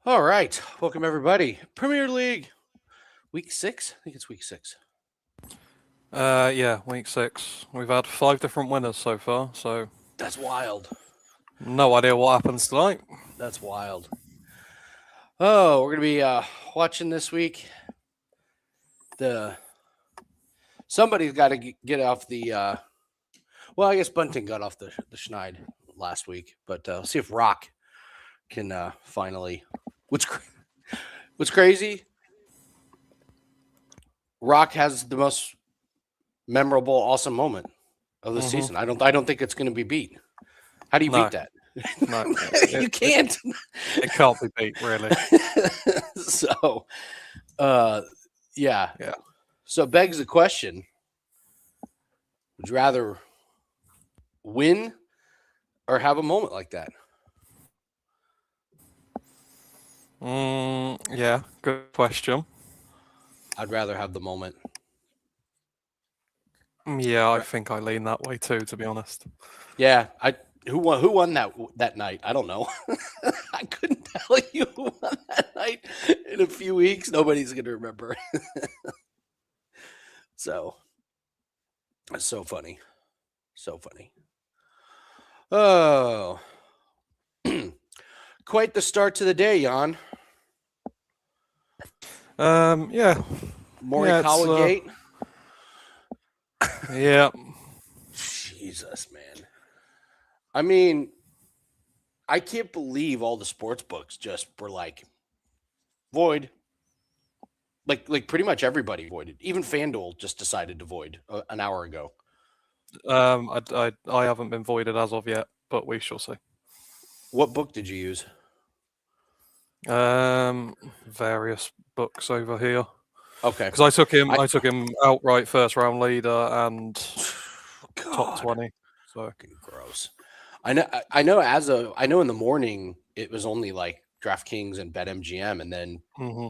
All right. Welcome, everybody. Premier League, week 6? I think it's week 6. Yeah, week 6. We've had 5 different winners so far, so That's wild. no idea what happens tonight. That's wild. Oh, we're going to be watching this week. Somebody's got to get off the. Well, I guess Bunting got off the schneid last week, but see if Rock can finally. What's crazy? Rock has the most memorable, awesome moment of the season. I don't think it's going to be beat. How do you beat that? No, you can't. It can't be beat, really. So, yeah. Yeah. So it begs the question: would you rather win or have a moment like that? Yeah, good question. I'd rather have the moment. Yeah, I think I lean that way too, to be honest. Yeah, who won that night? I don't know. I couldn't tell you who won that night. In a few weeks, nobody's gonna remember. So it's so funny. So funny. Oh. Quite the start to the day, Yann. Yeah. Morikawa Gate. Yeah. Jesus, man. I mean, I can't believe all the sports books just were like void. Like pretty much everybody voided. Even FanDuel just decided to void an hour ago. I haven't been voided as of yet, but we shall see. What book did you use? Various books over here. Okay, because I took him outright first round leader and top 20. So fucking gross. I know. I know in the morning it was only like DraftKings and BetMGM, and then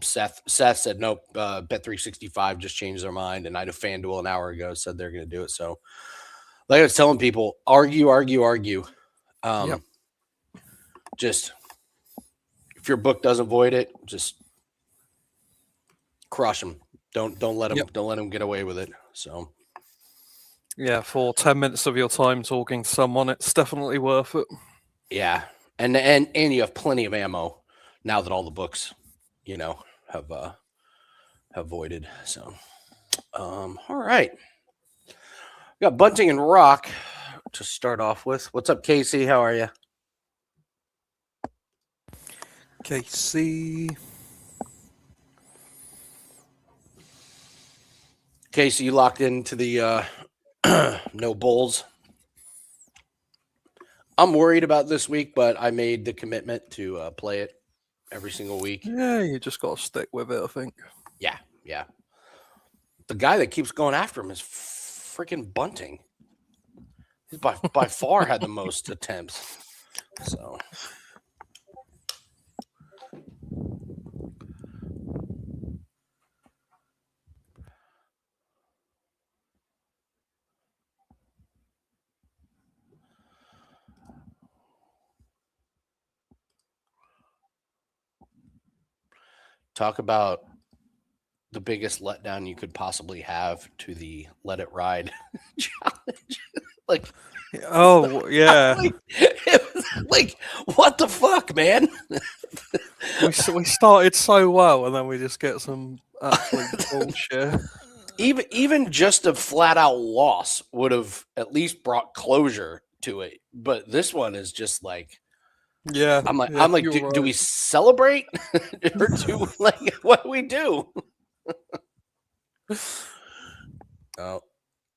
Seth said nope. Bet365 just changed their mind, and I know FanDuel an hour ago said they're going to do it. So, like I was telling people, argue. Yep. Just if your book doesn't void it, just crush them. Don't let them. Yep. Don't let them get away with it. So. Yeah, for 10 minutes of your time talking to someone, it's definitely worth it. Yeah, and you have plenty of ammo now that all the books, have voided. So, all right, we got Bunting and Rock to start off with. What's up, Casey? How are you? Casey, you locked into the no bulls. I'm worried about this week, but I made the commitment to play it every single week. Yeah, you just got to stick with it, I think. Yeah. The guy that keeps going after him is freaking Bunting. He's by far had the most attempts. So. Talk about the biggest letdown you could possibly have to the Let It Ride challenge. Yeah. Like, what the fuck, man? we started so well, and then we just get some absolute bullshit. Even just a flat out loss would have at least brought closure to it. But this one is just like, yeah. I'm like, do we celebrate or do what do we do? Oh,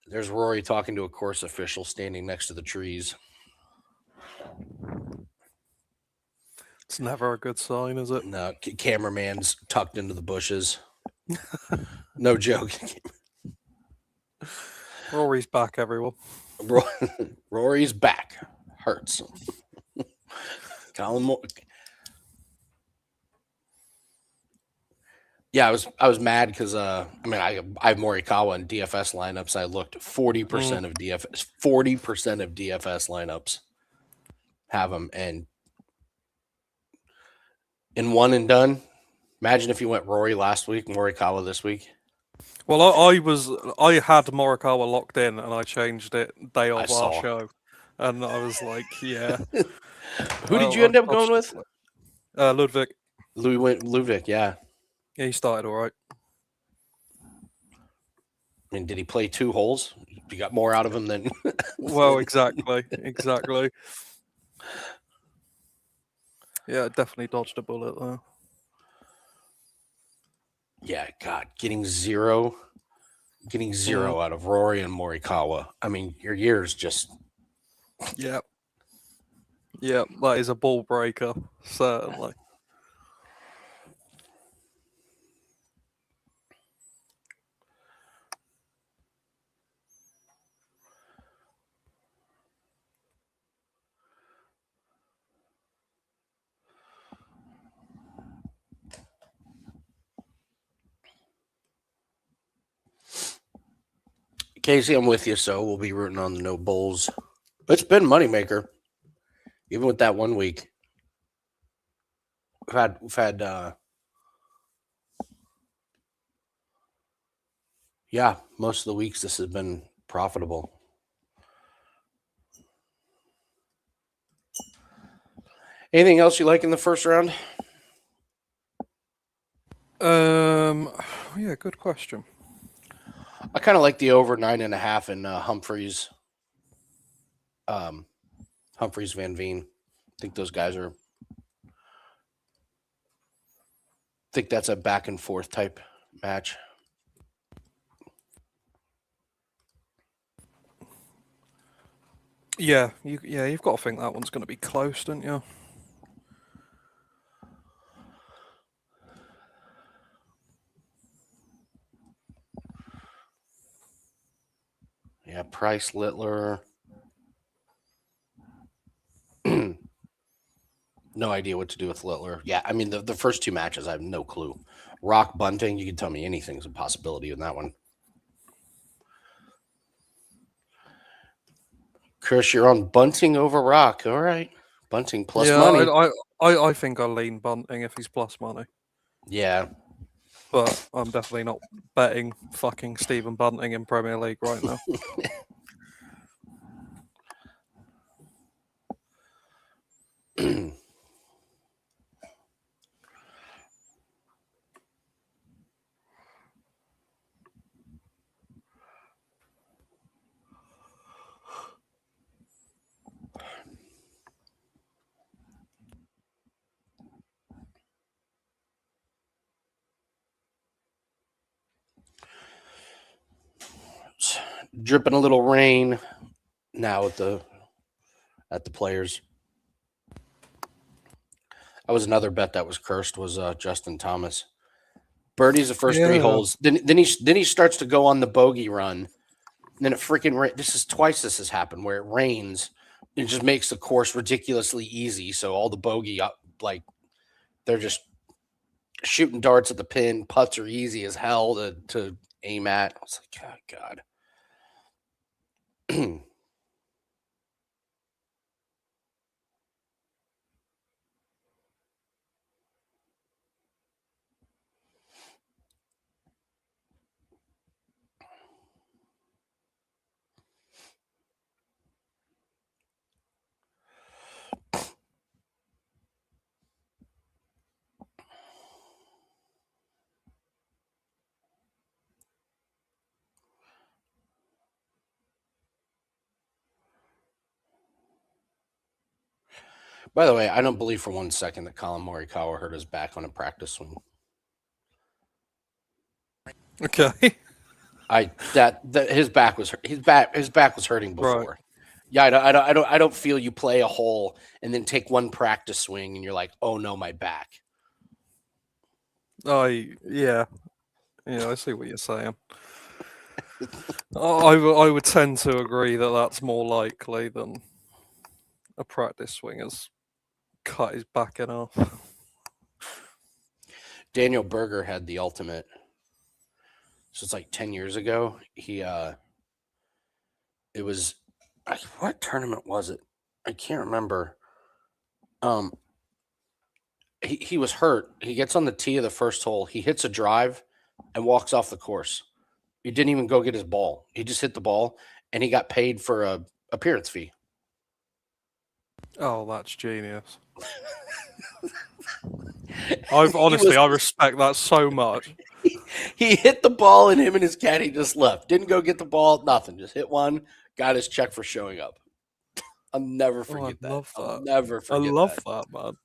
there's Rory talking to a course official standing next to the trees. It's never a good sign, is it? No, cameraman's tucked into the bushes. No joke. Rory's back, everyone. Rory's back. Hurts. Colin Moore. Yeah, I was mad because I have Morikawa in DFS lineups. I looked 40% of DFS 40% of DFS lineups have him, and in one and done. Imagine if you went Rory last week, Morikawa this week. Well, I had Morikawa locked in, and I changed it day I of our saw. show, and I was like, yeah, Who did you end up I'll going stick with? with Ludwig. Louis went Ludick. Yeah. Yeah, he started all right. I mean, did he play 2 holes? You got more out of him than. Well, exactly. Yeah, definitely dodged a bullet there. Yeah, God, getting zero out of Rory and Morikawa. I mean, your year's just. Yeah, yeah, that is a ball breaker, certainly. Casey, I'm with you, so we'll be rooting on the no Bulls. It's been moneymaker, even with that 1 week. We've had yeah, most of the weeks this has been profitable. Anything else you like in the first round? Yeah, good question. I kind of like the over 9.5 in Humphreys Van Veen. I think those guys are. I think that's a back and forth type match. Yeah, you've got to think that one's going to be close, don't you? Yeah, Price Littler. No idea what to do with Littler. Yeah, I mean the first 2 matches, I have no clue. Rock Bunting, you can tell me anything's a possibility in that one. Chris, you're on Bunting over Rock. All right, Bunting plus Yeah, money. I think I'll lean Bunting if he's plus money, Yeah, but I'm definitely not betting fucking Stephen Bunting in Premier League right now. dripping a little rain now at the Players. That was another bet that was cursed. Was Justin Thomas birdies the first 3 holes? Then he starts to go on the bogey run. And then it freaking this is twice this has happened where it rains. It just makes the course ridiculously easy. So all the bogey like they're just shooting darts at the pin. Putts are easy as hell to aim at. I was like, oh, God. By the way, I don't believe for 1 second that Colin Morikawa hurt his back on a practice swing. Okay. That his back was hurting before. Right. Yeah, I don't feel you play a hole and then take one practice swing and you're like, oh no, my back. Yeah, I see what you're saying. I would tend to agree that that's more likely than a practice swing has cut his back in half. Daniel Berger had the ultimate. So it's like 10 years ago. It was, what tournament was it? I can't remember. he was hurt. He gets on the tee of the first hole. He hits a drive and walks off the course. He didn't even go get his ball. He just hit the ball, and he got paid for a appearance fee. Oh, that's genius. He was I respect that so much. he hit the ball, and him and his caddy just left. Didn't go get the ball. Nothing. Just hit one. Got his check for showing up. I'll never Oh, I forget that. love I'll that. never I forget love that. that, man.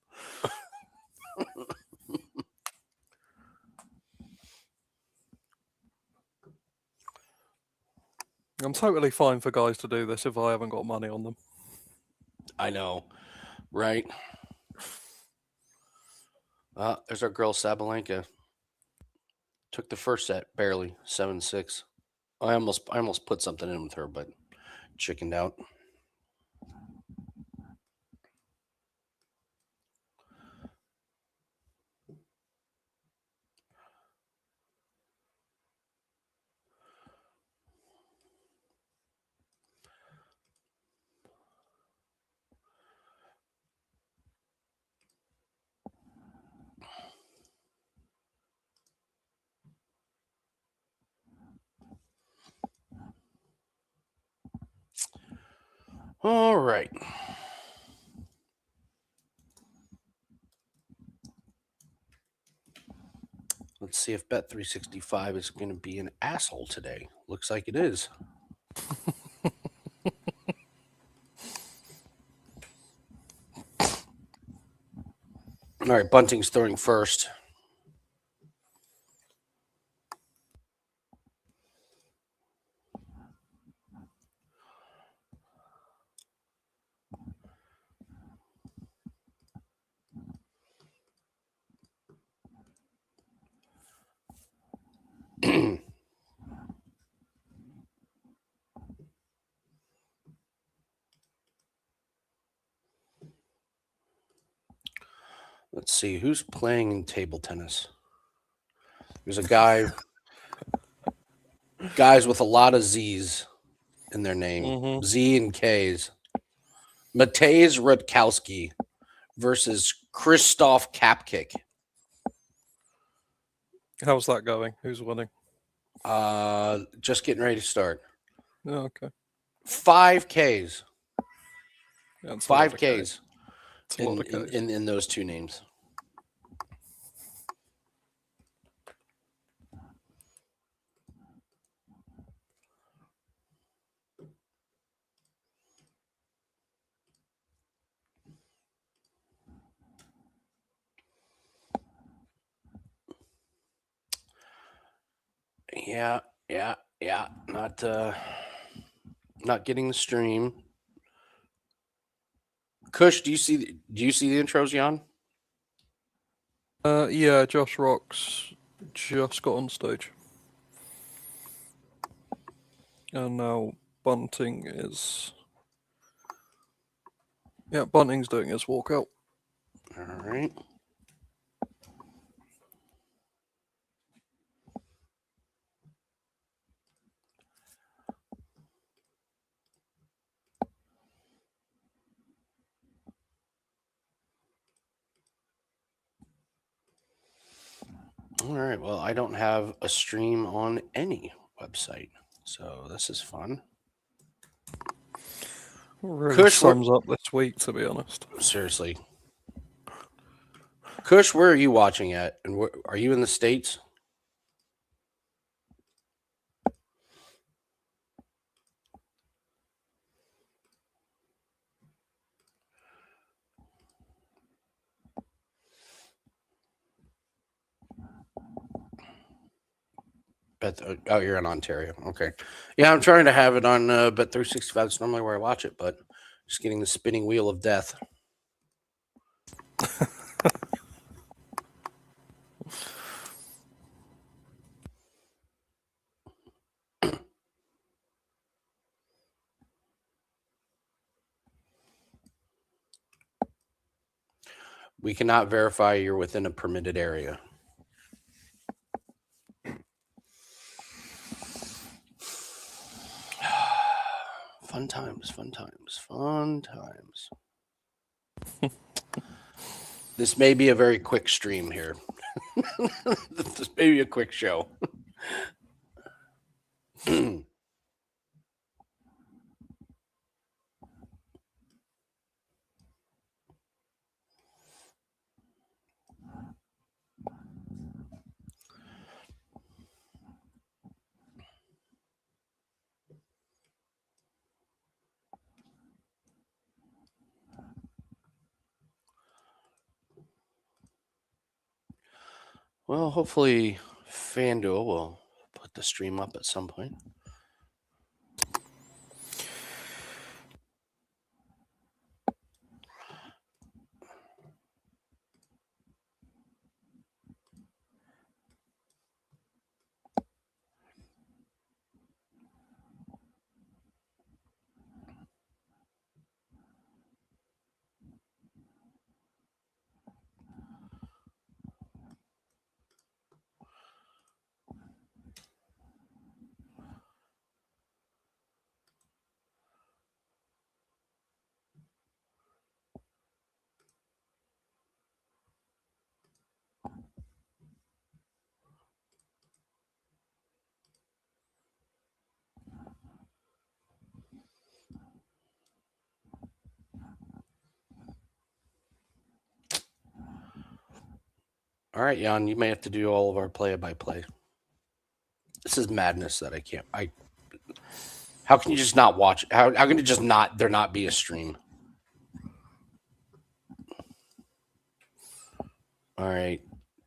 I'm totally fine for guys to do this if I haven't got money on them. I know, right? There's our girl Sabalenka. Took the first set barely 7-6. I almost put something in with her, but chickened out. All right. Let's see if Bet365 is going to be an asshole today. Looks like it is. All right, Bunting's throwing first. Let's see who's playing in table tennis. There's a guys with a lot of Z's in their name, Z and K's. Matej Rutkowski versus Christoph Kapkick. How's that going? Who's winning? Just getting ready to start. Oh, okay. 5 Ks. Yeah, 5 Ks. It's a lot of Ks. In those two names. Yeah. Not getting the stream. Kush, do you see the intros, Jan? Yeah, Josh Rocks just got on stage. And now Bunting is... Yeah, Bunting's doing his walkout. All right. All right. Well, I don't have a stream on any website, so this is fun. Really Kush, sums up this week, to be honest. Seriously. Kush, where are you watching at? And are you in the States? Oh, you're in Ontario. Okay. Yeah, I'm trying to have it on Bet365. It's normally where I watch it, but just getting the spinning wheel of death. We cannot verify you're within a permitted area. Fun times. This may be a very quick stream here. This may be a quick show. Well, hopefully FanDuel will put the stream up at some point. All right, Jan, you may have to do all of our play-by-play. This is madness that I can't. How can you just not watch? How can it just not there not be a stream? All right,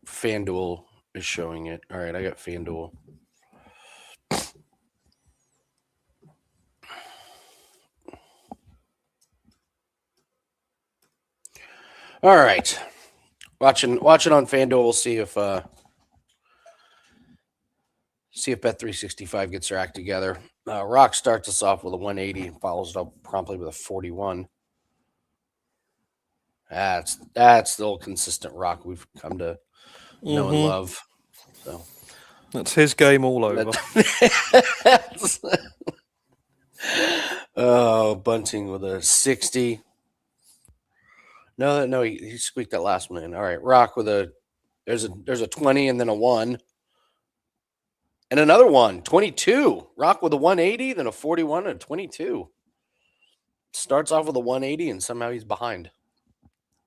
FanDuel is showing it. All right, I got FanDuel. All right, watching on FanDuel. We'll see if Bet365 gets their act together. Rock starts us off with a 180 and follows it up promptly with a 41. That's the old consistent Rock we've come to know and love. So that's his game all over. Oh, Bunting with a 60. No, he squeaked that last one in. All right, Rock with there's a 20 and then a 1. And another one, 22. Rock with a 180, then a 41 and a 22. Starts off with a 180 and somehow he's behind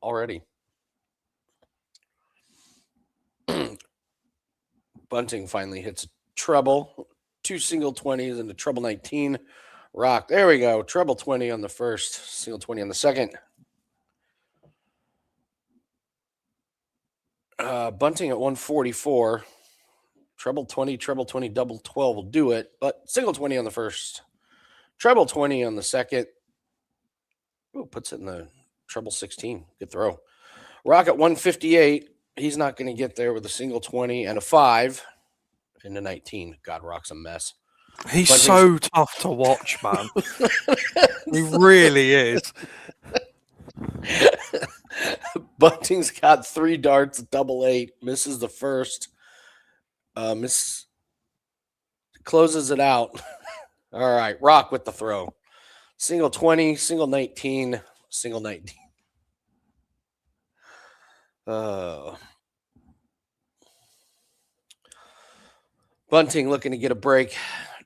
already. Bunting finally hits a treble, 2 single 20s and a treble 19. Rock, there we go. Treble 20 on the first, single 20 on the second. Bunting at 144. Treble 20, double 12 will do it, but single 20 on the first. Treble 20 on the second. Ooh, puts it in the treble 16. Good throw. Rock at 158. He's not going to get there with a single 20 and a 5 and a 19. God, Rock's a mess. He's so tough to watch, man. He really is. Bunting's got 3 darts, double 8, misses the first. Closes it out. All right, Rock with the throw. Single 20, single 19, single 19. Bunting looking to get a break.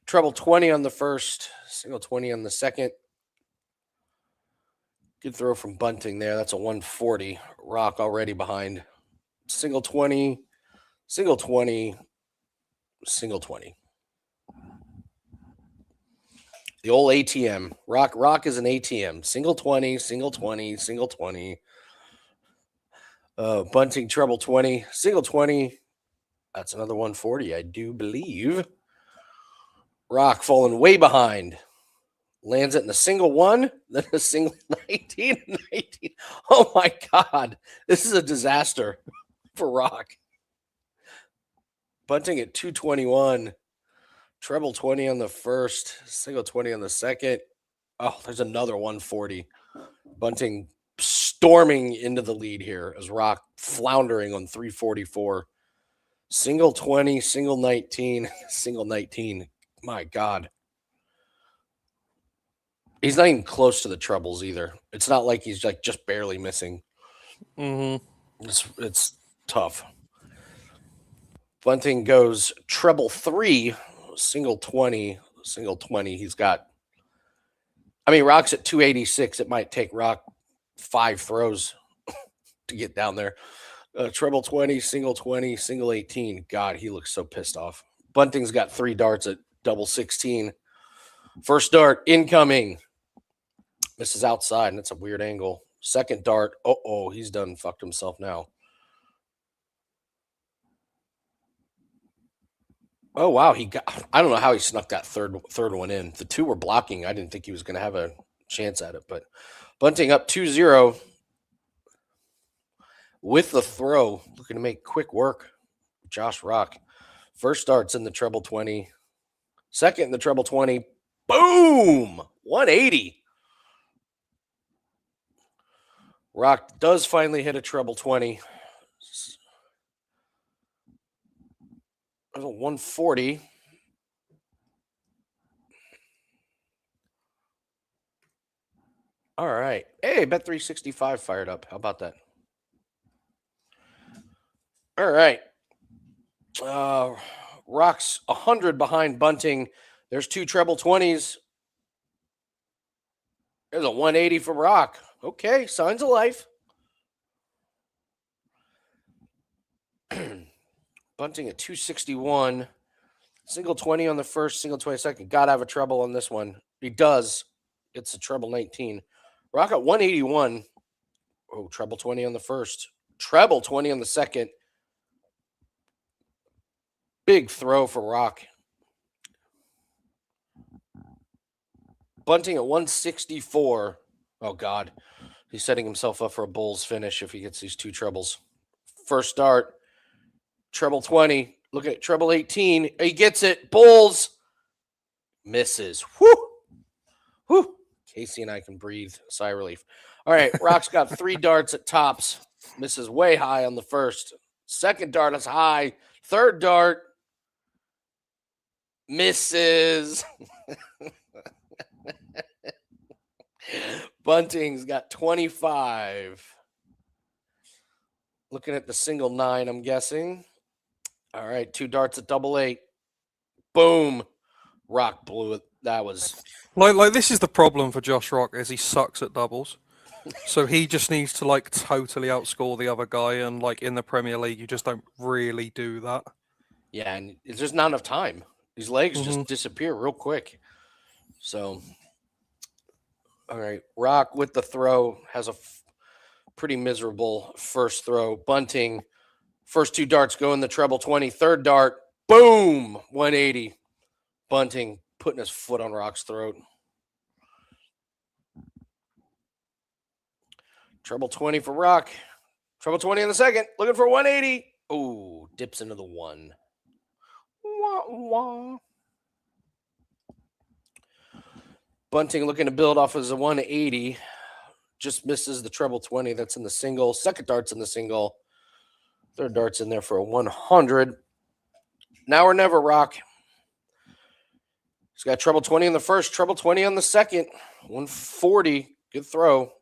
Treble 20 on the first, single 20 on the second. Good throw from Bunting there. That's a 140. Rock already behind. Single 20, single 20, single 20. The old ATM. Rock is an ATM. Single 20, single 20, single 20. Bunting treble 20, single 20. That's another 140, I do believe. Rock falling way behind. Lands it in a single 1, then a single 19. Oh my God. This is a disaster for Rock. Bunting at 221. Treble 20 on the first, single 20 on the second. Oh, there's another 140. Bunting storming into the lead here as Rock floundering on 344. Single 20, single 19, single 19. My God. He's not even close to the trebles either. It's not like he's like just barely missing. Mm-hmm. It's tough. Bunting goes treble 3, single 20, single 20. He's got, I mean, Rock's at 286. It might take Rock 5 throws to get down there. Treble 20, single 18. God, he looks so pissed off. Bunting's got 3 darts at double 16. First dart incoming. Misses outside, and that's a weird angle. Second dart. Oh, he's done fucked himself now. Oh wow, he got. I don't know how he snuck that third one in. The 2 were blocking. I didn't think he was going to have a chance at it, but Bunting up 2-0 with the throw, looking to make quick work. Josh Rock. First starts in the treble 20. Second in the treble 20. Boom! 180. Rock does finally hit a treble 20. There's a 140. All right. Hey, Bet365 fired up. How about that? All right. Rock's 100 behind Bunting. There's 2 treble 20s. There's a 180 from Rock. Okay, signs of life. Bunting at 261. Single 20 on the first, single 22nd. Gotta have a treble on this one. He does. It's a treble 19. Rock at 181. Oh, treble 20 on the first. Treble 20 on the second. Big throw for Rock. Bunting at 164. Oh, God. He's setting himself up for a Bulls finish if he gets these 2 trebles. First start. Treble 20. Look at treble 18. He gets it. Bulls. Misses. Whoo. Whoo. Casey and I can breathe. Sigh of relief. All right. Rock's got 3 darts at tops. Misses way high on the first. Second dart is high. Third dart. Misses. Bunting's got 25. Looking at the single 9, I'm guessing. All right, 2 darts at double 8. Boom. Rock blew it. That was like this is the problem for Josh Rock is he sucks at doubles. So he just needs to like totally outscore the other guy, and like in the Premier League you just don't really do that. Yeah, and it's just not enough time. These legs just disappear real quick. So all right, Rock with the throw has a pretty miserable first throw. Bunting, first 2 darts go in the treble 20. Third dart, boom, 180. Bunting putting his foot on Rock's throat. Treble 20 for Rock. Treble 20 in the second. Looking for 180. Oh, dips into the 1. Wah, wah. Bunting looking to build off as a 180. Just misses the treble 20. That's in the single. Second dart's in the single. Third dart's in there for a 100. Now or never, Rock. He's got treble 20 in the first, treble 20 on the second. 140. Good throw.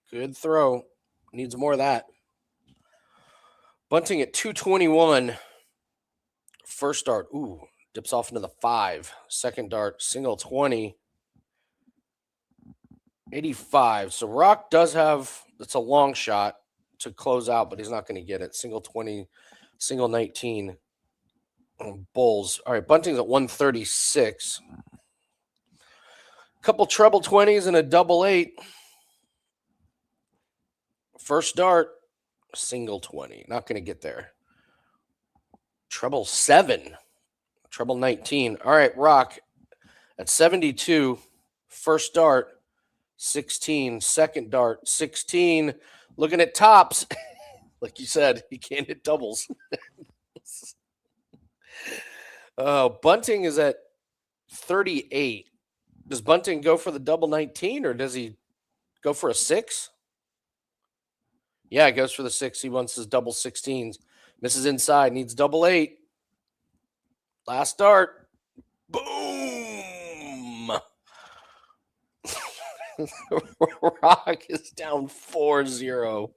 Good throw. Needs more of that. Bunting at 221. First dart. Ooh, dips off into the 5. Second dart, single 20. 85. So Rock does have, it's a long shot to close out, but he's not going to get it. Single 20, single 19. Bulls. All right, Bunting's at 136. Couple treble 20s and a double 8. First dart, single 20. Not going to get there. Treble 7. Treble 19. All right, Rock at 72. First dart, 16. Second dart, 16. Looking at tops. Like you said, he can't hit doubles. Bunting is at 38. Does Bunting go for the double 19 or does he go for a 6? Yeah, he goes for the 6. He wants his double 16s. Misses inside, needs double 8. Last dart. Boom. Rock is down 4-0.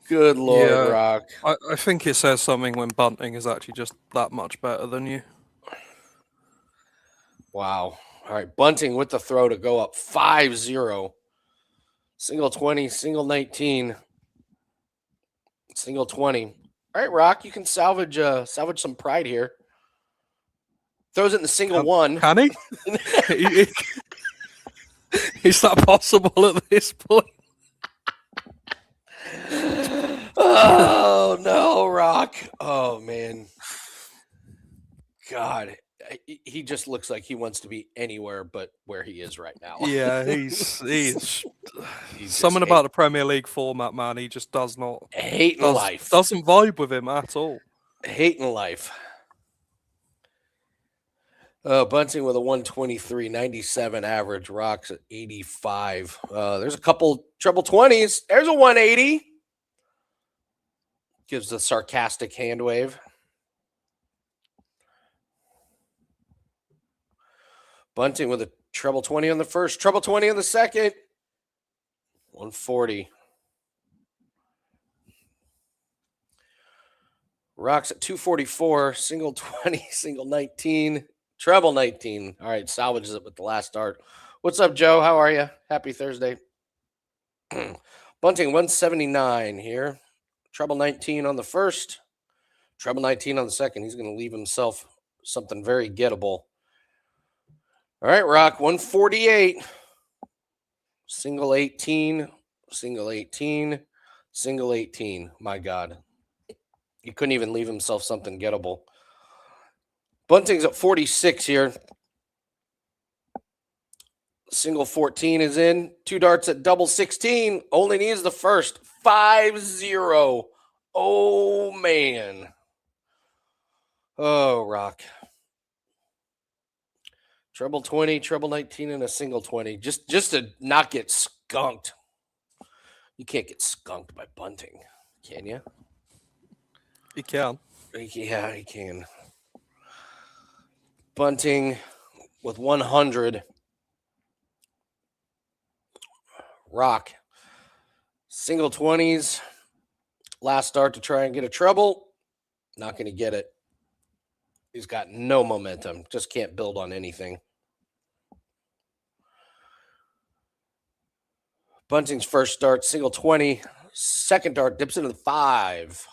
Good Lord, Yeah, Rock. I think it says something when bunting is actually just that much better than you. Wow. All right, bunting with the throw to go up 5-0. Single 20, single 19, single 20. All right, Rock, you can salvage some pride here. Throws it in the single one. Can he? Is that possible at this point? Oh no, Rock. Oh man. God. He just looks like he wants to be anywhere but where he is right now. Yeah, he's He's something about the Premier League format, man. He just hating life. Doesn't vibe with him at all. Hating life. Bunting with a 123.97 average. Rocks at 85. There's a couple treble 20s. There's a 180. Gives a sarcastic hand wave. Bunting with a treble 20 on the first, treble 20 on the second. 140. Rocks at 244. Single 20, single 19. Treble 19. All right, salvages it with the last dart. What's up, Joe? How are you? Happy Thursday. Bunting 179 here. Treble 19 on the first. Treble 19 on the second. He's going to leave himself something very gettable. All right, Rock 148. Single 18. Single 18. Single 18. My God. He couldn't even leave himself something gettable. Bunting's at 46 here. Single 14 is in. 2 darts at double 16. Only needs the first. 5-0. Oh, man. Oh, Rock. Treble 20, treble 19, and a single 20. Just to not get skunked. You can't get skunked by bunting, can you? He can. Yeah, he can. Bunting with 100. Rock. Single 20s. Last start to try and get a treble. Not going to get it. He's got no momentum. Just can't build on anything. Bunting's first start, single 20. Second dart dips into the 5.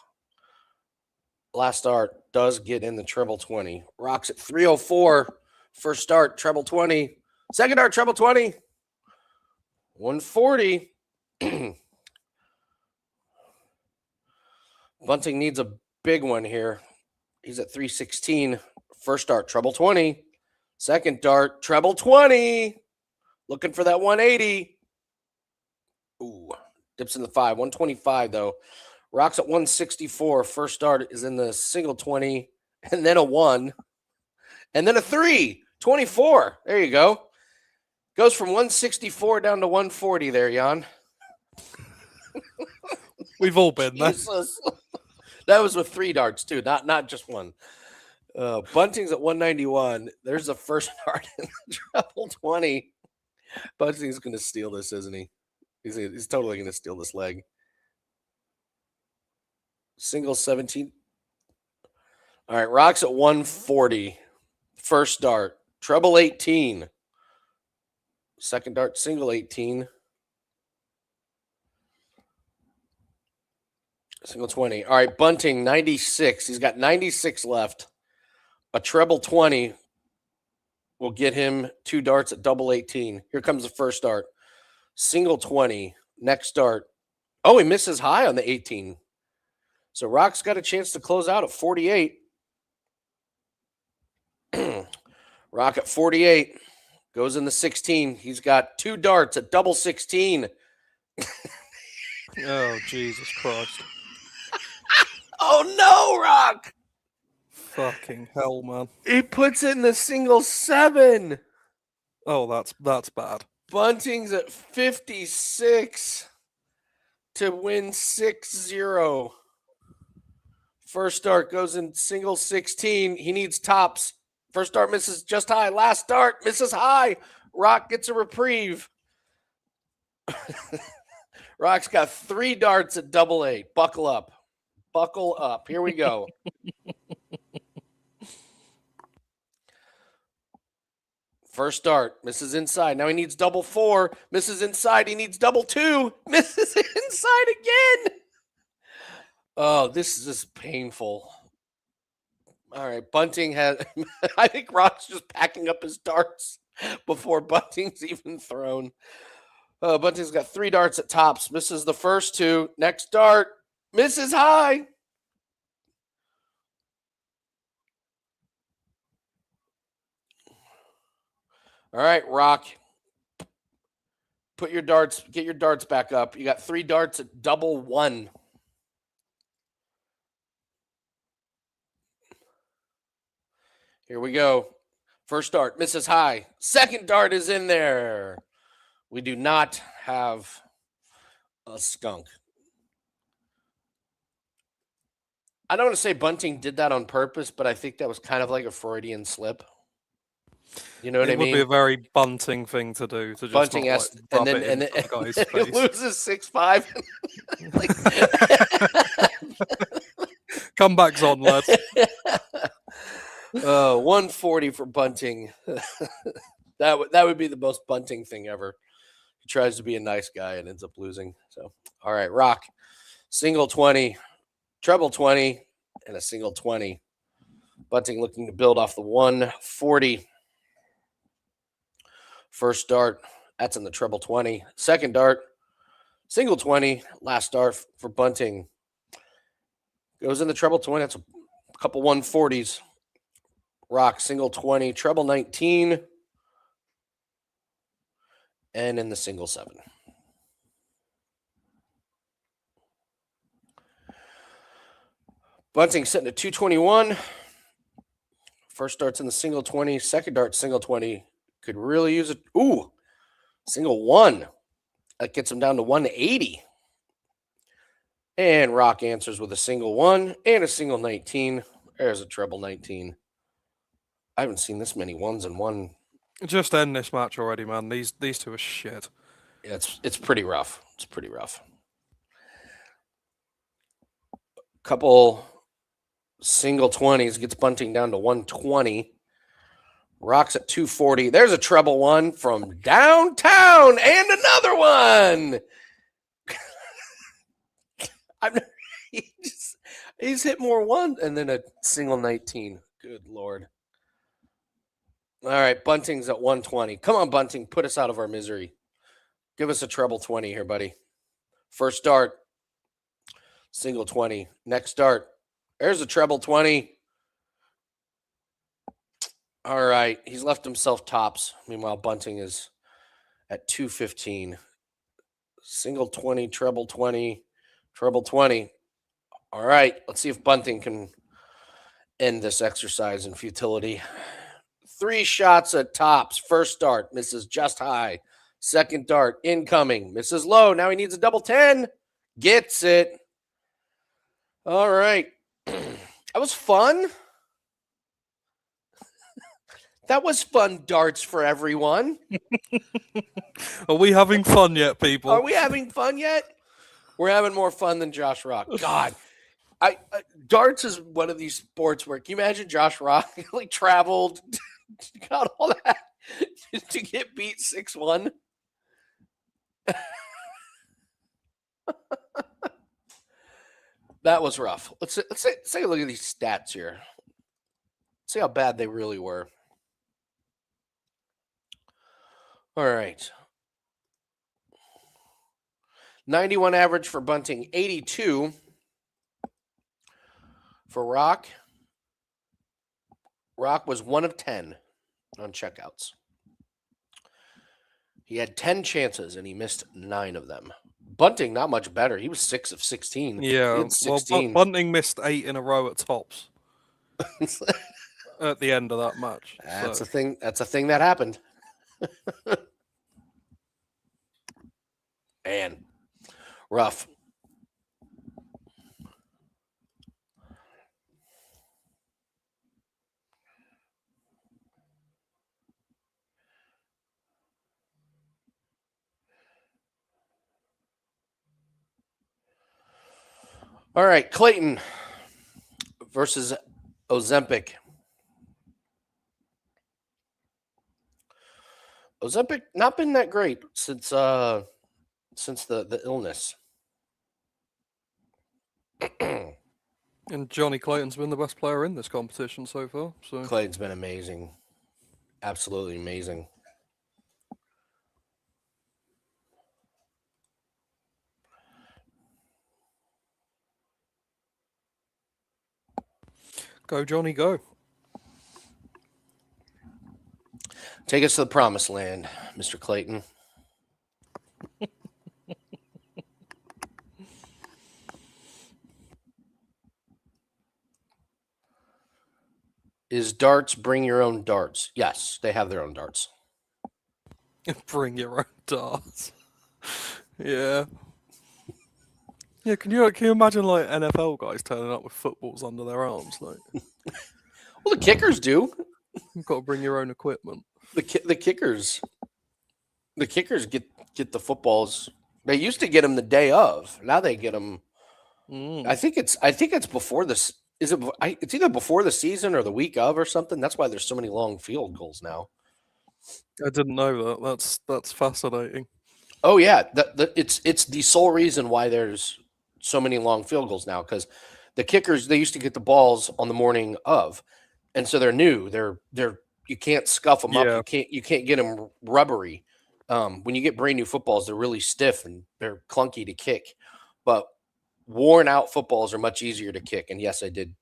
Last start does get in the treble 20. Rocks at 304. First start, treble 20. Second dart, treble 20. 140. Bunting needs a big one here. He's at 316. First dart, treble 20. Second dart, treble 20. Looking for that 180. Ooh, dips in the 5. 125, though. Rocks at 164. First start is in the single 20, and then a 1, and then a 3. 24. There you go. Goes from 164 down to 140 there, Yann. We've all been there. That was with 3 darts, too, not just one. Bunting's at 191. There's the first dart in the treble 20. Bunting's going to steal this, isn't he? He's totally going to steal this leg. Single 17. All right, Rocks at 140. First dart. Treble 18. Second dart, single 18. Single 20. All right, Bunting, 96. He's got 96 left. A treble 20 will get him 2 darts at double 18. Here comes the first dart. Single 20. Next dart. Oh, he misses high on the 18. So Rock's got a chance to close out at 48. Rock at 48. Goes in the 16. He's got 2 darts at double 16. Oh, Jesus Christ. Oh, no, Rock. Fucking hell, man. He puts in the single 7. Oh, that's bad. Bunting's at 56 to win 6-0. First start goes in single 16. He needs tops. First start misses just high. Last start misses high. Rock gets a reprieve. Rock's got 3 darts at double eight. Buckle up. Buckle up. Here we go. First dart. Misses inside. Now he needs double 4. Misses inside. He needs double 2. Misses inside again. Oh, this is just painful. All right. Bunting has. I think Rock's just packing up his darts before Bunting's even thrown. Bunting's got 3 darts at tops. Misses the first 2. Next dart. Misses high. All right, Rock. Get your darts back up. You got 3 darts at double 1. Here we go. First dart misses high. Second dart is in there. We do not have a skunk. I don't want to say Bunting did that on purpose, but I think that was kind of like a Freudian slip. You know what I It would mean? be a very Bunting thing to do, to just Bunting not, has, like, and rub then it and in then some guy's he face. loses 6-5. Comebacks on, lads. 140 for Bunting. that would be the most Bunting thing ever. He tries to be a nice guy and ends up losing. So, all right, Rock. Single 20, treble 20, and a single 20. Bunting looking to build off the 140. First dart, that's in the treble 20. Second dart, single 20. Last dart for Bunting. Goes in the treble 20. That's a couple 140s. Rock, single 20, treble 19. And in the single 7. Bunting sitting at 221. First dart's in the single 20. Second dart, single 20. Could really use it. Ooh, single 1. That gets him down to 180. And Rock answers with a single 1 and a single 19. There's a treble 19. I haven't seen this many ones in one. Just end this match already, man. These two are shit. Yeah, it's pretty rough. It's pretty rough. Couple single 20s gets Bunting down to 120. Rock's at 240. There's a treble 1 from downtown and another one. He's hit more 1 and then a single 19. Good Lord. All right, Bunting's at 120. Come on, Bunting, put us out of our misery. Give us a treble 20 here, buddy. First dart, single 20. Next dart, there's a treble 20. All right, he's left himself tops. Meanwhile, Bunting is at 215. Single 20, treble 20, treble 20. All right, let's see if Bunting can end this exercise in futility. 3 shots at tops. First dart misses just high. Second dart incoming, misses low. Now he needs a double 10. Gets it. All right. That was fun. That was fun darts for everyone. Are we having fun yet, people? Are we having fun yet? We're having more fun than Josh Rock. God, darts is one of these sports where, can you imagine Josh Rock like traveled, got all that to get beat 6-1? That was rough. Let's take a look at these stats here. See how bad they really were. All right. 91 average for Bunting, 82 for Rock. Rock was 1 of 10 on checkouts. He had 10 chances and he missed 9 of them. Bunting, not much better. He was 6 of 16. Yeah, well, Bunting missed 8 in a row at tops at the end of that match. That's a thing. That's a thing that happened. Man, rough. All right, Clayton versus Ozempic. Ozempic not been that great since the illness. And Johnny Clayton's been the best player in this competition so far. So Clayton's been amazing, absolutely amazing. go, Johnny, go. Take us to the promised land, Mr. Clayton. Is darts bring your own darts? Yes, they have their own darts. Bring your own darts. Yeah. Yeah, can you imagine like NFL guys turning up with footballs under their arms? Like, Well, the kickers do. you've got to bring your own equipment. The kickers get the footballs. They used to get them the day of. Now they get them. I think it's before this. Is it? It's either before the season or the week of or something. That's why there's so many long field goals now. I didn't know that. That's fascinating. Oh yeah, it's the sole reason why there's so many long field goals now, because the kickers, they used to get the balls on the morning of, and so they're new. They're you can't scuff them up. Yeah. You can't get them rubbery. When you get brand new footballs, they're really stiff and they're clunky to kick. But worn out footballs are much easier to kick. And yes, I did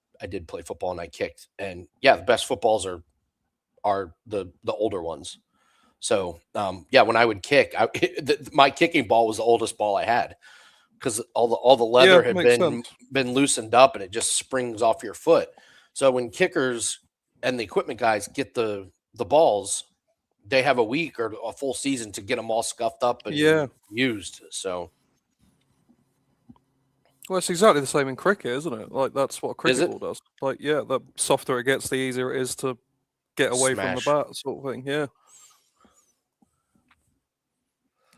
play football and I kicked. And yeah, the best footballs are the older ones. So yeah, when I would kick, my kicking ball was the oldest ball I had, because all the leather Yeah, had makes sense. been loosened up and it just springs off your foot. So when kickers and the equipment guys get the balls, they have a week or a full season to get them all scuffed up and Yeah. used. So Well, it's exactly the same in cricket, isn't it? Like, that's what a is cricket it? ball does. Like, yeah, the softer it gets, the easier it is to get away from the Smash. bat, sort of thing. Yeah.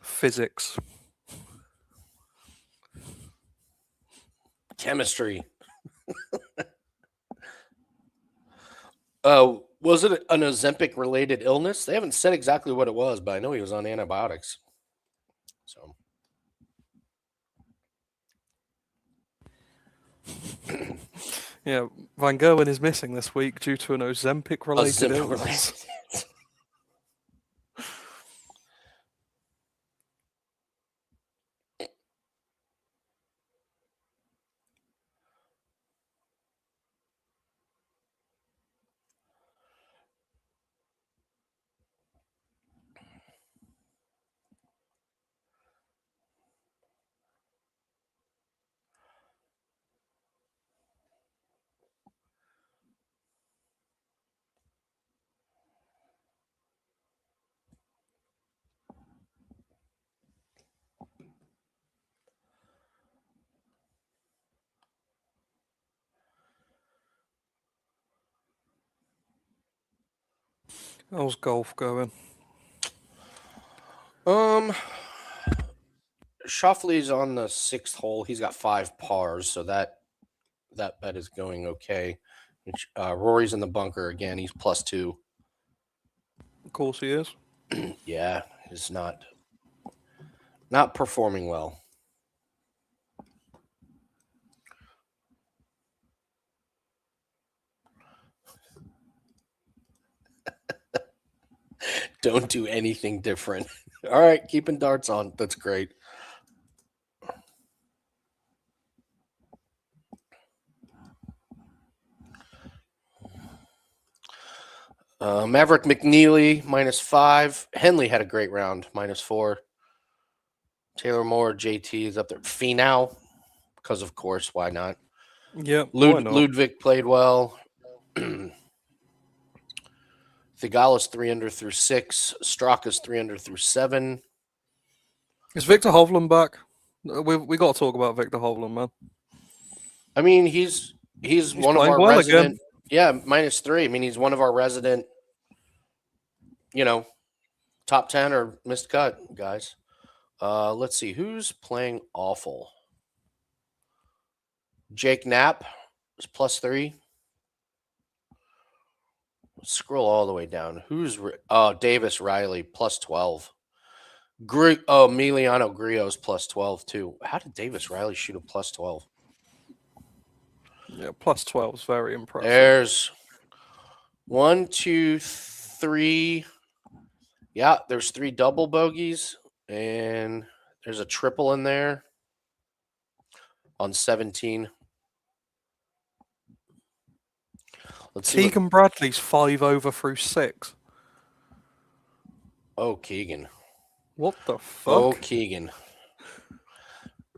Physics. Chemistry. Was it an Ozempic related illness? They haven't said exactly what it was, but I know he was on antibiotics. So Yeah, Van Gerwen is missing this week due to an Ozempic related Ozempic illness. related. How's golf going? Shoffley's on the 6th hole. He's got 5 pars, so that bet is going okay. Rory's in the bunker again. He's +2. Of course he is. Yeah, he's not performing well. Don't do anything different. All right, keeping darts on. That's great. Maverick McNeely -5. Henley had a great round, -4. Taylor Moore, JT is up there. Finau, because of course, why not? Yeah, why not? Ludwig played well. Thigala's 3 under through 6. Straka's 3 under through 7. Is Victor Hovland back? We got to talk about Victor Hovland, man. I mean, he's one of our well resident. Again. Yeah, -3. I mean, he's one of our resident, top 10 or missed cut guys. Let's see who's playing awful. Jake Knapp is +3. Let's scroll all the way down. Davis Riley +12. Emiliano Griot's +12 too. How did Davis Riley shoot a +12? Yeah, +12 is very impressive. There's 1, 2, 3. Yeah, there's 3 double bogeys, and there's a triple in there on 17. Let's see. Keegan Bradley's 5 over through 6. Oh, Keegan. What the fuck? Oh, Keegan.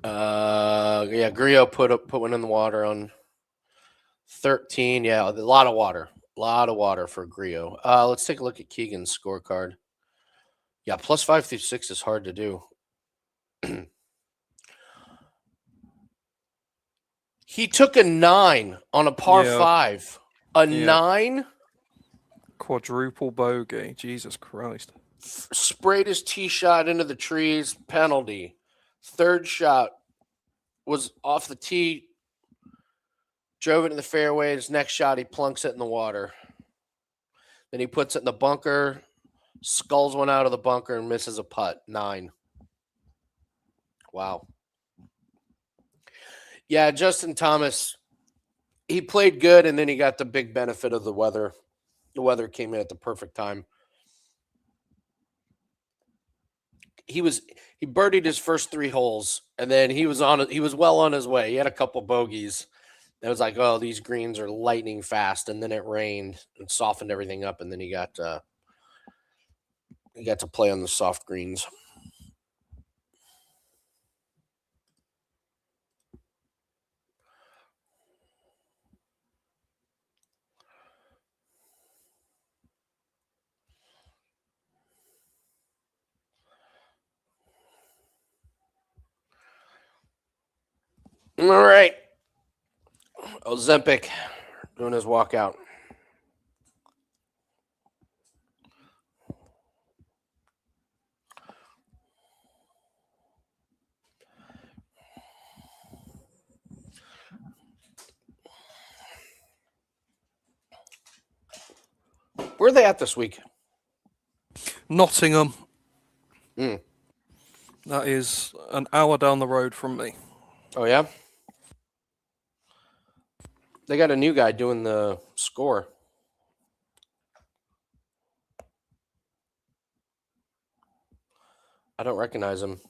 Yeah, Griot put one in the water on 13. Yeah, a lot of water. A lot of water for Griot. Let's take a look at Keegan's scorecard. Yeah, +5 through 6 is hard to do. He took a 9 on a par 5. A 9? Quadruple bogey. Jesus Christ. Sprayed his tee shot into the trees. Penalty. Third shot was off the tee. Drove it in the fairway. His next shot, he plunks it in the water. Then he puts it in the bunker. Sculls one out of the bunker and misses a putt. 9. Wow. Yeah, Justin Thomas, he played good, and then he got the big benefit of the weather. The weather came in at the perfect time. He birdied his first 3 holes, and then he was well on his way. He had a couple bogeys. It was like, oh, these greens are lightning fast, and then it rained and softened everything up, and then he got to play on the soft greens. All right. Ozempic doing his walkout. Where are they at this week? Nottingham. Mm. That is an hour down the road from me. Oh, yeah? They got a new guy doing the score. I don't recognize him.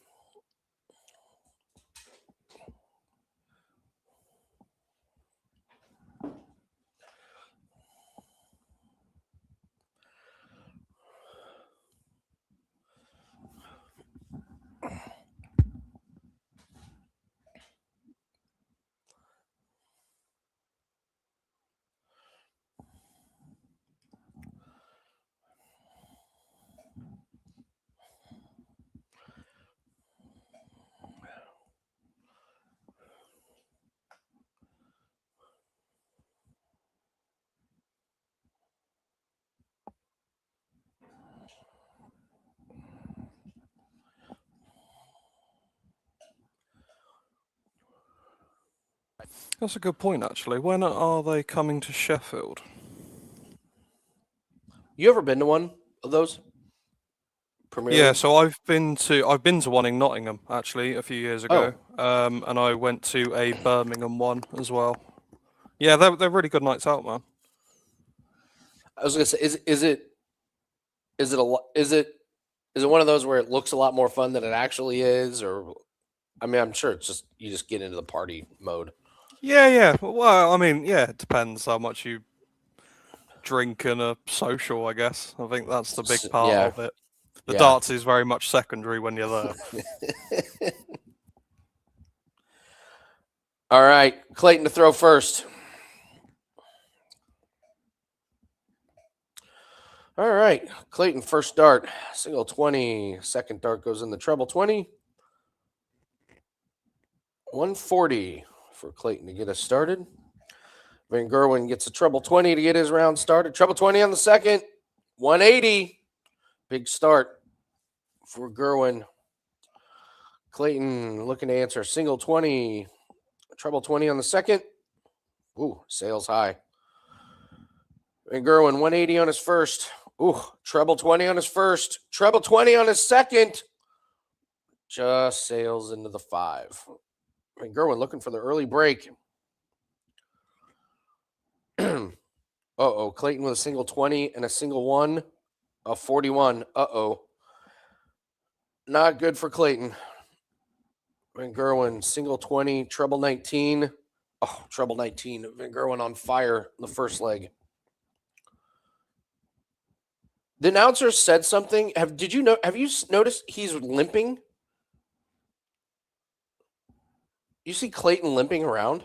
That's a good point, actually. When are they coming to Sheffield? You ever been to one of those? Yeah, so I've been to one in Nottingham actually a few years ago, and I went to a Birmingham one as well. Yeah, they're really good nights out, man. I was gonna say, is it one of those where it looks a lot more fun than it actually is, or I mean, I'm sure it's just you just get into the party mode. Yeah. Well, I mean, yeah, it depends how much you drink and are social, I guess. I think that's the big part of it. The darts is very much secondary when you're there. All right, Clayton to throw first. All right, Clayton, first dart, single 20. Second dart goes in the treble 20. 140 for Clayton to get us started. Van Gerwen gets a treble 20 to get his round started. Treble 20 on the second. 180. Big start for Gerwen. Clayton looking to answer single 20. Treble 20 on the second. Ooh, sails high. Van Gerwen, 180 on his first. Ooh, treble 20 on his first. Treble 20 on his second. Just sails into the 5. Van Gerwen looking for the early break. Uh-oh, Clayton with a single 20 and a single 1. A 41. Uh-oh. Not good for Clayton. Van Gerwen, single 20, treble 19. Oh, treble 19. Van Gerwen on fire in the first leg. The announcer said something. Have you noticed he's limping? You see Clayton limping around?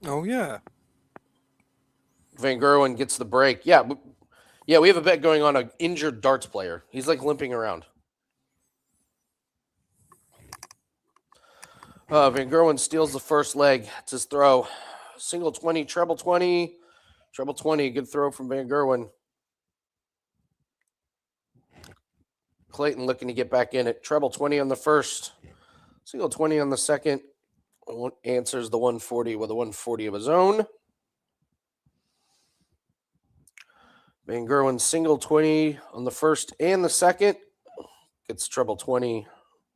Oh, yeah. Van Gerwen gets the break. Yeah, we have a bet going on an injured darts player. He's like limping around. Van Gerwen steals the first leg. It's his throw. Single 20, treble 20. Treble 20, good throw from Van Gerwen. Clayton looking to get back in it. Treble 20 on the first. Single 20 on the second. Answers the 140 with a 140 of his own. Van Gerwen single 20 on the first and the second. Gets treble 20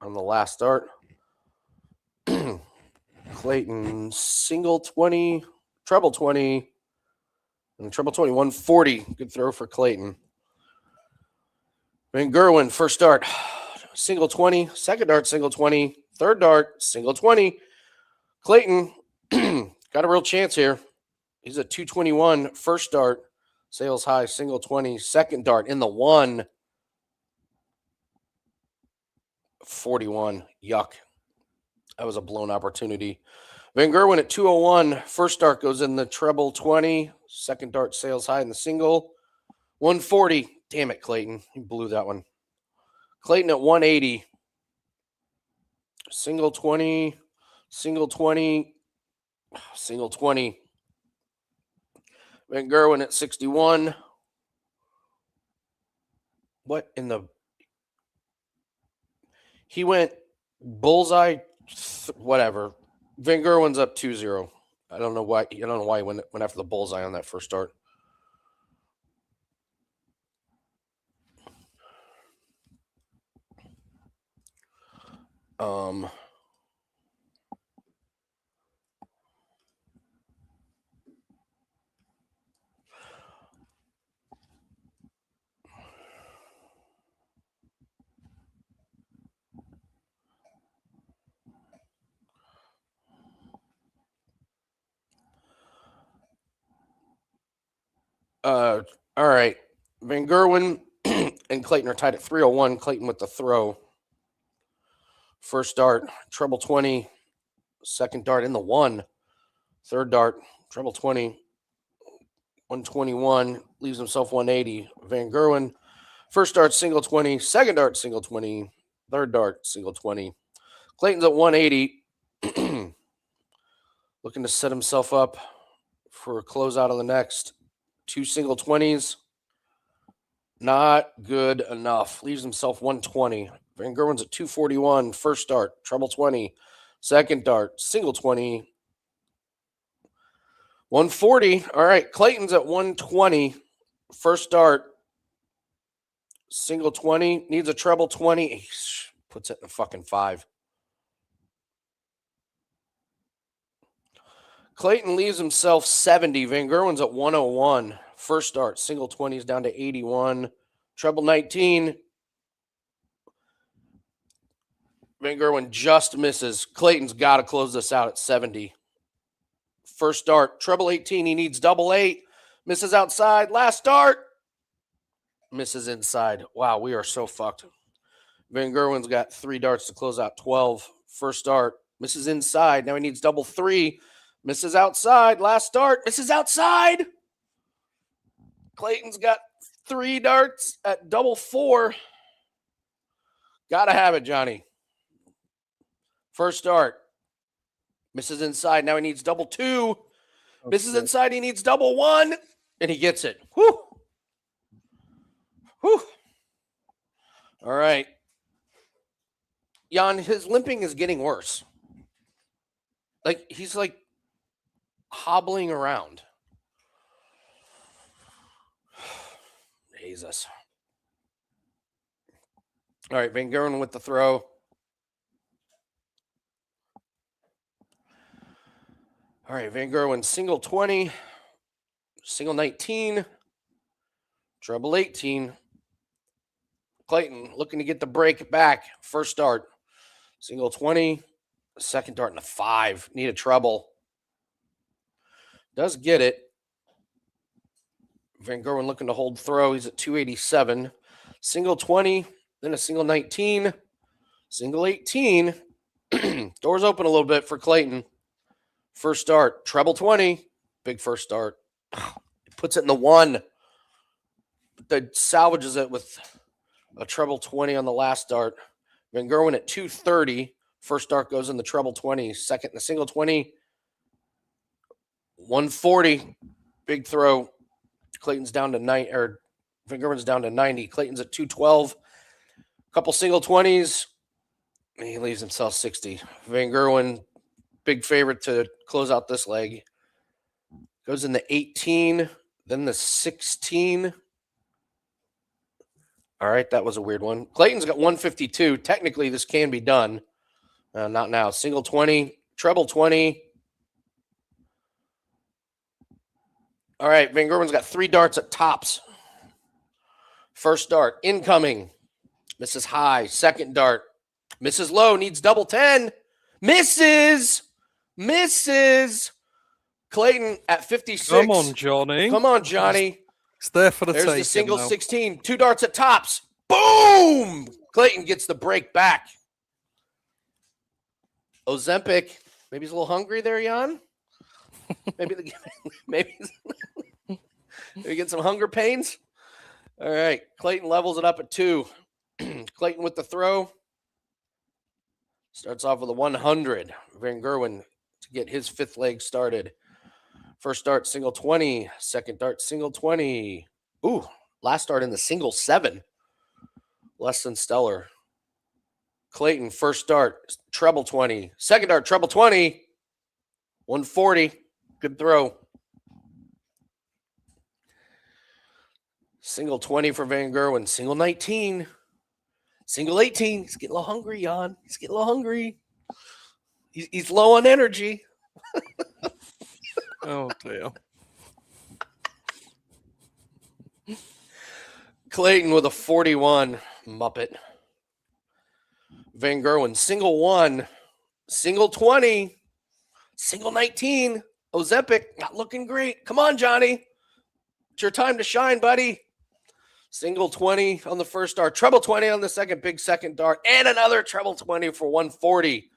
on the last start. Clayton single 20, treble 20, and treble 20, 140. Good throw for Clayton. Van Gerwen, first dart, single 20, second dart, single 20, third dart, single 20. Clayton got a real chance here. He's at 221, first dart, sails high, single 20, second dart in the 1. 41. Yuck. That was a blown opportunity. Van Gerwen at 201. First dart goes in the treble 20. Second dart sails high in the single. 140. Damn it, Clayton. You blew that one. Clayton at 180. Single 20. Single 20. Single 20. Van Gerwen at 61. What in the... He went bullseye, whatever. Van Gerwen's up 2-0. I don't know why he went after the bullseye on that first start. All right. Van Gerwen and Clayton are tied at 301. Clayton with the throw. First dart, treble 20. Second dart in the 1. Third dart, treble 20. 121. Leaves himself 180. Van Gerwen, first dart, single 20. Second dart, single 20. Third dart, single 20. Clayton's at 180. Looking to set himself up for a closeout of the next. 2 single 20s. Not good enough. Leaves himself 120. Van Gerwen's at 241. First dart, treble 20. Second dart, single 20. 140. All right. Clayton's at 120. First dart, single 20. Needs a treble 20. Puts it in the fucking 5. Clayton leaves himself 70. Van Gerwen's at 101. First start, single 20s down to 81. Treble 19. Van Gerwen just misses. Clayton's got to close this out at 70. First start, treble 18. He needs double 8. Misses outside. Last start. Misses inside. Wow, we are so fucked. Van Gerwen's got 3 darts to close out 12. First start, misses inside. Now he needs double 3. Misses outside. Last start. Misses outside. Clayton's got 3 darts at double 4. Gotta have it, Johnny. First start. Misses inside. Now he needs double 2. Misses inside. He needs double 1. And he gets it. Whew. Whew. All right. Yann, his limping is getting worse. Like, he's like hobbling around. Jesus. All right, Van Gerwen with the throw. All right, Van Gerwen, single 20, single 19, treble 18. Clayton looking to get the break back. First dart, single 20, second dart in the 5. Need a treble. Does get it. Van Gerwen looking to hold throw. He's at 287. Single 20, then a single 19, single 18. Doors open a little bit for Clayton. First start, treble 20. Big first start. Puts it in the 1. But salvages it with a treble 20 on the last start. Van Gerwen at 230. First start goes in the treble 20. Second, the single 20. 140. Big throw. Clayton's down to 90, or Van Gerwen's down to 90. Clayton's at 212. Couple single 20s. He leaves himself 60. Van Gerwen, big favorite to close out this leg. Goes in the 18, then the 16. All right, that was a weird one. Clayton's got 152. Technically, this can be done. Not now. Single 20, treble 20. All right, Van Gerwen's got 3 darts at tops. First dart, incoming. Misses high. Second dart, misses low. Needs double 10. Misses. Clayton at 56. Come on, Johnny. Come on, Johnny. It's there for the There's taking. the single 16. 2 darts at tops. Boom! Clayton gets the break back. Ozempic. Maybe he's a little hungry there, Yann. Maybe get some hunger pains. All right. Clayton levels it up at 2. Clayton with the throw. Starts off with a 100. Van Gerwen to get his 5th leg started. First dart, single 20. Second dart, single 20. Ooh, last start in the single 7. Less than stellar. Clayton, first dart, treble 20. Second dart, treble 20. 140. Good throw. Single 20 for Van Gerwen. Single 19. Single 18. He's getting a little hungry, Yann. He's getting a little hungry. He's low on energy. Oh, dear. Clayton with a 41. Muppet. Van Gerwen, single 1. Single 20. Single 19. Ozempic, not looking great. Come on, Johnny. It's your time to shine, buddy. Single 20 on the first dart. Treble 20 on the second. Big second dart. And another treble 20 for 140.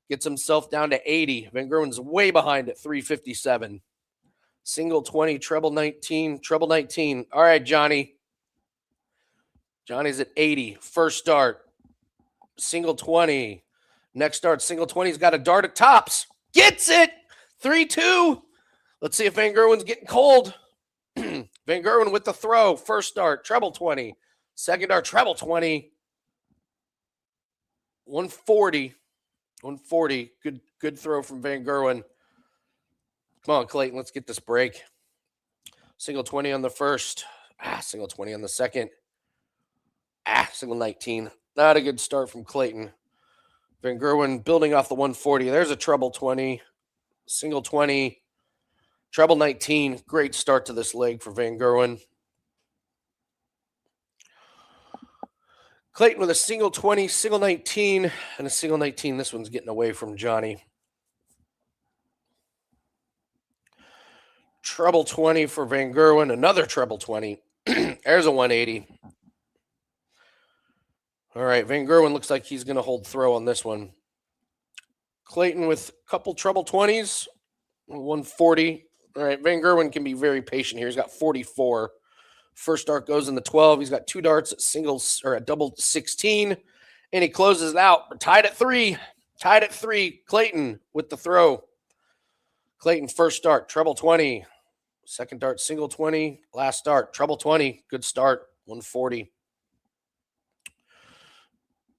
Gets himself down to 80. Van Gerwen's way behind at 357. Single 20, treble 19, treble 19. All right, Johnny. Johnny's at 80. First start. Single 20. Next start, single 20. He's got a dart at tops. Gets it. 3-2. Let's see if Van Gerwen's getting cold. Van Gerwen with the throw. First start, treble 20. Second dart, treble 20. 140. 140. Good throw from Van Gerwen. Come on, Clayton. Let's get this break. Single 20 on the first. Single 20 on the second. Single 19. Not a good start from Clayton. Van Gerwen building off the 140. There's a treble 20. Single 20. Treble 19. Great start to this leg for Van Gerwen. Clayton with a single 20, single 19, and a single 19. This one's getting away from Johnny. Treble 20 for Van Gerwen. Another treble 20. There's a 180. All right, Van Gerwen looks like he's going to hold throw on this one. Clayton with a couple treble 20s. 140. All right, Van Gerwen can be very patient here. He's got 44. First dart goes in the 12. He's got 2 darts at singles or at double 16. And he closes it out. We're tied at 3. Tied at 3. Clayton with the throw. Clayton first start, treble 20. Second dart, single 20. Last start, treble 20. Good start, 140.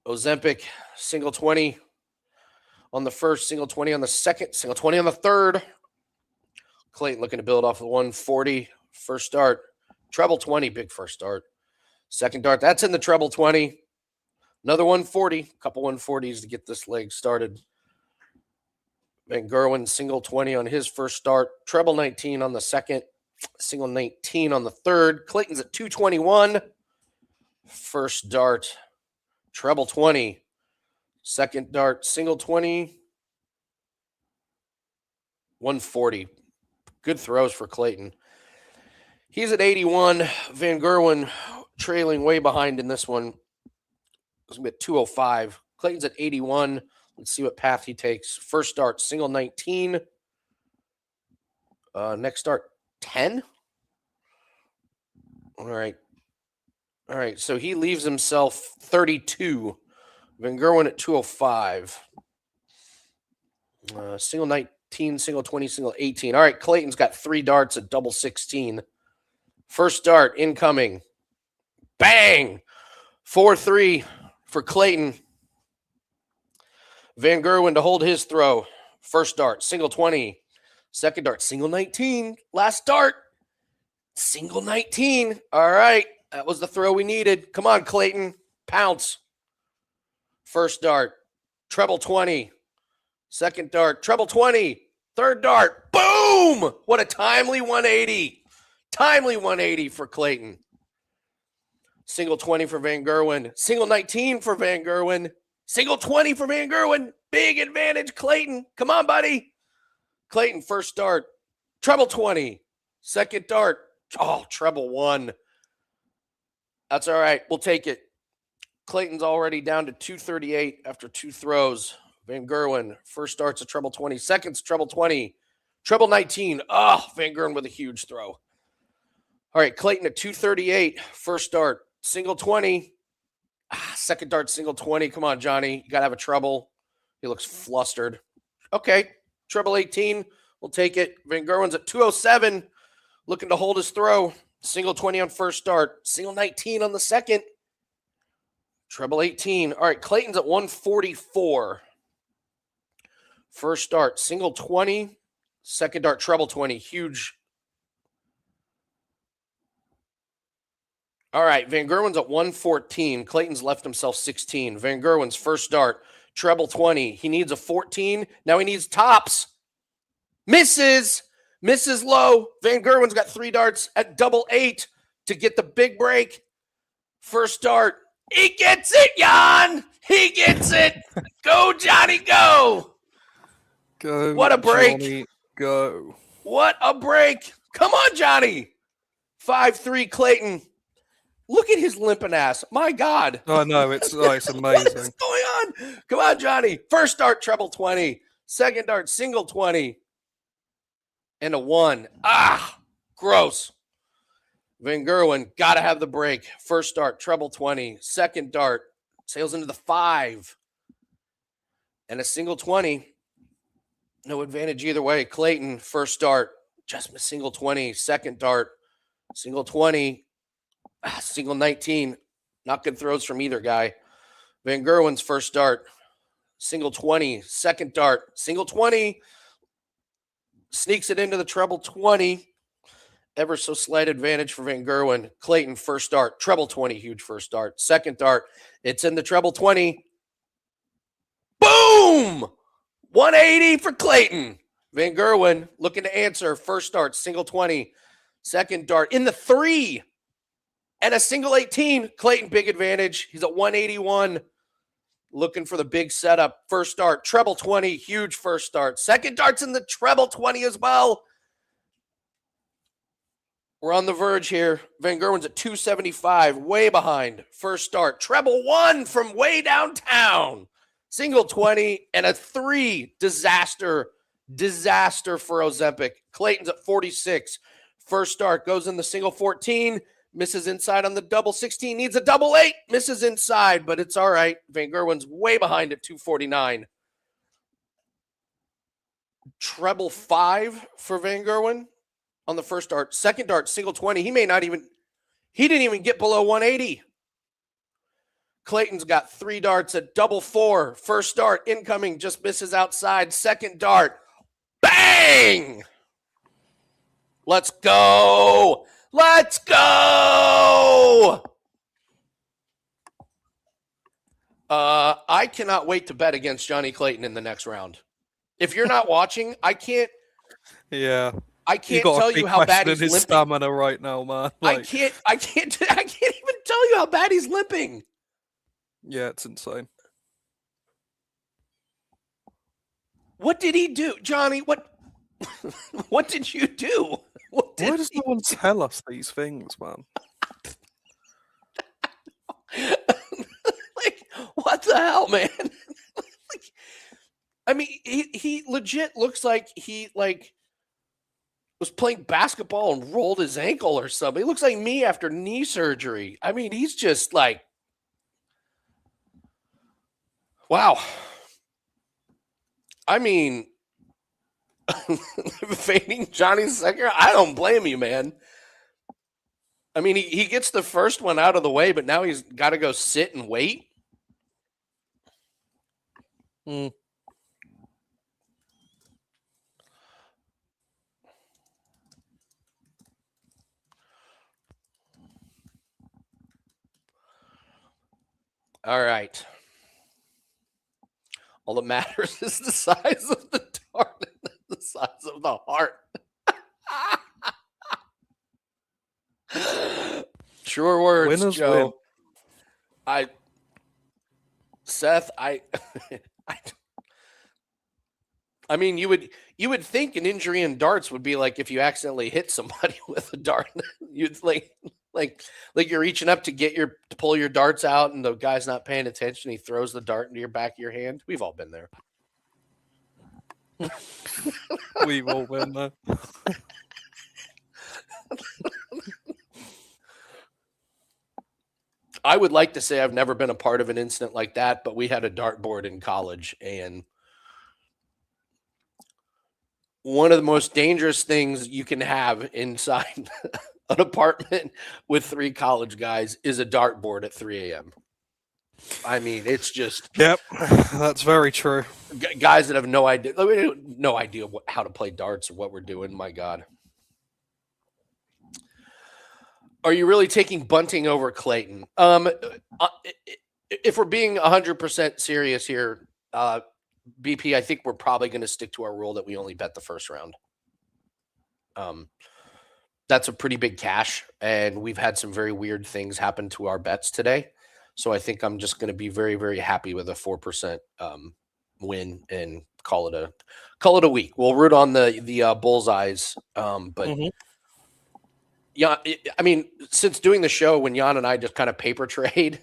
Ozempic, single 20. on the first, single 20 on the second, single 20 on the third. Clayton looking to build off of 140. First start, treble 20, big first start. Second dart, that's in the treble 20. Another 140, couple 140s to get this leg started. Van Gerwen, single 20 on his first start, treble 19 on the second, single 19 on the third. Clayton's at 221. First dart, treble 20. Second dart, single 20, 140. Good throws for Clayton. He's at 81. Van Gerwen trailing way behind in this one. It's going to be at 205. Clayton's at 81. Let's see what path he takes. First start, single 19. Next start, 10. All right. So he leaves himself 32. Van Gerwen at 205. Single 19, single 20, single 18. All right, Clayton's got 3 darts at double 16. First dart incoming. Bang! 4-3 for Clayton. Van Gerwen to hold his throw. First dart, single 20. Second dart, single 19. Last dart, single 19. All right, that was the throw we needed. Come on, Clayton. Pounce. First dart, treble 20. Second dart, treble 20. Third dart, boom! What a timely 180. Timely 180 for Clayton. Single 20 for Van Gerwen. Single 19 for Van Gerwen. Single 20 for Van Gerwen. Big advantage, Clayton. Come on, buddy. Clayton, first dart, treble 20. Second dart, treble 1. That's all right. We'll take it. Clayton's already down to 238 after 2 throws. Van Gerwen, first start's a treble 20. Second's treble 20. Treble 19. Van Gerwen with a huge throw. All right, Clayton at 238. First dart, single 20. Second dart, single 20. Come on, Johnny. You got to have a treble. He looks flustered. Okay, treble 18. We'll take it. Van Gerwen's at 207. Looking to hold his throw. Single 20 on first start. Single 19 on the second. Treble 18. All right, Clayton's at 144. First start, single 20. Second dart, treble 20. Huge. All right, Van Gerwen's at 114. Clayton's left himself 16. Van Gerwen's first start, treble 20. He needs a 14. Now he needs tops. Misses low. Van Gerwen's got 3 darts at double 8 to get the big break. First start. He gets it, Yann. He gets it. Go, Johnny, go. Go. What a break. Johnny, go. What a break. Come on, Johnny. 5-3 Clayton. Look at his limping ass. My God. I know. It's amazing. What is going on? Come on, Johnny. First start, treble 20. Second dart, single 20. And a 1. Gross. Van Gerwen, got to have the break. First start, treble 20. Second dart, sails into the 5. And a single 20. No advantage either way. Clayton, first start, just a single 20. Second dart, single 20. Single 19. Not good throws from either guy. Van Gerwen's first dart, single 20. Second dart, single 20. Sneaks it into the treble 20. Ever so slight advantage for Van Gerwen. Clayton, first dart, treble 20. Huge first dart. Second dart, it's in the treble 20. Boom! 180 for Clayton. Van Gerwen looking to answer. First start, single 20. Second dart in the 3. And a single 18. Clayton, big advantage. He's at 181. Looking for the big setup. First start, treble 20. Huge first start. Second dart's in the treble 20 as well. We're on the verge here. Van Gerwen's at 275. Way behind. First start, treble 1 from way downtown. Single 20 and a 3. Disaster for Ozempic. Clayton's at 46. First start goes in the single 14. Misses inside on the double 16. Needs a double 8. Misses inside, but it's all right. Van Gerwen's way behind at 249. Treble 5 for Van Gerwen on the first dart. Second dart, single 20. He didn't even get below 180. Clayton's got 3 darts at double 4. First dart incoming, just misses outside. Second dart, bang! Let's go! Let's go! I cannot wait to bet against Johnny Clayton in the next round. If you're not watching, I can't. Yeah. I can't tell you how bad he's his limping. Stamina right now, man. Like, I can't even tell you how bad he's limping. Yeah, it's insane. What did he do, Johnny? What did you do? Why does no one tell us these things, man? Like, what the hell, man? Like, I mean, he legit looks like he was playing basketball and rolled his ankle or something. He looks like me after knee surgery. I mean, he's just like, wow. I mean, fading Johnny Secker, I don't blame you, man. I mean, he gets the first one out of the way, but now he's got to go sit and wait. All right. All that matters is the size of the dart and the size of the heart. Sure words, Winners Joe. win. Seth, I mean, you would think an injury in darts would be like if you accidentally hit somebody with a dart. You'd like you're reaching up to pull your darts out, and the guy's not paying attention. He throws the dart into your back of your hand. We've all been there. We've all been there. I would like to say I've never been a part of an incident like that, but we had a dartboard in college, and one of the most dangerous things you can have inside an apartment with 3 college guys is a dartboard at 3 a.m. I mean, it's just... Yep, that's very true. Guys that have no idea how to play darts or what we're doing. My God. Are you really taking Bunting over Clayton? If we're being 100% serious here, BP, I think we're probably going to stick to our rule that we only bet the first round. That's a pretty big cash, and we've had some very weird things happen to our bets today. So I think I'm just going to be very, very happy with a 4% win and call it a week. We'll root on the bullseyes, but. Yeah, I mean, since doing the show, when Yann and I just kind of paper trade,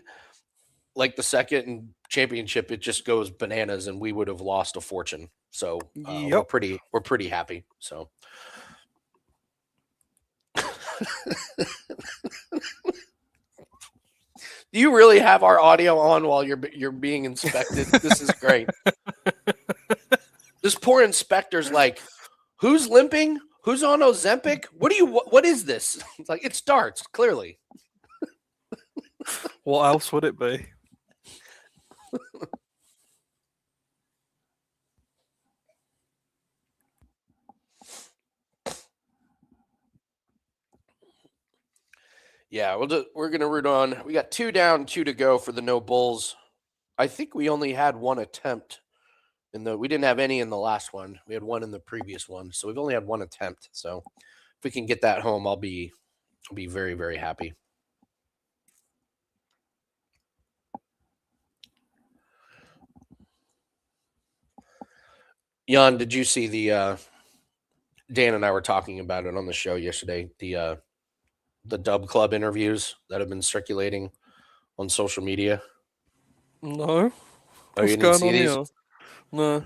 like the second championship, it just goes bananas, and we would have lost a fortune. So we're pretty happy. So do you really have our audio on while you're being inspected? This is great. This poor inspector's like, who's limping? Who's on Ozempic? What is this? It's like, it's darts, clearly. What else would it be? Yeah, we're gonna root on. We got 2 down, 2 to go for the no bulls. I think we only had 1 attempt we didn't have any in the last one. We had 1 in the previous one, so we've only had 1 attempt. So if we can get that home, I'll be very, very happy. Yann, did you see the Dan and I were talking about it on the show yesterday, the Dub Club interviews that have been circulating on social media? No. What's going on here? No.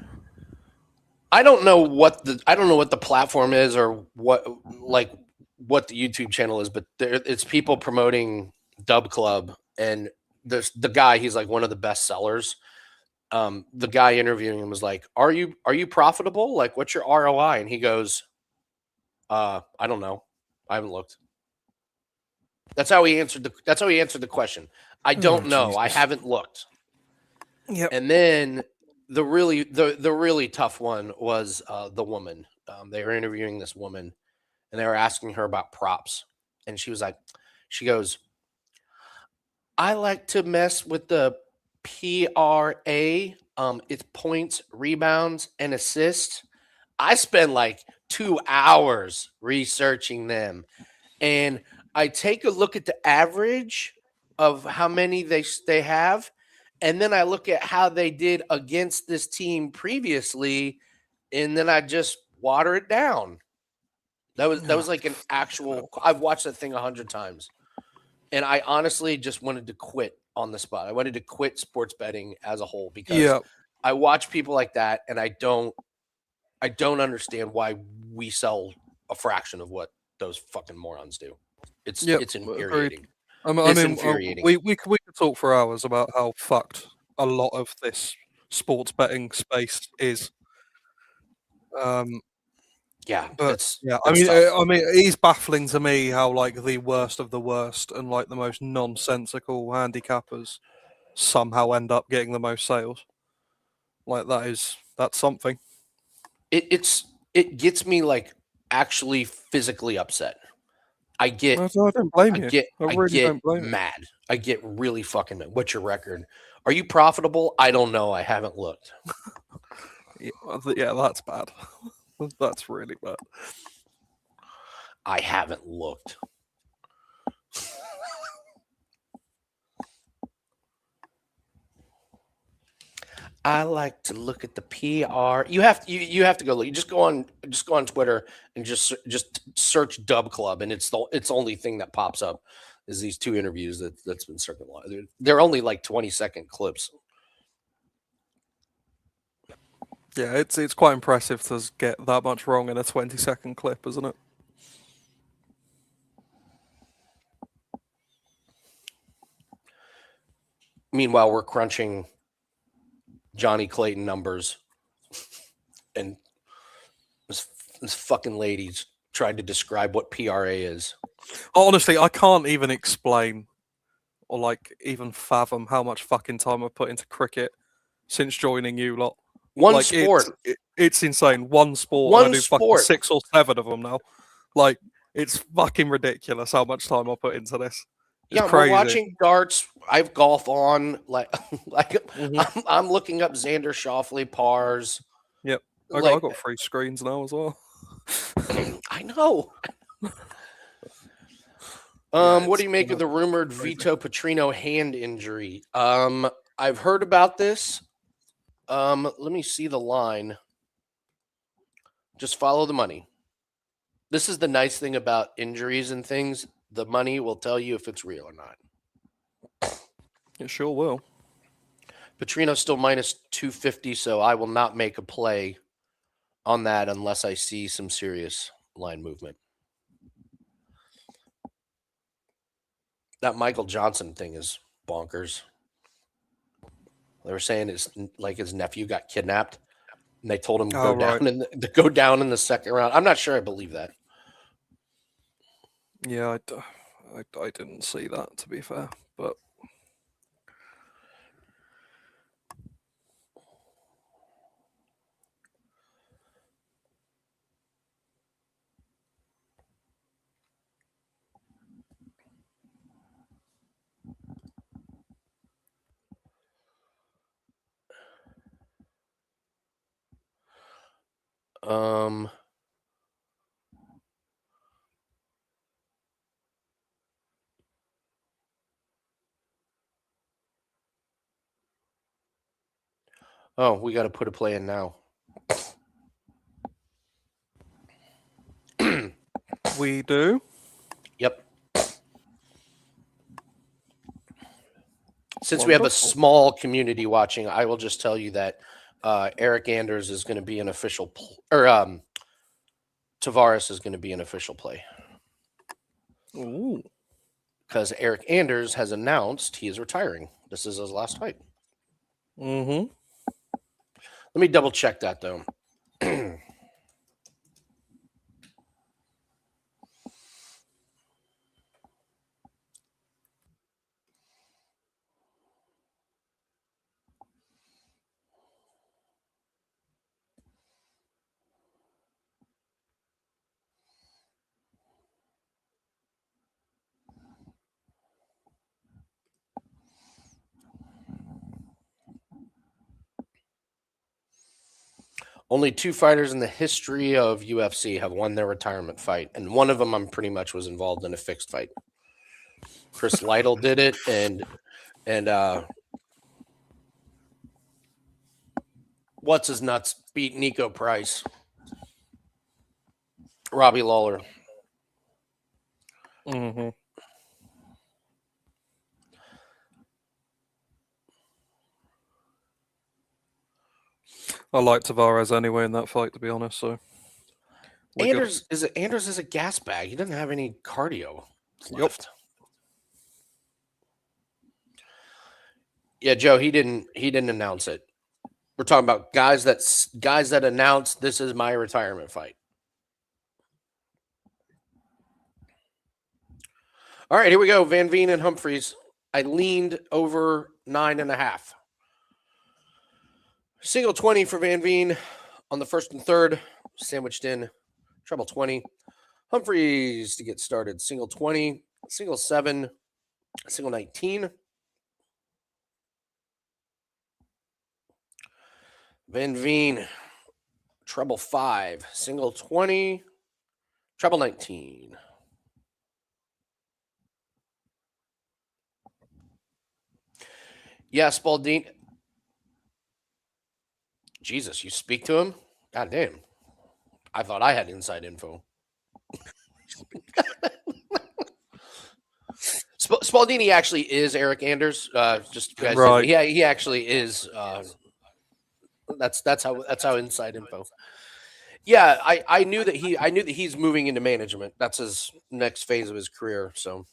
I don't know what the platform is or what the YouTube channel is, but it's people promoting Dub Club, and the guy, he's like one of the best sellers. The guy interviewing him was like, are you profitable? Like, what's your ROI? And he goes, I don't know. I haven't looked. That's how he answered the question. I don't know. I haven't looked. Yep. And then the really tough one was the woman. They were interviewing this woman, and they were asking her about props, and she goes, "I like to mess with the PRA. It's points, rebounds, and assists. I spend like 2 hours researching them, and I take a look at the average of how many they have, and then I look at how they did against this team previously, and then I just water it down." That was like an actual. I've watched that thing 100 times, and I honestly just wanted to quit on the spot. I wanted to quit sports betting as a whole because I watch people like that, and I don't understand why we sell a fraction of what those fucking morons do. It's infuriating. Infuriating. We could talk for hours about how fucked a lot of this sports betting space is. Yeah, I mean, it is baffling to me how like the worst of the worst and like the most nonsensical handicappers somehow end up getting the most sales. Like that's something. It gets me like actually physically upset. I don't blame you. I get mad. I get really fucking mad. What's your record? Are you profitable? I don't know. I haven't looked. Yeah, that's bad. That's really bad. I haven't looked. I like to look at the PR. You have to go look. You just go on Twitter and just search Dub Club, and it's the only thing that pops up is these two interviews that's been circulated. They're only like 20-second clips. Yeah, it's quite impressive to get that much wrong in a 20-second clip, isn't it? Meanwhile, we're crunching Johnny Clayton numbers, and this fucking lady's trying to describe what PRA is. Honestly, I can't even explain or like even fathom how much fucking time I've put into cricket since joining you lot. One sport. It's insane. One sport. I do fucking 6 or 7 of them now. Like, it's fucking ridiculous how much time I put into this. It's crazy. We're watching darts. I have golf on. I'm looking up Xander Schauffele pars. Yep. I got 3 screens now as well. I know. What do you make of the rumored Vito Petrino hand injury? I've heard about this. Let me see the line. Just follow the money. This is the nice thing about injuries and things. The money will tell you if it's real or not. It sure will. Petrino's still minus 250, so I will not make a play on that unless I see some serious line movement. That Michael Johnson thing is bonkers. They were saying his nephew got kidnapped, and they told him to go down in the second round. I'm not sure I believe that. Yeah, I didn't see that, to be fair, but Oh, we got to put a play in now. We do? Yep. Since we have a small community watching, I will just tell you that Eric Anders is going to be an official Tavares is going to be an official play. Ooh. Because Eric Anders has announced he is retiring. This is his last fight. Mm-hmm. Let me double check that, though. Only 2 fighters in the history of UFC have won their retirement fight, and one of them I'm pretty much was involved in a fixed fight. Chris Lytle did it, and what's his nuts beat Nico Price. Robbie Lawler. Mm-hmm. I like Tavares anyway in that fight, to be honest. So Anders is a gas bag. He doesn't have any cardio left. Yep. Yeah, Joe, he didn't announce it. We're talking about guys that announced this is my retirement fight. All right, here we go. Van Veen and Humphreys. I leaned over 9.5. Single 20 for Van Veen on the first and third, sandwiched in treble 20. Humphreys to get started. Single 20, single 7, single 19. Van Veen, treble 5, single 20, treble 19. Yeah, Spalding. Jesus, you speak to him? God damn. I thought I had inside info. Spaldini actually is Eric Anders. Just guys, right? He actually is. That's how inside info. Yeah, I knew that he's moving into management. That's his next phase of his career. So,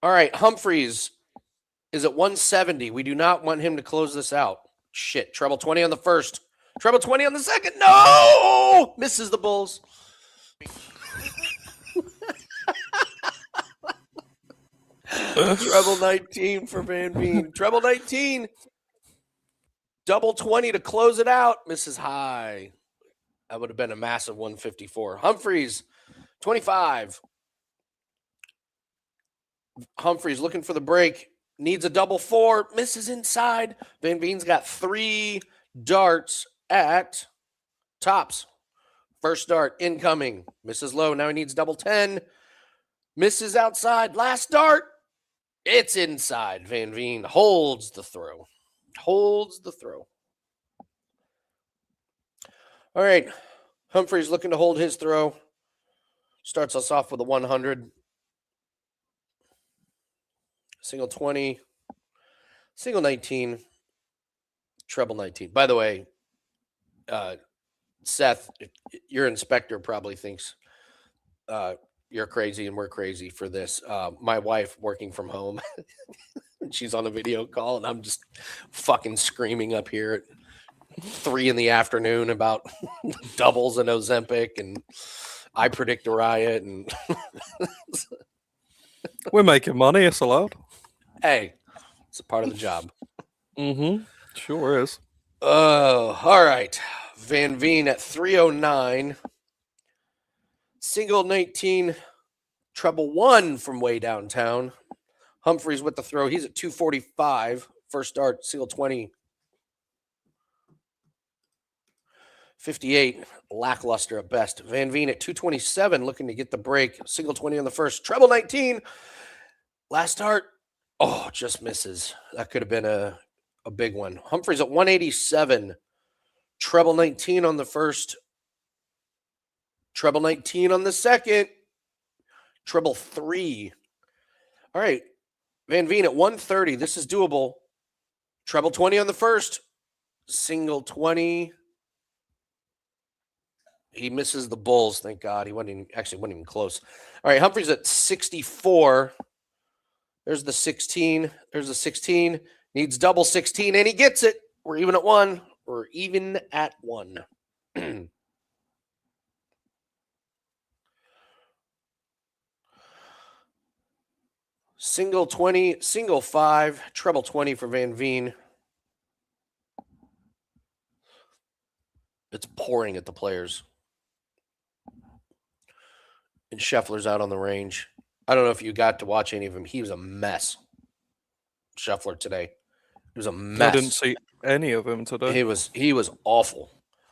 all right, Humphreys is at 170. We do not want him to close this out. Shit, treble 20 on the first, treble 20 on the second. No, misses the Bulls. Treble 19 for Van Veen. Treble 19. Double 20 to close it out. Misses high. That would have been a massive 154. Humphreys, 25. Humphreys looking for the break. Needs a double 4. Misses inside. Van Veen's got 3 darts at tops. First dart incoming. Misses low. Now he needs double 10. Misses outside. Last dart. It's inside. Van Veen holds the throw. Holds the throw. All right. Humphreys looking to hold his throw. Starts us off with a 100. Single 20. Single 19. Treble 19. By the way, Seth, your inspector probably thinks you're crazy and we're crazy for this. My wife working from home, she's on a video call, and I'm just fucking screaming up here at 3 p.m. about doubles and Ozempic, and I predict a riot. And we're making money. It's allowed. Hey, it's a part of the job. Mm-hmm. Sure is. Oh, all right. Van Veen at 309. Single 19. Treble 1 from way downtown. Humphreys with the throw. He's at 245. First start, single 20. 58. Lackluster at best. Van Veen at 227, looking to get the break. Single 20 on the first. Treble 19. Last start. Oh, just misses. That could have been a big one. Humphreys at 187. Treble 19 on the first. Treble 19 on the second. Treble 3. All right. Van Veen at 130. This is doable. Treble 20 on the first. Single 20. He misses the Bulls. Thank God. He wasn't even close. All right. Humphreys at 64. There's the 16. There's the 16. Needs double 16, and he gets it. We're even at 1. We're even at 1. Single 20, single 5, treble 20 for Van Veen. It's pouring at the players. And Scheffler's out on the range. I don't know if you got to watch any of him. He was a mess. Scheffler today. was a mess. I didn't see any of him today. He was awful.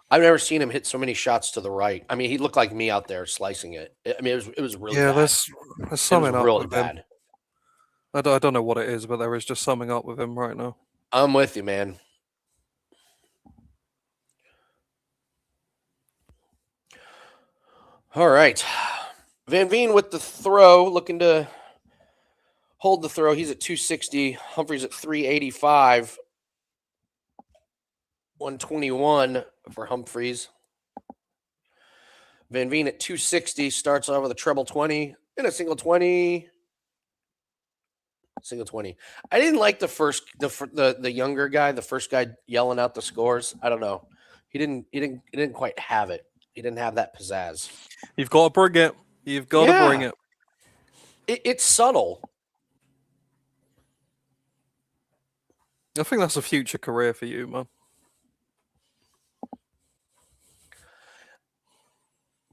I've never seen him hit so many shots to the right. I mean, he looked like me out there slicing it. I mean, it was really bad. There's something up really with bad. him. I don't know what it is, but there is just something up with him right now. I'm with you, man. All right. Van Veen with the throw, looking to hold the throw. He's at 260. Humphreys at 385. 121 for Humphreys. Van Veen at 260 starts off with a treble 20 and a single 20. Single 20. I didn't like the younger guy, the first guy yelling out the scores. I don't know. He didn't quite have it. He didn't have that pizzazz. You've got to bring it. You've got to bring it. It's subtle. I think that's a future career for you, man.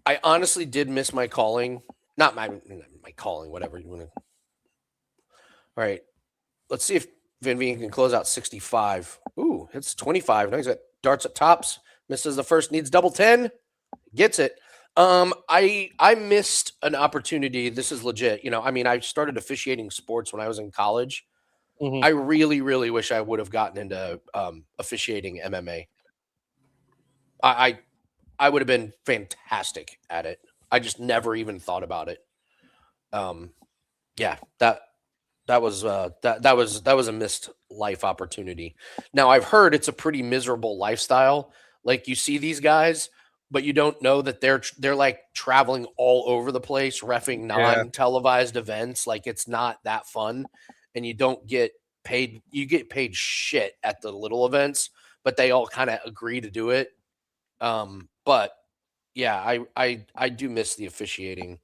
I honestly did miss my calling. Not my calling, whatever you want to. All right. Let's see if Van Veen can close out 65. Ooh, it's 25. Now he's got darts at tops. Misses the first, needs double 10. Gets it. I missed an opportunity. This is legit. You know, I mean, I started officiating sports when I was in college. Mm-hmm. I really, really wish I would have gotten into officiating MMA. I would have been fantastic at it. I just never even thought about it. Yeah, that was a missed life opportunity. Now I've heard it's a pretty miserable lifestyle. Like you see these guys, but you don't know that they're like traveling all over the place, reffing non-televised events. Like it's not that fun, and you don't get paid. You get paid shit at the little events, but they all kind of agree to do it. But yeah, I do miss the officiating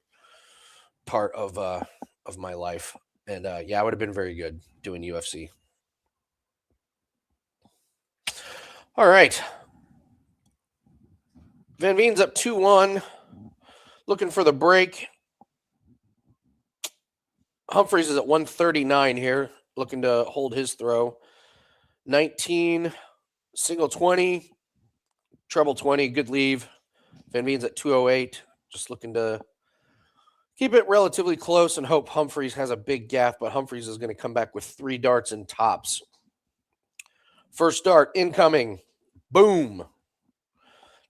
part of my life. And yeah, I would have been very good doing UFC. All right. Van Veen's up 2-1. Looking for the break. Humphreys is at 139 here. Looking to hold his throw. 19, single 20, treble 20, good leave. Van Veen's at 208. Just looking to keep it relatively close and hope Humphreys has a big gap, but Humphreys is going to come back with 3 darts and tops. First dart incoming. Boom.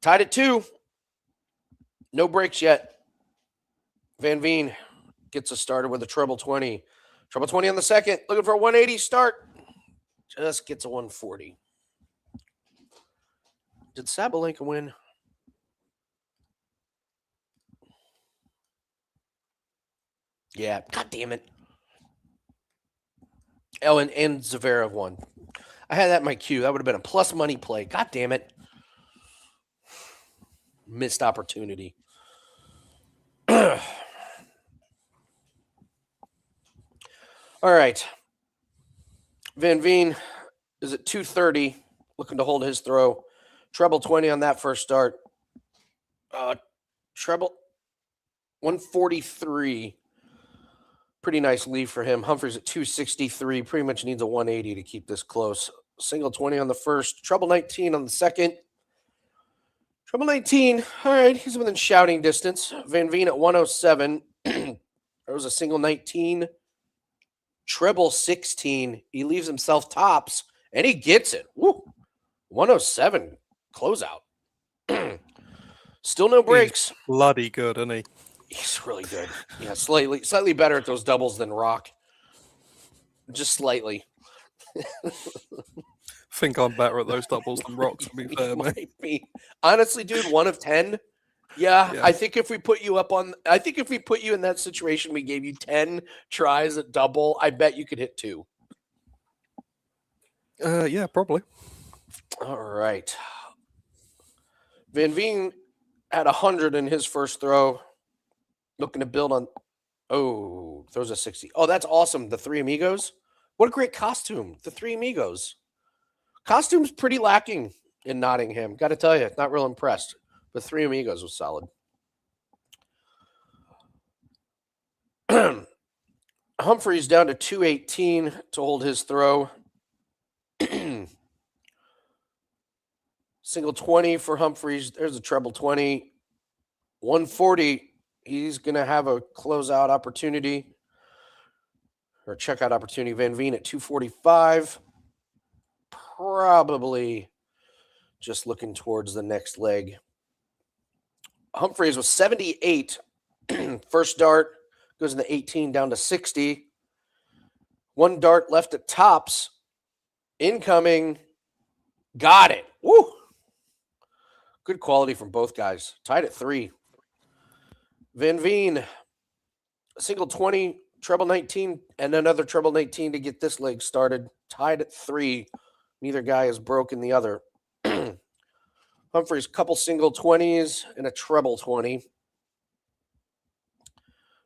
Tied at 2. No breaks yet. Van Veen gets us started with a treble 20. Treble 20 on the second. Looking for a 180 start. Just gets a 140. Did Sabalenka win? Yeah, god damn it. Oh, and Zverev won. I had that in my queue. That would have been a plus money play. God damn it. Missed opportunity. All right. Van Veen is at 230, looking to hold his throw. Treble 20 on that first start. Treble 143. Pretty nice lead for him. Humphreys at 263. Pretty much needs a 180 to keep this close. Single 20 on the first. Treble 19 on the second. Treble 19. All right. He's within shouting distance. Van Veen at 107. There was a single 19. Treble 16. He leaves himself tops, and he gets it. Woo. 107. Closeout. Still no breaks. He's bloody good, isn't he? He's really good. Yeah, slightly better at those doubles than Rock. Just slightly. I think I'm better at those doubles than Rock, to be fair, mate. Honestly, dude, 1 of 10. Yeah, I think if we put you in that situation, we gave you 10 tries at double, I bet you could hit 2. Yeah, probably. All right. Van Veen had 100 in his first throw. Looking to build on. Oh, throws a 60. Oh, that's awesome. The Three Amigos. What a great costume. The Three Amigos. Costume's pretty lacking in Nottingham. Got to tell you, not real impressed. But Three Amigos was solid. Humphreys down to 218 to hold his throw. Single 20 for Humphreys. There's a treble 20. 140. He's going to have a closeout opportunity or checkout opportunity. Van Veen at 245. Probably just looking towards the next leg. Humphreys was 78. First dart goes in the 18 down to 60. One dart left at tops. Incoming. Got it. Woo! Good quality from both guys. Tied at 3. Van Veen, single 20, treble 19, and another treble 19 to get this leg started. Tied at 3. Neither guy has broken the other. Humphreys, couple single 20s and a treble 20.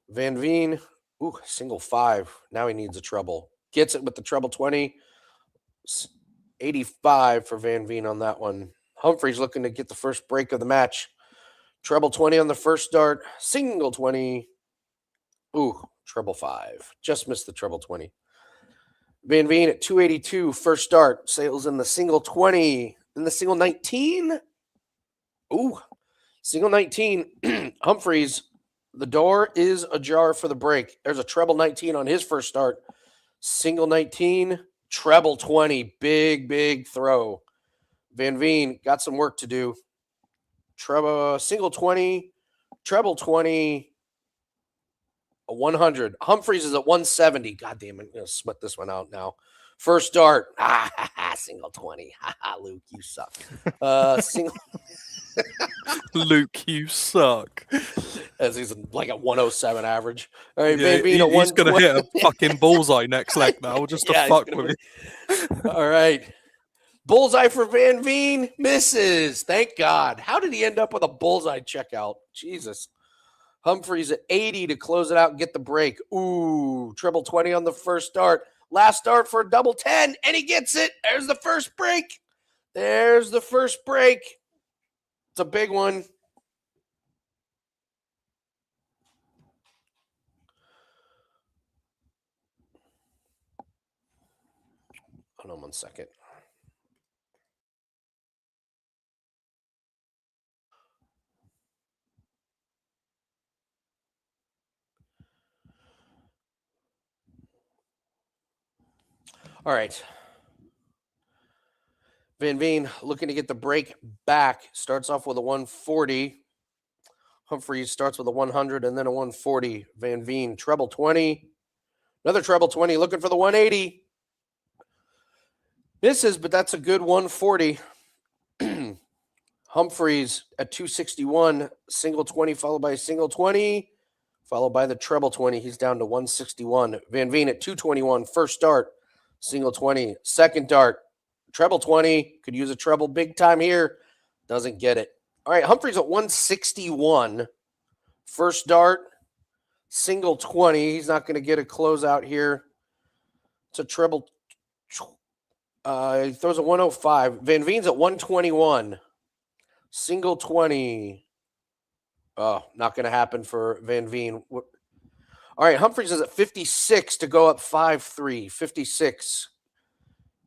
Van Veen, single 5. Now he needs a treble. Gets it with the treble 20. 85 for Van Veen on that one. Humphreys looking to get the first break of the match. Treble 20 on the first dart. Single 20. Treble 5. Just missed the treble 20. Van Veen at 282. First dart. Sails in the single 20. In the single 19. Single 19. Humphreys, the door is ajar for the break. There's a treble 19 on his first start. Single 19. Treble 20. Big throw. Van Veen got some work to do. Single 20. Treble 20. A 100. Humphreys is at 170. God damn it. I'm going to sweat this one out now. First dart. Single 20. Luke, you suck. Single. Luke, you suck. As he's like a 107 average. All right, yeah, he's going to hit a fucking bullseye next leg now, just to fuck with you. All right. Bullseye for Van Veen. Misses. Thank God. How did he end up with a bullseye checkout? Jesus. Humphreys at 80 to close it out and get the break. Treble 20 on the first start. Last start for a double 10, and he gets it. There's the first break. It's a big one. Hold on 1 second. All right. Van Veen looking to get the break back. Starts off with a 140. Humphreys starts with a 100 and then a 140. Van Veen, treble 20. Another treble 20, looking for the 180. Misses, but that's a good 140. Humphreys at 261. Single 20 followed by a single 20. Followed by the treble 20. He's down to 161. Van Veen at 221. First dart. Single 20. Second dart. Treble 20. Could use a treble big time here. Doesn't get it. All right, Humphreys at 161. First dart. Single 20. He's not going to get a closeout here. It's a treble. He throws a 105. Van Veen's at 121. Single 20. Oh, not going to happen for Van Veen. All right, Humphreys is at 56 to go up 5-3. 56.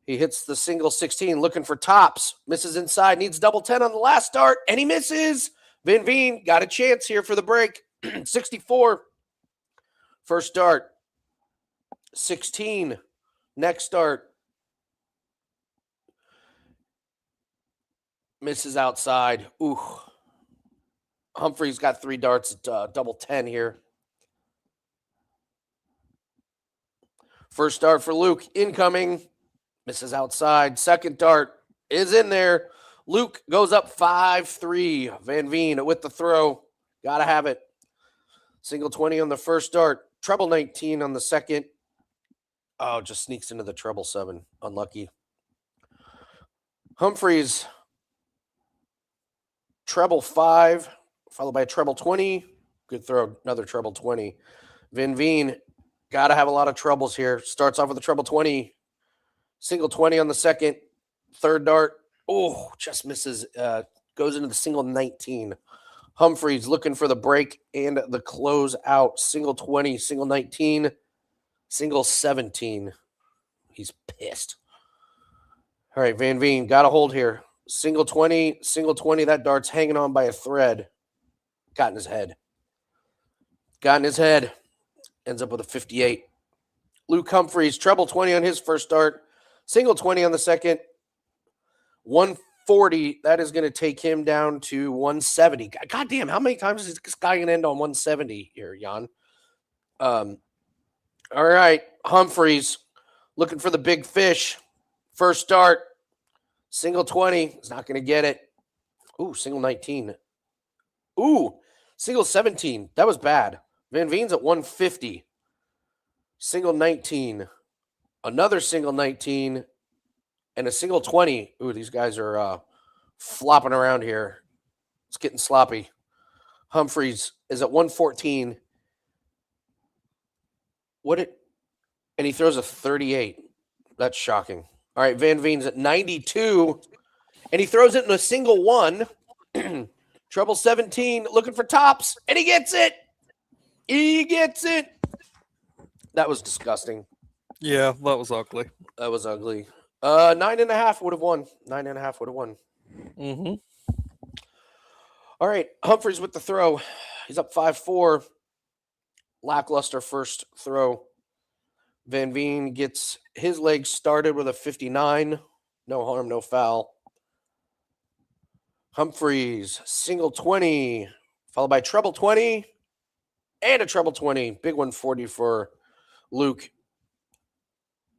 He hits the single 16, looking for tops. Misses inside, needs double 10 on the last start, and he misses. Van Veen got a chance here for the break. 64. First start. 16. Next start. Misses outside. Humphreys got 3 darts at double 10 here. First start for Luke. Incoming. Misses outside. Second dart is in there. Luke goes up 5-3. Van Veen with the throw. Gotta have it. Single 20 on the first dart. Treble 19 on the second. Oh, just sneaks into the treble 7. Unlucky. Humphreys. Treble 5, followed by a treble 20. Good throw. Another treble 20. Van Veen, got to have a lot of trebles here. Starts off with a treble 20. Single 20 on the second. Third dart. Just misses. Goes into the single 19. Humphreys looking for the break and the close out. Single 20, single 19, single 17. He's pissed. All right, Van Veen, got a hold here. Single 20, single 20. That dart's hanging on by a thread. Got in his head. Ends up with a 58. Luke Humphreys, treble 20 on his first dart. Single 20 on the second. 140. That is going to take him down to 170. God damn, how many times is this guy going to end on 170 here, Yann? All right. Humphreys looking for the big fish. First dart. Single 20. He's not going to get it. Ooh, single 19. Ooh, single 17. That was bad. Van Veen's at 150. Single 19. Another single 19. And a single 20. Ooh, these guys are flopping around here. It's getting sloppy. Humphreys is at 114. And he throws a 38. That's shocking. All right, Van Veen's at 92. And he throws it in a single one. Trouble 17, looking for tops. And he gets it. That was disgusting. Yeah, that was ugly. 9.5 would have won. 9.5 would have won. Mm-hmm. All right, Humphreys with the throw. He's up 5-4. Lackluster first throw. Van Veen gets his legs started with a 59. No harm, no foul. Humphreys, single 20, followed by treble 20 and a treble 20. Big 140 for Luke.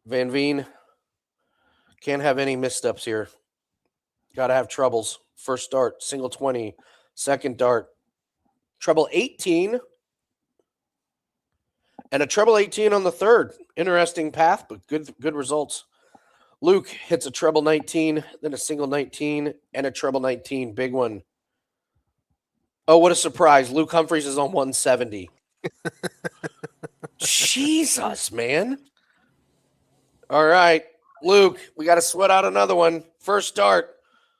Van Veen can't have any missteps here. Got to have troubles. First dart, single 20. Second dart, treble 18. And a treble 18 on the third. Interesting path, but good results. Luke hits a treble 19, then a single 19, and a treble 19. Big one. Oh, what a surprise. Luke Humphreys is on 170. Jesus, man. All right, Luke, we got to sweat out another one. First start,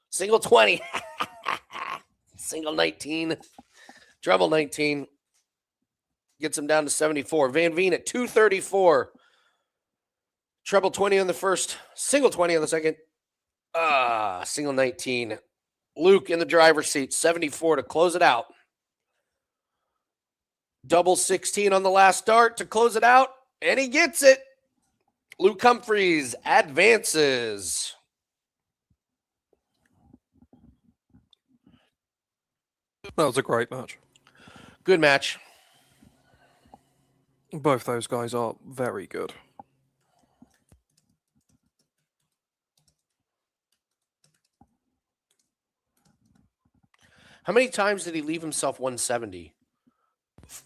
single 20. Single 19. Treble 19. Gets him down to 74. Van Veen at 234. Treble 20 on the first. Single 20 on the second. Single 19. Luke in the driver's seat. 74 to close it out. Double 16 on the last start to close it out. And he gets it. Luke Humphreys advances. That was a great match. Good match. Both those guys are very good. How many times did he leave himself 170?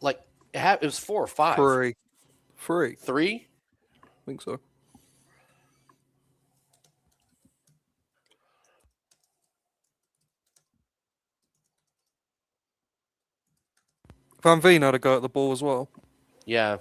Like, it was 4 or 5. 3. 3? I think so. Van Veen had a go at the ball as well. Yeah.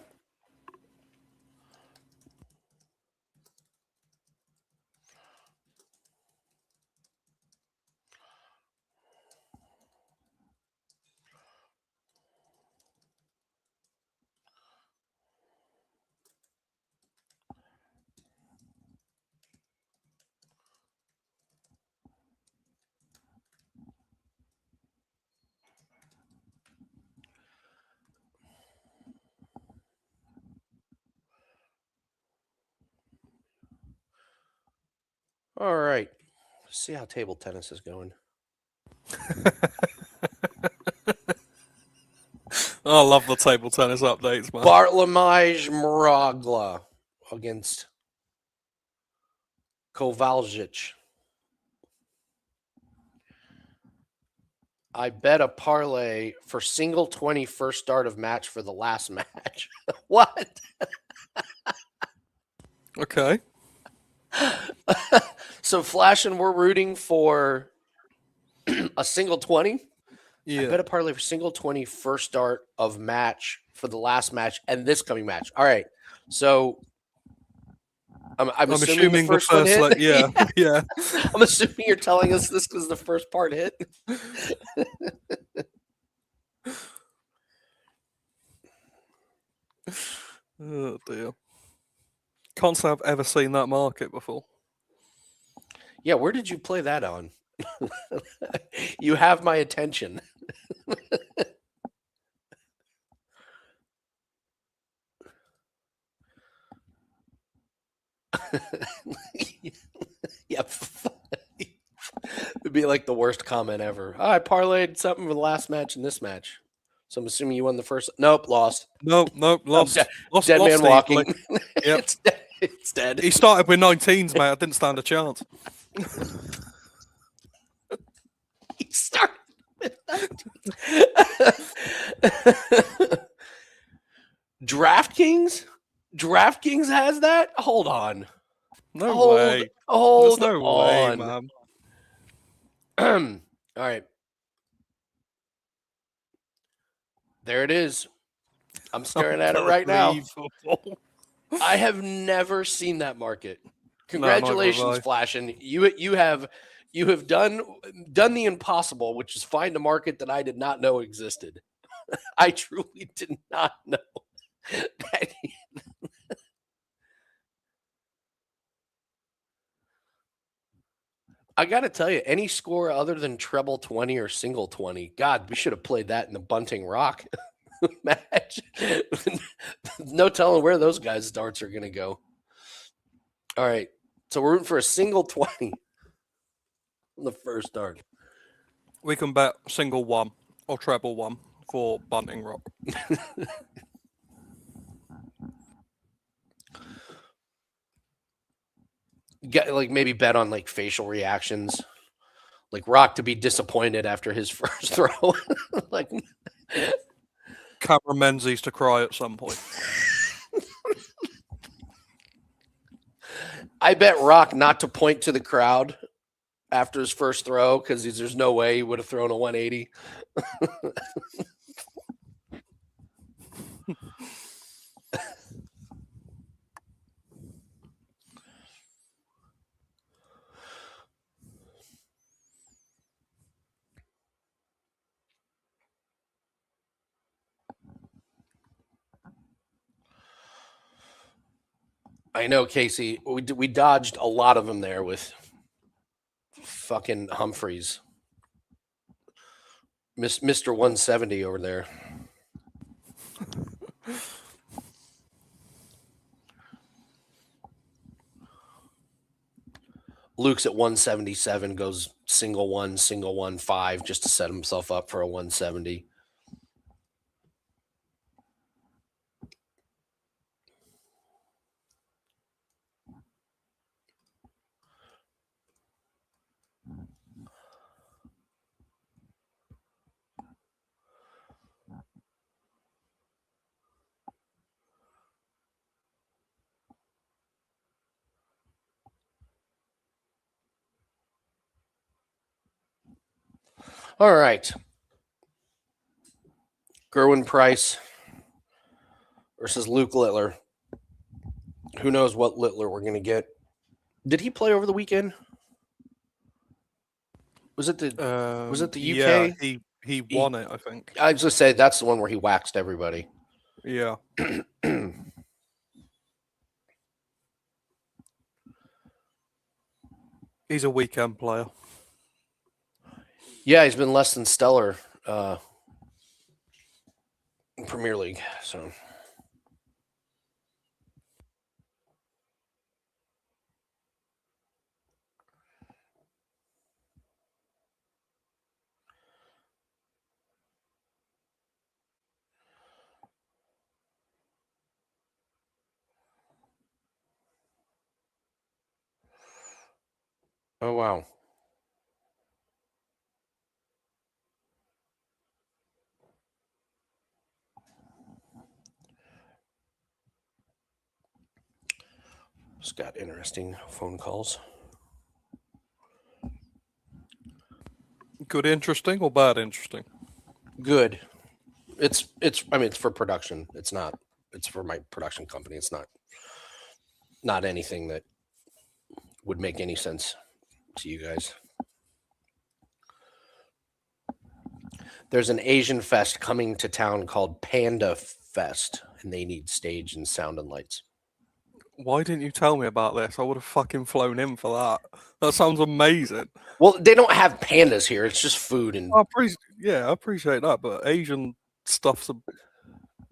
All right. Let's see how table tennis is going. I love the table tennis updates, man. Bartlomiej Maragla against Kovaljic. I bet a parlay for single 20 first start of match for the last match. What? Okay. So Flash and we're rooting for a single 20. Yeah. I bet a parlay for single 20 first start of match for the last match and this coming match. All right. So I'm assuming the first one hit. Yeah. I'm assuming you're telling us this was the first part hit. Oh dear. Can't say I've ever seen that market before. Yeah, where did you play that on? You have my attention. Yep. It'd be like the worst comment ever. Oh, I parlayed something for the last match and this match. So I'm assuming you won the first. Nope, lost. Nope, lost. Lost dead man easily. walking. Yep. It's dead. He started with 19s, mate. I didn't stand a chance. He started with 19s. DraftKings has that? Hold on. No way. Hold There's no on. way, man. All right. There it is. I'm staring at it right now. I have never seen that market. Congratulations, Flashin'. You have done the impossible, which is find a market that I did not know existed. I truly did not know that. I got to tell you, any score other than treble 20 or single 20, God, we should have played that in the Bunting Rock match. No telling where those guys' darts are going to go. All right. So we're rooting for a single 20 on the first dart. We can bet single 1 or treble 1 for Bunting Rock. Get like maybe bet on like facial reactions, like Rock to be disappointed after his first throw. Like Cameron Menzies to cry at some point. I bet Rock not to point to the crowd after his first throw because there's no way he would have thrown a 180. I know, Casey. We dodged a lot of them there with fucking Humphreys. Mr. 170 over there. Luke's at 177, goes single 1, 5 just to set himself up for a 170. All right. Gerwin Price versus Luke Littler. Who knows what Littler we're going to get? Did he play over the weekend? Was it the UK? Yeah, he won it, I think. I was just say that's the one where he waxed everybody. Yeah. He's a weekend player. Yeah, he's been less than stellar in Premier League. So. Oh, wow. Just got interesting phone calls. Good interesting or bad interesting? Good. It's for production. It's for my production company. It's not anything that would make any sense to you guys. There's an Asian fest coming to town called Panda Fest, and they need stage and sound and lights. Why didn't you tell me about this? I would have fucking flown in for that. That sounds amazing. Well, they don't have pandas here. It's just food and. I appreciate that, but Asian stuff's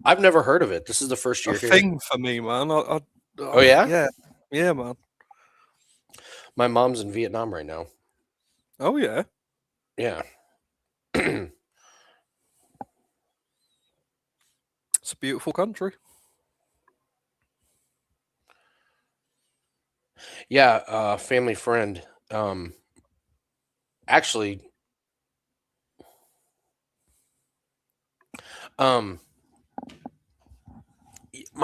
I've never heard of it. This is the first a year here. thing for me, man. Oh yeah? Yeah, man. My mom's in Vietnam right now. Oh yeah. Yeah. It's a beautiful country. Yeah, family friend. Actually, my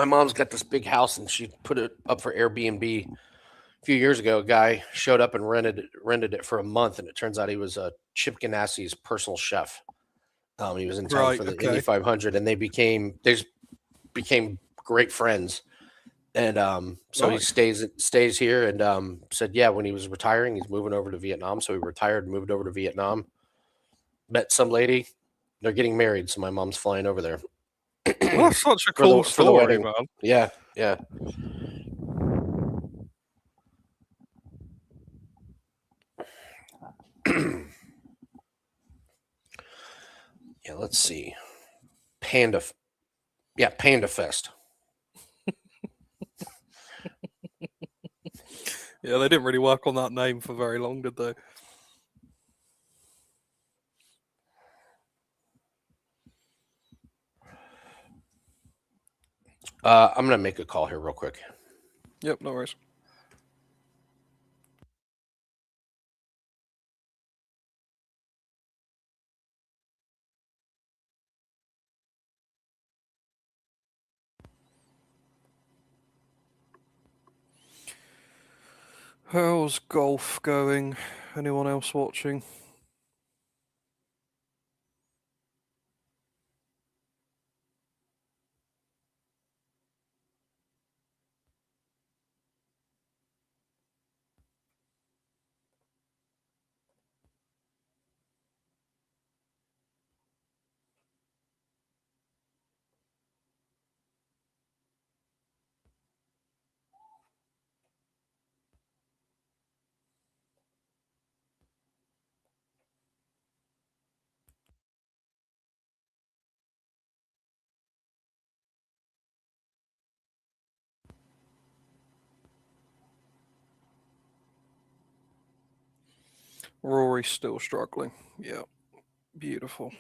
mom's got this big house and she put it up for Airbnb a few years ago. A guy showed up and rented it for a month, and it turns out he was Chip Ganassi's personal chef. He was in town for the Indy 500, and they became great friends. And so he stays here, and said, yeah, when he was retiring, he's moving over to Vietnam. So he retired and moved over to Vietnam. Met some lady. They're getting married, so my mom's flying over there. Well, that's such a cool story, for the wedding. man. Yeah. Yeah, let's see. Panda Fest. Yeah, they didn't really work on that name for very long, did they? I'm gonna make a call here real quick. Yep, no worries. How's golf going? Anyone else watching? Rory's still struggling. Yeah, beautiful.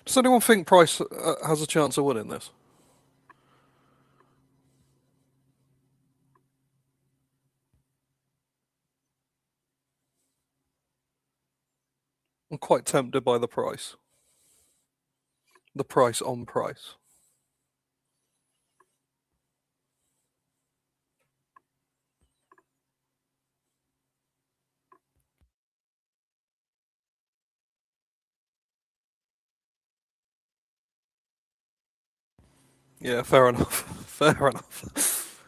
Does anyone think Price has a chance of winning this? I'm quite tempted by the price. The price on Price. Yeah, fair enough. Fair enough.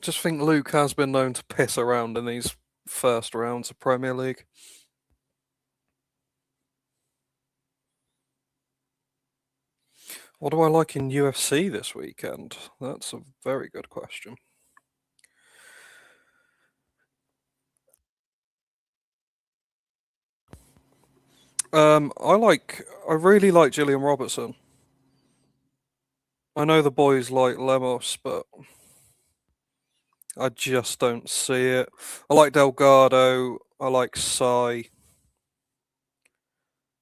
Just think Luke has been known to piss around in these first rounds of Premier League. What do I like in UFC this weekend? That's a very good question. I really like Gillian Robertson. I know the boys like Lemos, but I just don't see it. I like Delgado. I like Sai.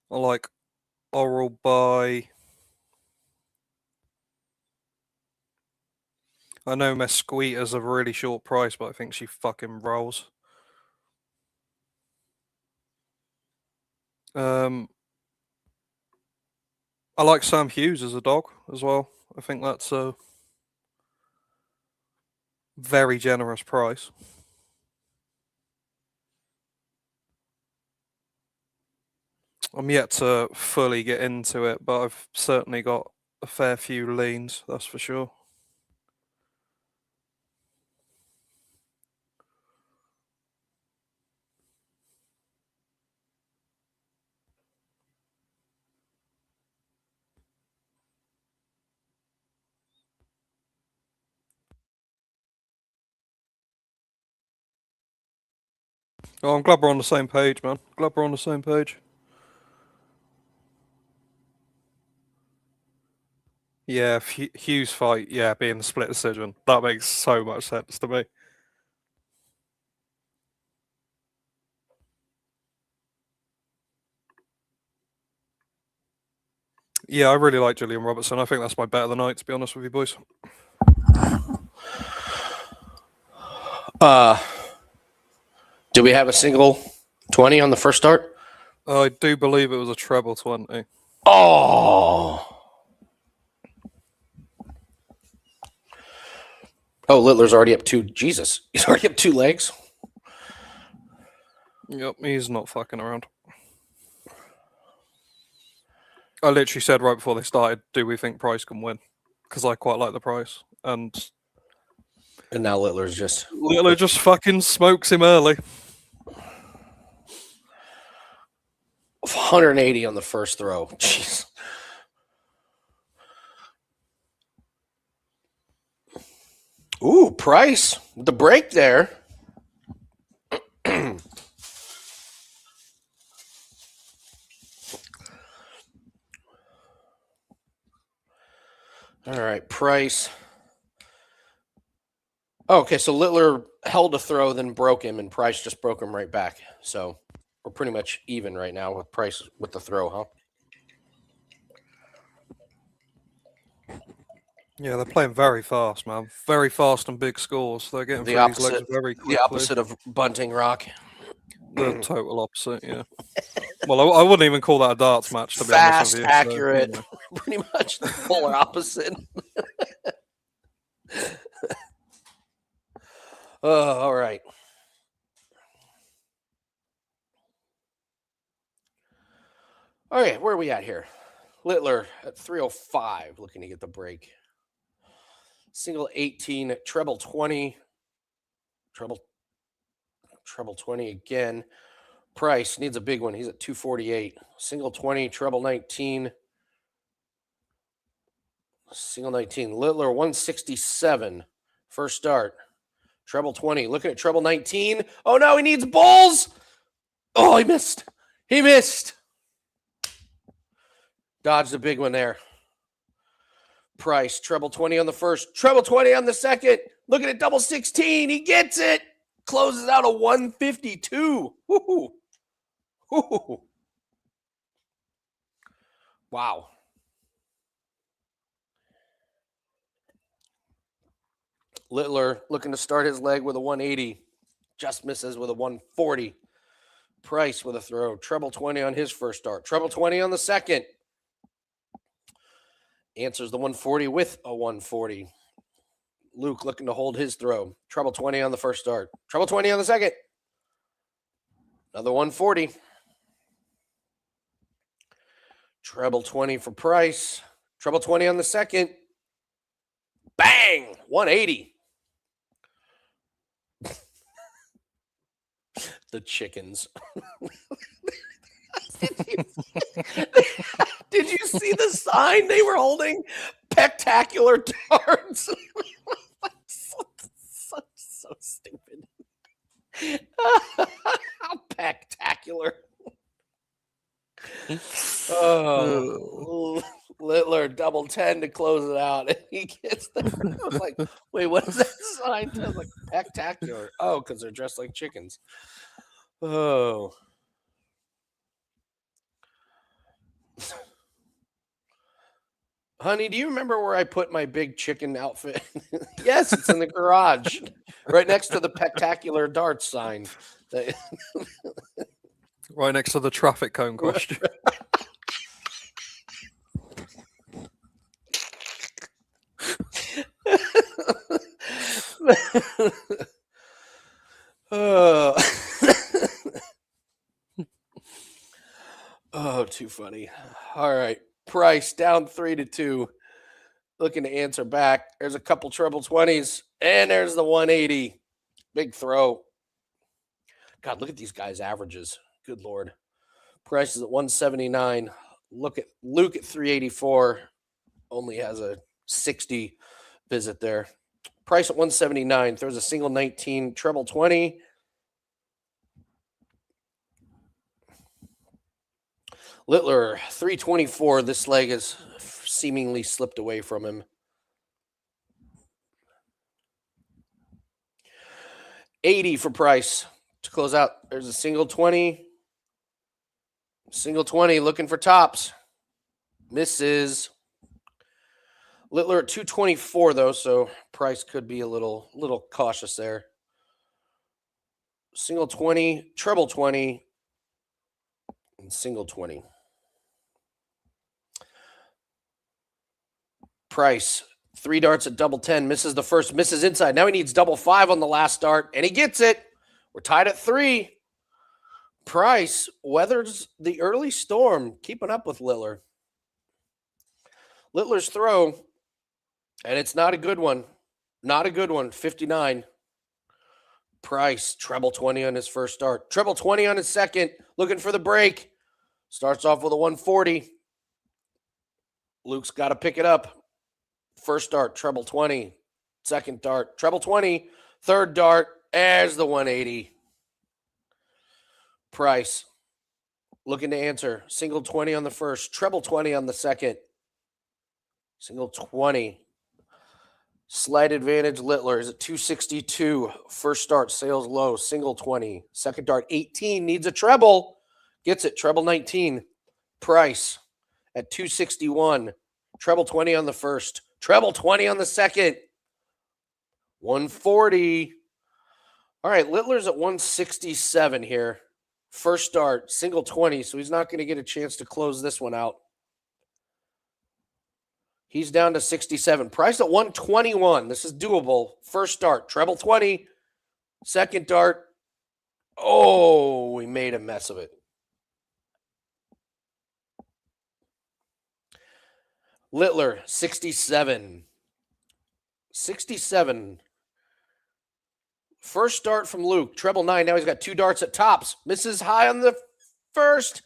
I like Oral By. I know Mesquita's a really short price, but I think she fucking rolls. I like Sam Hughes as a dog as well. I think that's a very generous price. I'm yet to fully get into it, but I've certainly got a fair few leans, that's for sure. Oh, I'm glad we're on the same page, man. Glad we're on the same page. Yeah, Hughes fight, yeah, being the split decision. That makes so much sense to me. Yeah, I really like Julian Robertson. I think that's my bet of the night, to be honest with you boys. Do we have a single 20 on the first start? I do believe it was a treble 20. Oh, Littler's already up 2. Jesus, he's already up 2 legs. Yep, he's not fucking around. I literally said right before they started, do we think Price can win? Because I quite like the price. And now Littler's just... Littler just fucking smokes him early. 180 on the first throw. Jeez. Ooh, Price with the break there. All right, Price. Oh, okay, so Littler held a throw, then broke him, and Price just broke him right back. So we're pretty much even right now with Price with the throw, huh? Yeah, they're playing very fast, man. Very fast and big scores. They're getting through these legs very quickly. The opposite of Bunting Rock. The total opposite, yeah. Well, I wouldn't even call that a darts match, to be honest with you. Fast, accurate, so, pretty much the polar opposite. Oh, all right. All right, where are we at here? Littler at 305, looking to get the break. Single 18, treble 20, treble 20 again. Price needs a big one. He's at 248. Single 20, treble 19. Single 19. Littler 167. First start. Treble 20. Looking at treble 19. Oh no, he needs bulls. Oh, he missed. He missed. Dodged a big one there. Price, treble 20 on the first, treble 20 on the second. Looking at double 16. He gets it. Closes out a 152. Woo-hoo. Woo-hoo. Wow. Littler looking to start his leg with a 180. Just misses with a 140. Price with a throw. Treble 20 on his first start. Treble 20 on the second. Answers the 140 with a 140. Luke looking to hold his throw. Treble 20 on the first start. Treble 20 on the second. Another 140. Treble 20 for Price. Treble 20 on the second. Bang! 180. The chickens. Did you see the sign they were holding? Spectacular darts. so stupid. How spectacular. Oh, Littler double 10 to close it out. And he gets there. I was like, wait, what is that sign? I was like, spectacular. Oh, because they're dressed like chickens. Oh. Honey, do you remember where I put my big chicken outfit? Yes, it's in the garage, right next to the spectacular darts sign. Right next to the traffic cone costume. Oh. Oh, too funny. All right. Price down 3-2. Looking to answer back. There's a couple treble 20s, and there's the 180. Big throw. God, look at these guys' averages. Good Lord. Price is at 179. Look at Luke at 384. Only has a 60 visit there. Price at 179. Throws a single 19, treble 20. Littler, 324. This leg has seemingly slipped away from him. 80 for Price to close out. There's a single 20. Single 20 looking for tops. Misses. Littler at 224 though, so Price could be a little cautious there. Single 20, treble 20, and single 20. Price, 3 darts at double 10, misses the first, misses inside. Now he needs double 5 on the last dart, and he gets it. We're tied at 3. Price weathers the early storm, keeping up with Littler. Littler's throw, and it's not a good one. Not a good one, 59. Price, treble 20 on his first start. Treble 20 on his second, looking for the break. Starts off with a 140. Luke's got to pick it up. First dart, treble 20. Second dart, treble 20. Third dart, there's the 180. Price, looking to answer. Single 20 on the first, treble 20 on the second. Single 20. Slight advantage, Littler is at 262. First start, sales low, single 20. Second dart, 18, needs a treble. Gets it, treble 19. Price at 261. Treble 20 on the first. Treble 20 on the second. 140. All right, Littler's at 167 here. First start, single 20, so he's not going to get a chance to close this one out. He's down to 67. Price at 121. This is doable. First start, treble 20. Second dart. Oh, we made a mess of it. Littler, 67. 67. First start from Luke, treble 9. Now he's got 2 darts at tops. Misses high on the first.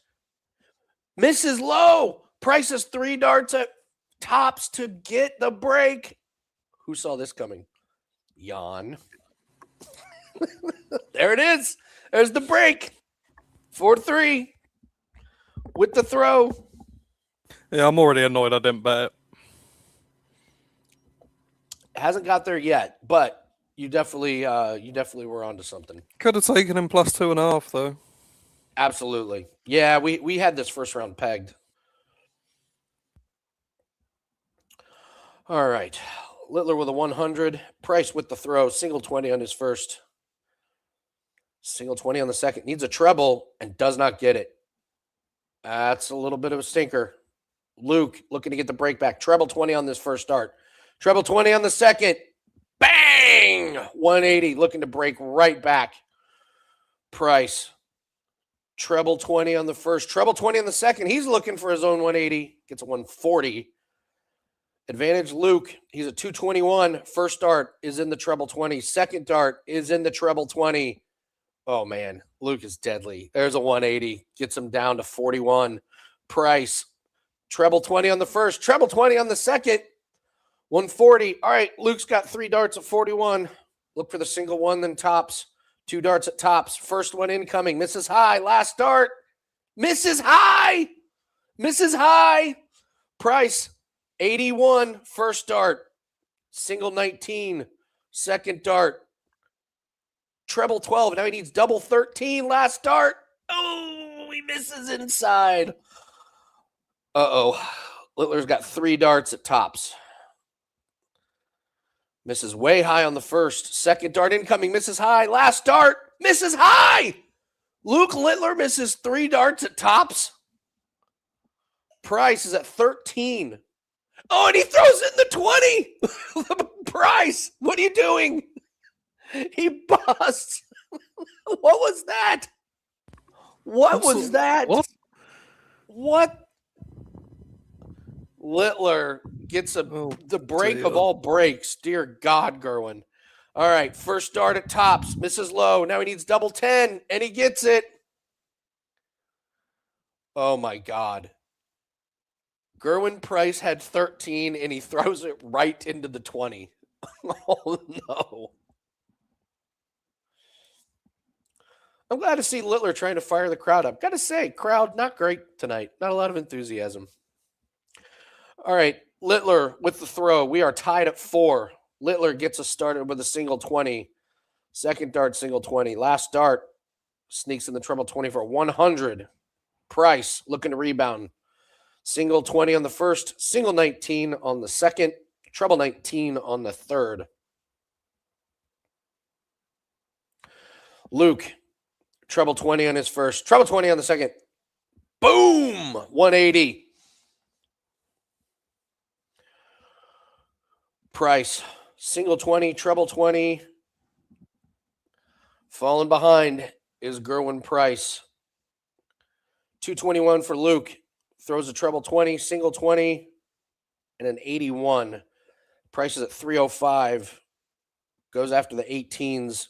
Misses low. Price is 3 darts at tops to get the break. Who saw this coming? Yann. There it is. There's the break. 4-3 with the throw. Yeah, I'm already annoyed I didn't bet it. Hasn't got there yet, but you definitely were onto something. Could have taken him plus 2.5 though. Absolutely. Yeah, we had this first round pegged. All right. Littler with a 100. Price with the throw. Single 20 on his first. Single 20 on the second. Needs a treble and does not get it. That's a little bit of a stinker. Luke looking to get the break back. Treble 20 on this first start. Treble 20 on the second. Bang! 180. Looking to break right back. Price. Treble 20 on the first. Treble 20 on the second. He's looking for his own 180. Gets a 140. Advantage Luke. He's at 221. First dart is in the treble 20. Second dart is in the treble 20. Oh, man. Luke is deadly. There's a 180. Gets him down to 41. Price. Treble 20 on the first. Treble 20 on the second. 140. All right. Luke's got 3 darts at 41. Look for the single one, then tops. 2 darts at tops. First one incoming. Misses high. Last dart. Misses high. Misses high. Price. 81, first dart, single 19, second dart, treble 12. Now he needs double 13, last dart. Oh, he misses inside. Uh-oh. Littler's got 3 darts at tops. Misses way high on the first. Second dart incoming, misses high. Last dart, misses high. Luke Littler misses 3 darts at tops. Price is at 13. Oh, and he throws in the 20. Price, what are you doing? He busts. What was that? What was that? What? Littler gets the break of all breaks. Dear God, Gerwin. All right, first dart at tops. Misses low. Now he needs double 10, and he gets it. Oh, my God. Gerwin Price had 13, and he throws it right into the 20. Oh, no. I'm glad to see Littler trying to fire the crowd up. Got to say, crowd, not great tonight. Not a lot of enthusiasm. All right, Littler with the throw. We are tied at 4. Littler gets us started with a single 20. Second dart, single 20. Last dart, sneaks in the treble 20 for 100. Price looking to rebound. Single 20 on the first, single 19 on the second, treble 19 on the third. Luke, treble 20 on his first, treble 20 on the second. Boom! 180. Price, single 20, treble 20. Falling behind is Gerwin Price. 221 for Luke. Throws a treble 20, single 20, and an 81. Price is at 305. Goes after the 18s.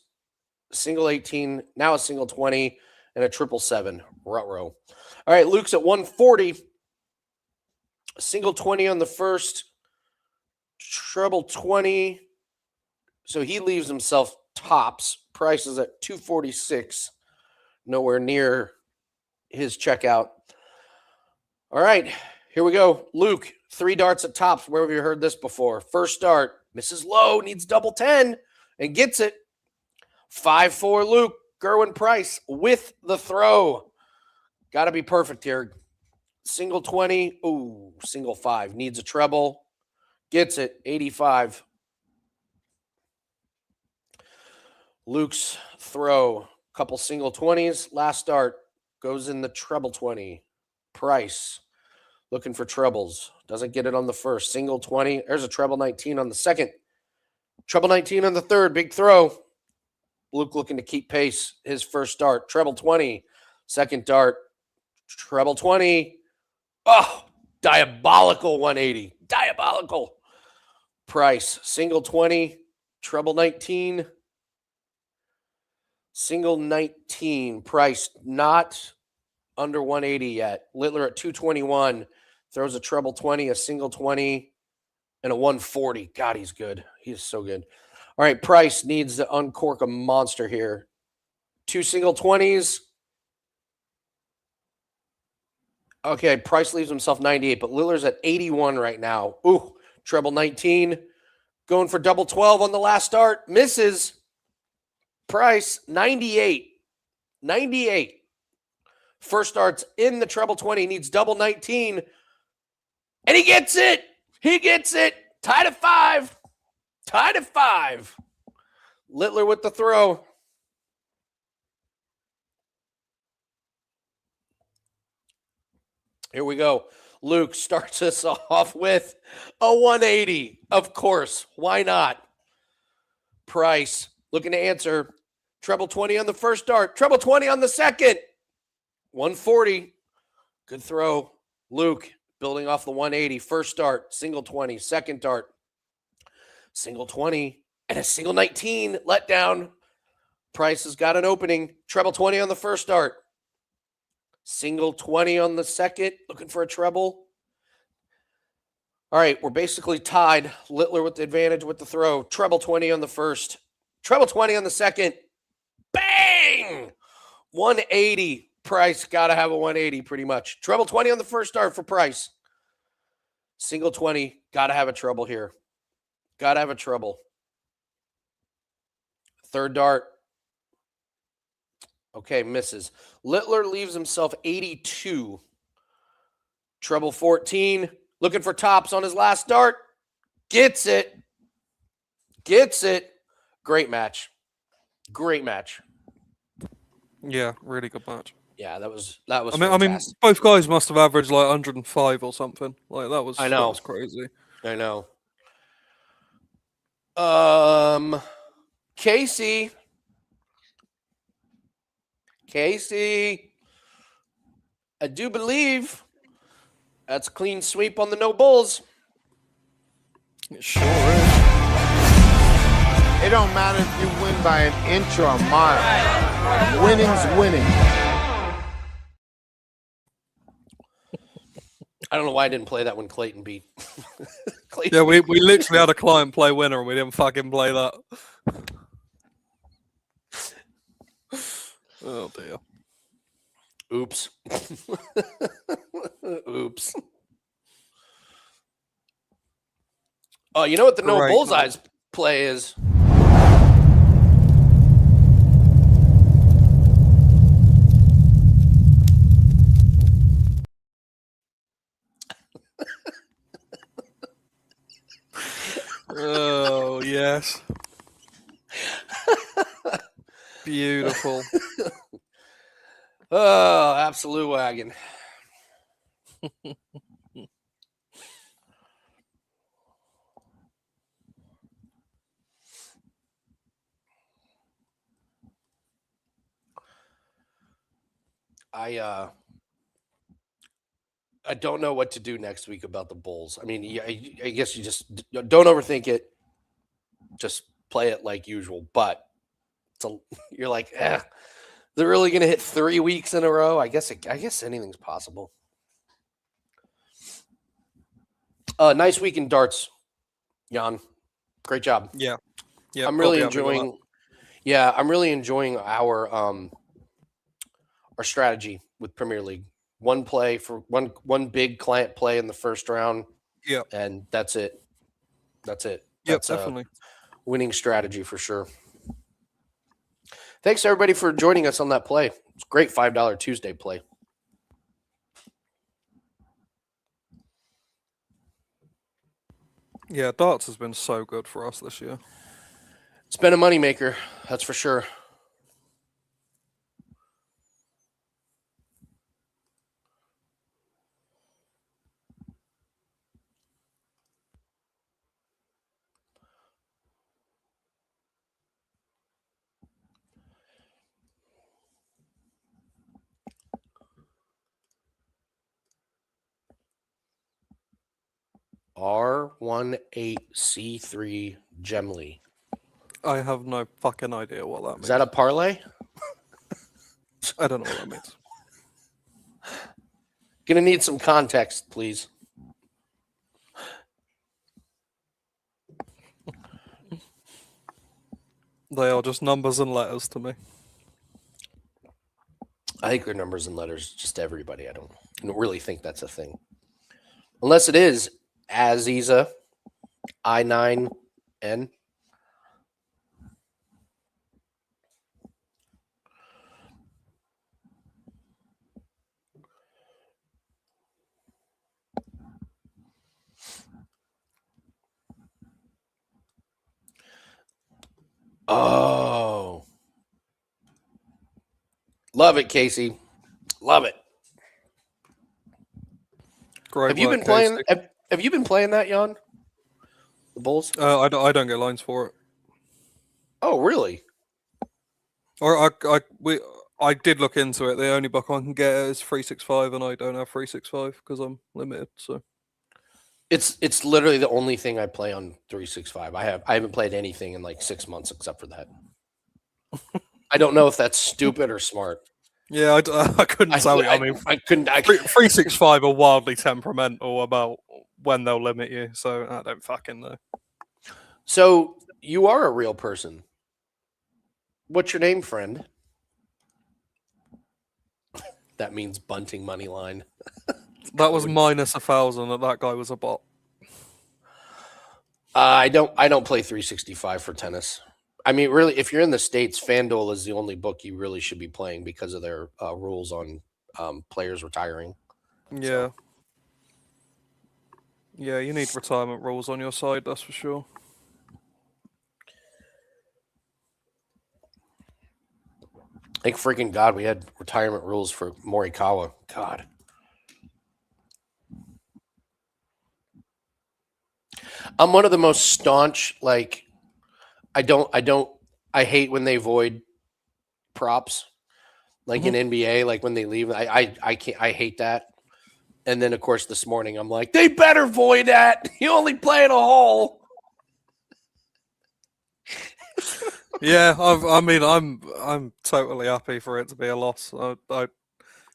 Single 18, now a single 20, and a triple 7. Ruh-roh. All right, Luke's at 140. Single 20 on the first. Treble 20. So he leaves himself tops. Price is at 246. Nowhere near his checkout. All right, here we go. Luke, 3 darts at tops. Where have you heard this before? First dart, misses low, needs double 10, and gets it. 5-4 Luke, Gerwin Price with the throw. Got to be perfect here. Single 20, ooh, single 5. Needs a treble, gets it, 85. Luke's throw, couple single 20s. Last dart goes in the treble 20. Price looking for trebles. Doesn't get it on the first. Single 20. There's a treble 19 on the second. Treble 19 on the third. Big throw. Luke looking to keep pace. His first dart. Treble 20. Second dart. Treble 20. Oh, diabolical 180. Diabolical. Price. Single 20. Treble 19. Single 19. Price not under 180 yet. Littler at 221. Throws a treble 20, a single 20, and a 140. God, he's good. He is so good. All right, Price needs to uncork a monster here. 2 single 20s. Okay, Price leaves himself 98, but Littler's at 81 right now. Ooh, treble 19. Going for double 12 on the last start. Misses. Price, 98. 98. First starts in the treble 20. Needs double 19. And he gets it. He gets it. Tied at 5. Tied at 5. Littler with the throw. Here we go. Luke starts us off with a 180. Of course. Why not? Price looking to answer. Treble 20 on the first dart. Treble 20 on the second. 140. Good throw. Luke building off the 180. First dart. Single 20. Second dart. Single 20. And a single 19. Let down. Price has got an opening. Treble 20 on the first dart. Single 20 on the second. Looking for a treble. All right, we're basically tied. Littler with the advantage with the throw. Treble 20 on the first. Treble 20 on the second. Bang! 180. Price got to have a 180 pretty much. Treble 20 on the first dart for Price. Single 20. Got to have a treble here. Got to have a treble. Third dart. Okay, misses. Littler leaves himself 82. Treble 14. Looking for tops on his last start. Gets it. Great match. Yeah, really good match. Yeah, that was fantastic. I mean, both guys must have averaged like 105 or something. Like that was crazy. I know. Casey, I do believe that's a clean sweep on the no bulls. It sure is. It don't matter if you win by an inch or a mile. Winning's winning. I don't know why I didn't play that when Clayton beat. Yeah, we literally had a client play winner and we didn't fucking play that. Oh dear. Oops. Oops. Oh, you know what the no bullseyes play is? Oh, yes. Beautiful. Oh, absolute wagon. I don't know what to do next week about the Bulls. I mean, I guess you just don't overthink it. Just play it like usual. But you're like, they're really going to hit 3 weeks in a row? I guess anything's possible. Nice week in darts, Yann. Great job. Yeah. I'm really enjoying. Yeah, I'm really enjoying our strategy with Premier League. One play for one big client play in the first round. Yeah. And that's it. Yep, That's definitely. Winning strategy for sure. Thanks everybody for joining us on that play. It's a great $5 Tuesday play. Yeah, darts has been so good for us this year. It's been a moneymaker, that's for sure. R18C3 Gemly. I have no fucking idea what that means. Is that a parlay? I don't know what that means. Gonna need some context, please. They are just numbers and letters to me. I think they're numbers and letters just to everybody. I don't really think that's a thing. Unless it is Aziza I9N. Oh. Love it, Casey. Love it. Great. Have you been playing? Have you been playing that, Yann? The Bulls? I don't get lines for it. Oh, really? Or I did look into it. The only book I can get is 365, and I don't have 365 because I'm limited. So it's literally the only thing I play on 365. I haven't played anything in like 6 months except for that. I don't know if that's stupid or smart. Yeah, I couldn't tell you. I mean, I couldn't. 365 are wildly temperamental about when they'll limit you, so I don't fucking know. So you are a real person. What's your name, friend? That means bunting money line. That was minus 1,000, and that guy was a bot. I don't play 365 for tennis. I mean, really, if you're in the States, FanDuel is the only book you really should be playing because of their rules on players retiring. Yeah. Yeah, you need retirement rules on your side, that's for sure. Thank freaking God we had retirement rules for Morikawa. God. I'm one of the most staunch, like, I hate when they void props. Like in NBA, like when they leave. I can't, I hate that. And then of course this morning I'm like, they better void that. You only play in a hole. Yeah, I'm totally happy for it to be a loss. Do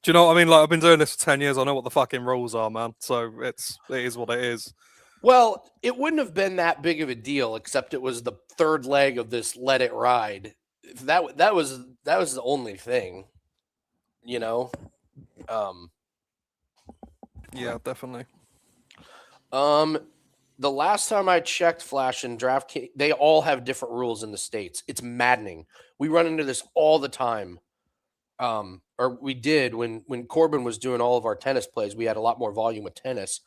you know what I mean? Like, I've been doing this for 10 years. I know what the fucking rules are, man. So it is what it is. Well, it wouldn't have been that big of a deal, except it was the third leg of this let it ride. That was the only thing, you know. Yeah, definitely. The last time I checked Flash and DraftKings, they all have different rules in the states. It's maddening. We run into this all the time. Or we did when Corbin was doing all of our tennis plays. We had a lot more volume with tennis,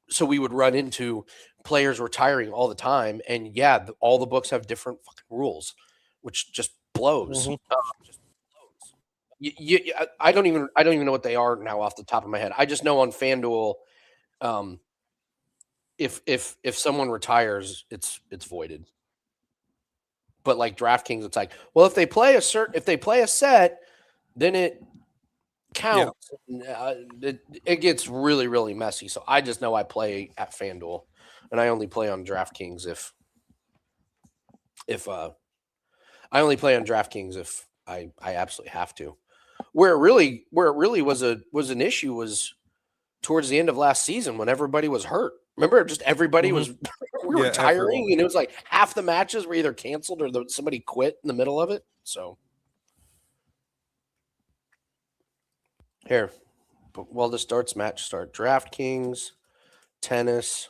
so we would run into players retiring all the time. And yeah, all the books have different fucking rules, which just blows. I don't even know what they are now off the top of my head. I just know on FanDuel, if someone retires, it's voided. But like DraftKings, it's like, well, if they play a set, then it counts. Yeah. It gets really, really messy. So I just know I play at FanDuel, and I only play on DraftKings if I only play on DraftKings if I absolutely have to. Where it really was an issue was towards the end of last season when everybody was hurt. Remember, just everybody was we were retiring, everyone. And it was like half the matches were either canceled or somebody quit in the middle of it. So here, while the starts match start, DraftKings, tennis,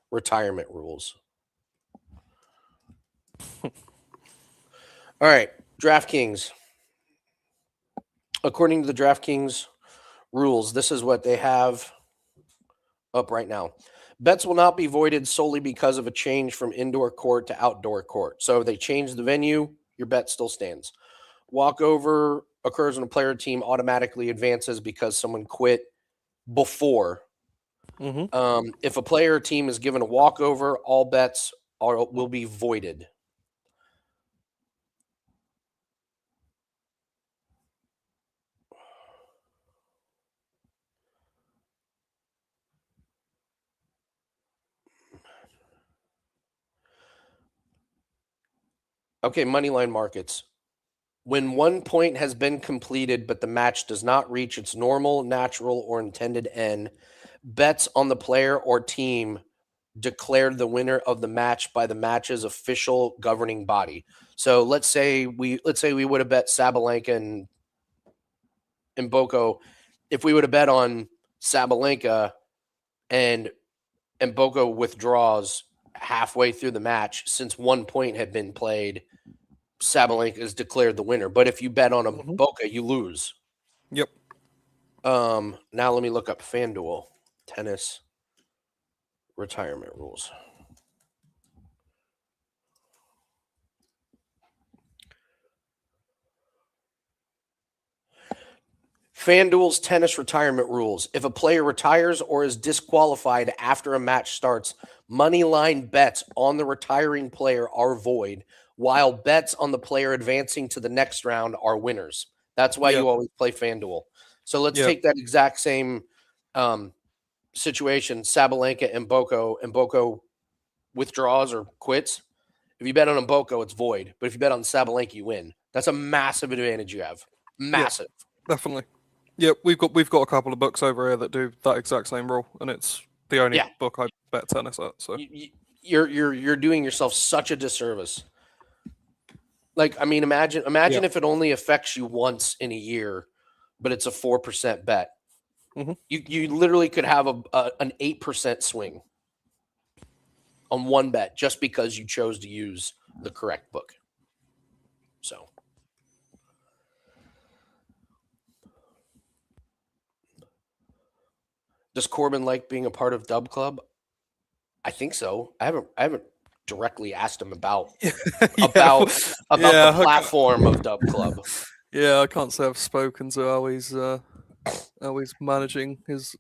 retirement rules. All right, DraftKings. According to the DraftKings rules, this is what they have up right now. Bets will not be voided solely because of a change from indoor court to outdoor court. So if they change the venue, your bet still stands. Walkover occurs when a player team automatically advances because someone quit before. If a player team is given a walkover, all bets will be voided. Okay, moneyline markets. When 1 point has been completed, but the match does not reach its normal, natural, or intended end, bets on the player or team declared the winner of the match by the match's official governing body. So let's say we would have bet Sabalenka and Boko. If we would have bet on Sabalenka and Boko withdraws halfway through the match, since 1 point had been played, Sabalenka is declared the winner. But if you bet on a Boca, you lose. Yep. Now let me look up FanDuel tennis retirement rules. FanDuel's tennis retirement rules. If a player retires or is disqualified after a match starts, money line bets on the retiring player are void, while bets on the player advancing to the next round are winners. That's why you always play FanDuel. So let's take that exact same situation, Sabalenka and Boko withdraws or quits. If you bet on Boko, it's void. But if you bet on Sabalenka, you win. That's a massive advantage you have. Massive. Definitely. Yeah, we've got a couple of books over here that do that exact same rule, and it's the only book I bet tennis at. So you're doing yourself such a disservice. Like, I mean, imagine if it only affects you once in a year, but it's a 4% bet. You literally could have an 8% swing on one bet just because you chose to use the correct book. So. Does Corbin like being a part of Dub Club? I think so. I haven't directly asked him about yeah, the platform of Dub Club. Yeah, I can't say I've spoken to how he's managing his.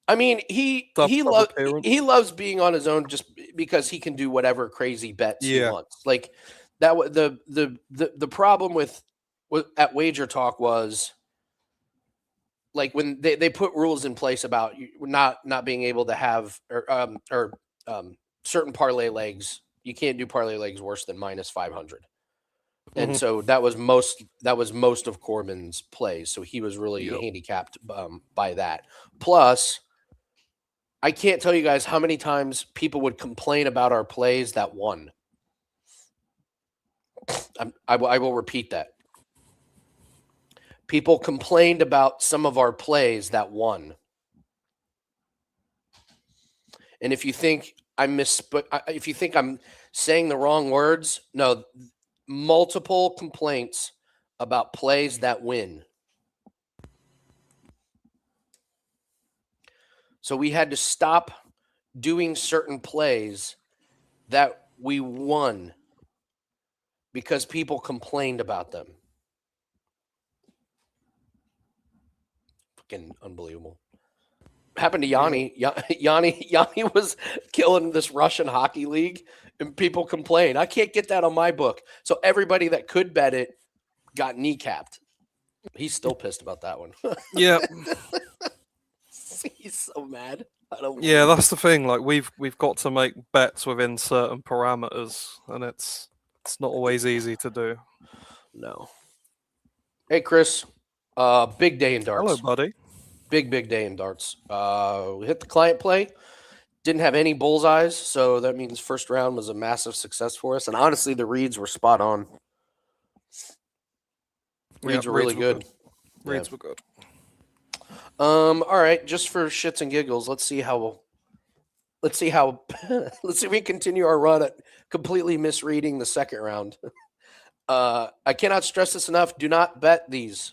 I mean, he loves being on his own just because he can do whatever crazy bets he wants. Like that. The problem with at Wager Talk was like when they put rules in place about not being able to have certain parlay legs. You can't do parlay legs worse than minus 500. And so that was most of Corbin's plays. So he was really handicapped by that. Plus, I can't tell you guys how many times people would complain about our plays that won. I will repeat that. People complained about some of our plays that won. And if you think if you think I'm saying the wrong words, no, multiple complaints about plays that win. So we had to stop doing certain plays that we won because people complained about them. Fucking unbelievable. Happened to Yanni. Yanni was killing this Russian hockey league, and people complain. I can't get that on my book. So everybody that could bet it got kneecapped. He's still pissed about that one. Yeah. He's so mad. That's the thing. Like we've got to make bets within certain parameters, and it's not always easy to do. No. Hey, Chris. Big day in darts. Hello, buddy. Big day in darts. We hit the client play. Didn't have any bullseyes, so that means first round was a massive success for us. And honestly, the reads were spot on. Reads were really good. Reads were good. All right, just for shits and giggles, let's see if we continue our run at completely misreading the second round. I cannot stress this enough. Do not bet these.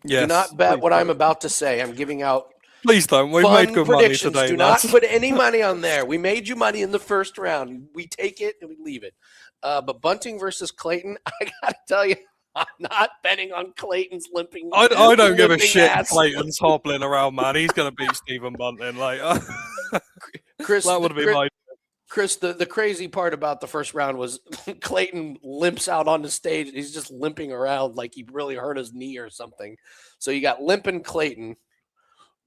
Yes, do not bet what I'm about to say. I'm giving out. Please don't. We've made good money today. Do not put any money on there. We made you money in the first round. We take it and we leave it. But Bunting versus Clayton, I gotta tell you, I'm not betting on Clayton's limping. I don't give a shit. Ass. Clayton's hobbling around, man. He's gonna beat Stephen Bunting. Like, Chris, that would have been my. Chris, the crazy part about the first round was Clayton limps out on the stage. He's just limping around like he really hurt his knee or something. So you got limping Clayton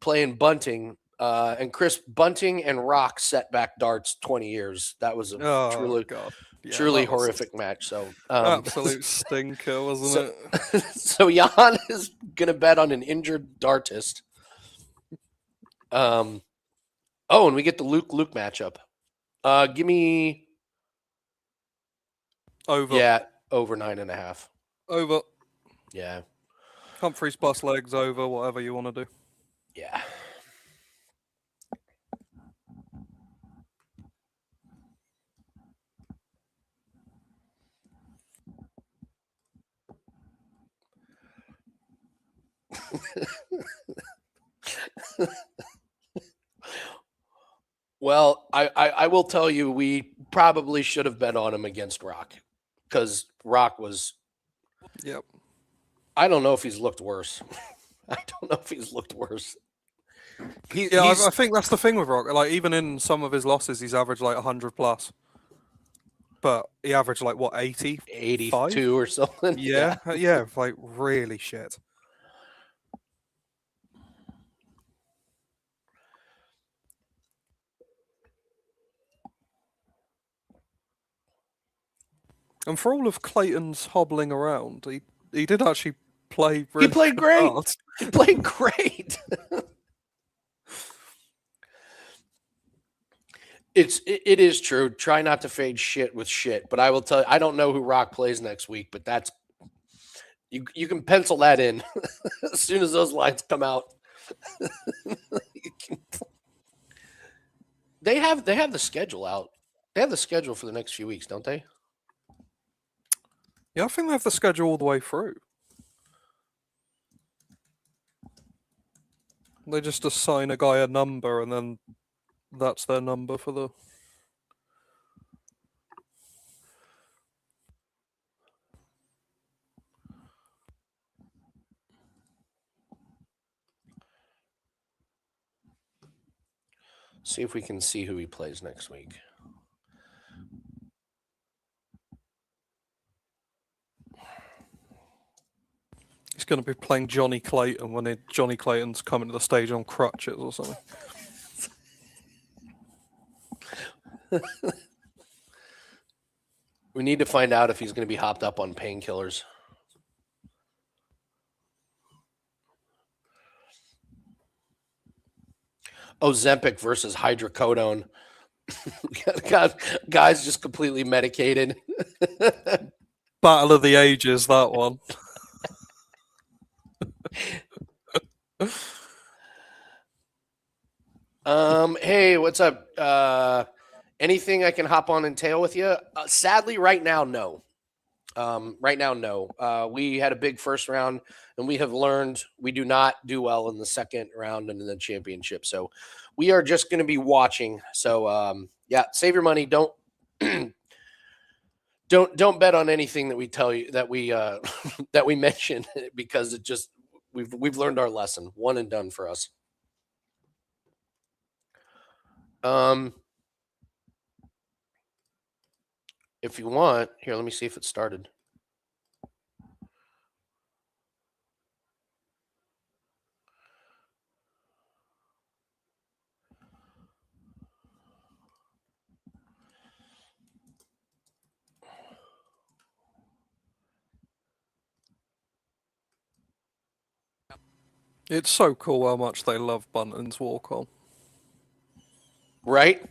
playing Bunting, and Chris, Bunting and Rock set back darts 20 years. That was a truly horrific match. So absolute stinker, wasn't it? So Yann is gonna bet on an injured dartist. And we get the Luke matchup. Give me over. Yeah, over 9.5. Over. Yeah. Humphreys plus legs over, whatever you want to do. Yeah. Well, I will tell you, we probably should have bet on him against Rock because Rock was. Yep. I don't know if he's looked worse. I think that's the thing with Rock. Like, even in some of his losses, he's averaged like 100 plus. But he averaged like what, 80? 82 or something. Yeah, like really shit. And for all of Clayton's hobbling around, he did actually play really He played great. Hard. He played great. It is true. Try not to fade shit with shit. But I will tell you, I don't know who Rock plays next week, but that's you can pencil that in as soon as those lines come out. They have the schedule out. They have the schedule for the next few weeks, don't they? Yeah, I think they have the schedule all the way through. They just assign a guy a number, and then that's their number for the. See if we can see who he plays next week. He's going to be playing Johnny Clayton when Johnny Clayton's coming to the stage on crutches or something. We need to find out if he's going to be hopped up on painkillers. Ozempic versus hydrocodone. Got guys just completely medicated. Battle of the ages, that one. Hey, what's up? Anything I can hop on and tail with you? Sadly, right now, no. Right now, no. We had a big first round, and we have learned we do not do well in the second round and in the championship. So we are just going to be watching. So yeah, save your money. Don't don't bet on anything that we tell you that we that we mention, because it just we've learned our lesson. One and done for us. If you want, here, let me see if it started. It's so cool how much they love Bunton's walk on. Right?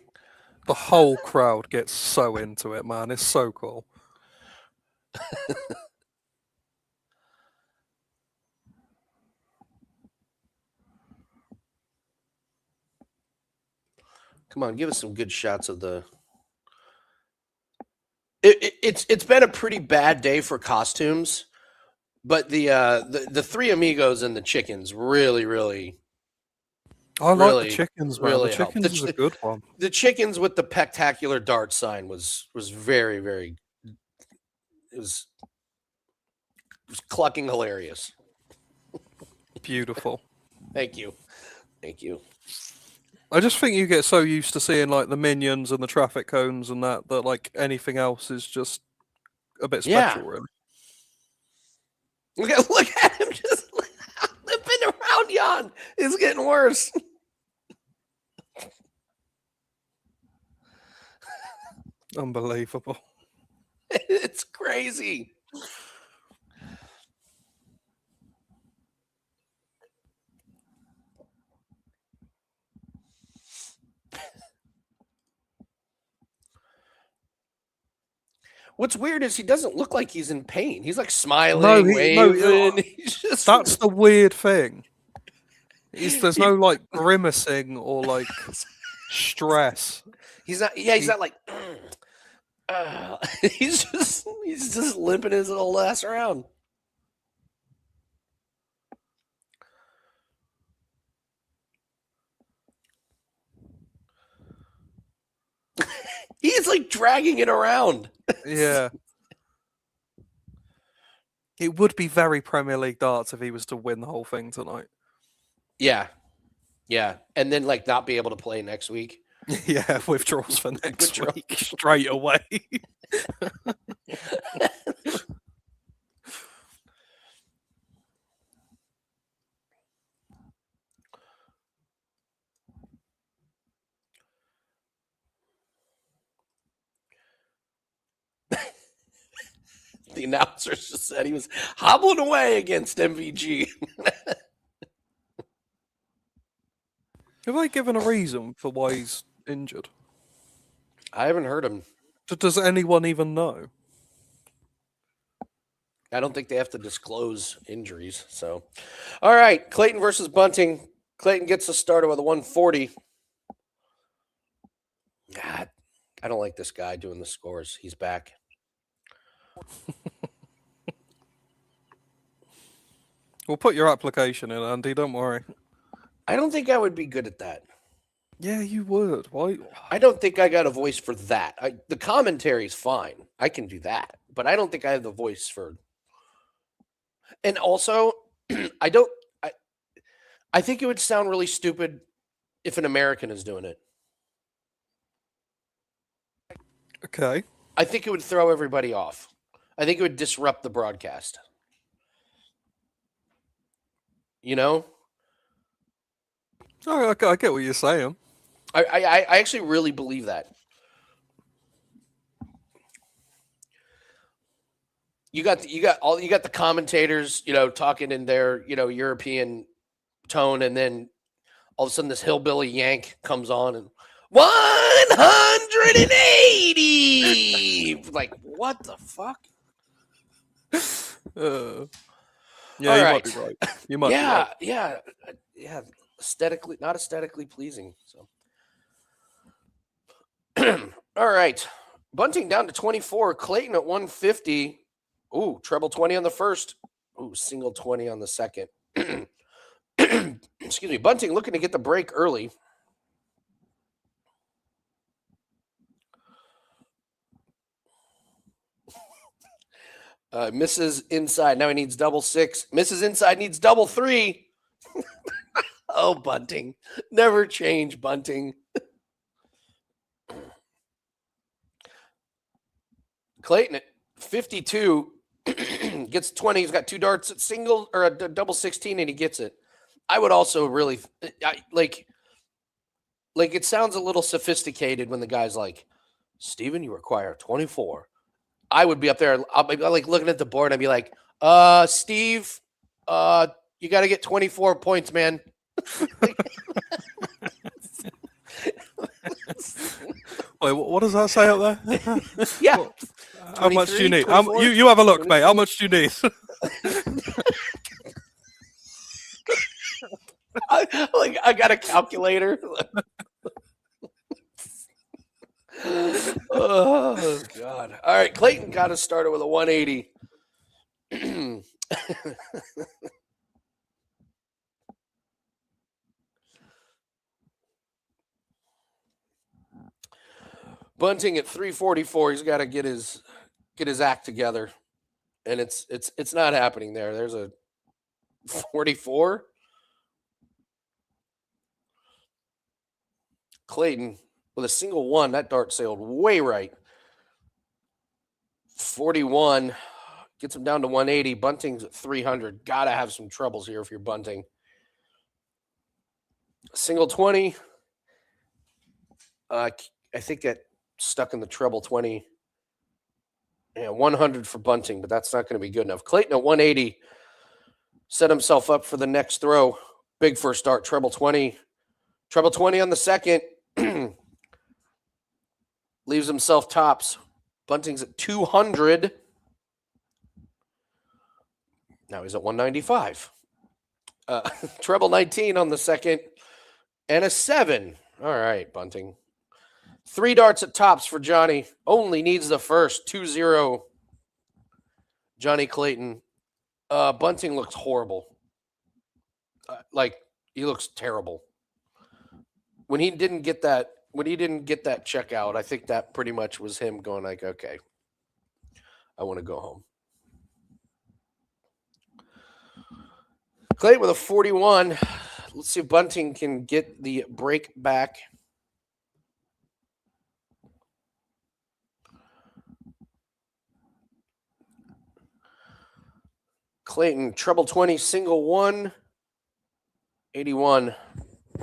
The whole crowd gets so into it, man. It's so cool. Come on, give us some good shots of the. It's been a pretty bad day for costumes, but the three amigos and the chickens really. I like the chickens, man. Really the chickens is a good one. The chickens with the spectacular dart sign was very. It was clucking hilarious. Beautiful. Thank you. I just think you get so used to seeing like the minions and the traffic cones and that like anything else is just a bit special, really. Look at him just limping around, Yann. It's getting worse. Unbelievable. It's crazy. What's weird is he doesn't look like he's in pain. He's like smiling, waving. That's the weird thing. There's no like grimacing or like stress. He's not. Yeah, he's not like. He's just limping his little ass around. He's like dragging it around. Yeah. It would be very Premier League darts if he was to win the whole thing tonight. Yeah. And then like not be able to play next week. Yeah, withdrawals for next week straight away. The announcers just said he was hobbling away against MVG. Have they given a reason for why he's injured? I haven't heard him. Does anyone even know? I don't think they have to disclose injuries. So, all right, Clayton versus Bunting. Clayton gets us started with a 140. God, I don't like this guy doing the scores. He's back. We'll put your application in, Andy. Don't worry. I don't think I would be good at that. Yeah, you would. Why? I don't think I got a voice for that. The commentary is fine. I can do that. But I don't think I have the voice for. And also, I don't. I think it would sound really stupid if an American is doing it. Okay. I think it would throw everybody off. I think it would disrupt the broadcast. You know? Oh, I get what you're saying. I actually really believe that. You got the commentators, talking in their, European tone, and then all of a sudden this hillbilly yank comes on and 180. Like, what the fuck? Yeah, all you right. might be right. You might be right. Yeah. Aesthetically, not aesthetically pleasing. So, all right. Bunting down to 24. Clayton at 150. Ooh, treble 20 on the first. Ooh, single 20 on the second. Excuse me. Bunting looking to get the break early. Misses inside. Now he needs double 6. Misses inside, needs double 3. Oh, Bunting. Never change, Bunting. Clayton at 52 gets 20. He's got 2 darts at single or a double 16, and he gets it. I would also really like it sounds a little sophisticated when the guy's like, Steven, you require 24. I would be up there. I'll be like looking at the board. And I'd be like, Steve, you got to get 24 points, man. Wait, what does that say up there? Yeah. How much do you need? You have a look, 23? Mate. How much do you need? I got a calculator. Oh, God. All right. Clayton got us started with a 180. Bunting at 344. He's got to get his act together, and it's not happening there. There's a 44. Clayton with a single 1. That dart sailed way right. 41 gets him down to 180. Bunting's at 300. Gotta have some troubles here if you're Bunting. Single 20. I think that stuck in the treble 20. Yeah, 100 for Bunting, but that's not going to be good enough. Clayton at 180 set himself up for the next throw. Big first start, treble 20. Treble 20 on the second. Leaves himself tops. Bunting's at 200. Now he's at 195. Treble 19 on the second. And a 7. All right, Bunting. 3 darts at tops for Johnny. Only needs the first. 2-0. Johnny Clayton. Bunting looks horrible. He looks terrible. When he didn't get that check out, I think that pretty much was him going like, okay, I want to go home. Clayton with a 41. Let's see if Bunting can get the break back. Clayton, treble 20, single 1, 81.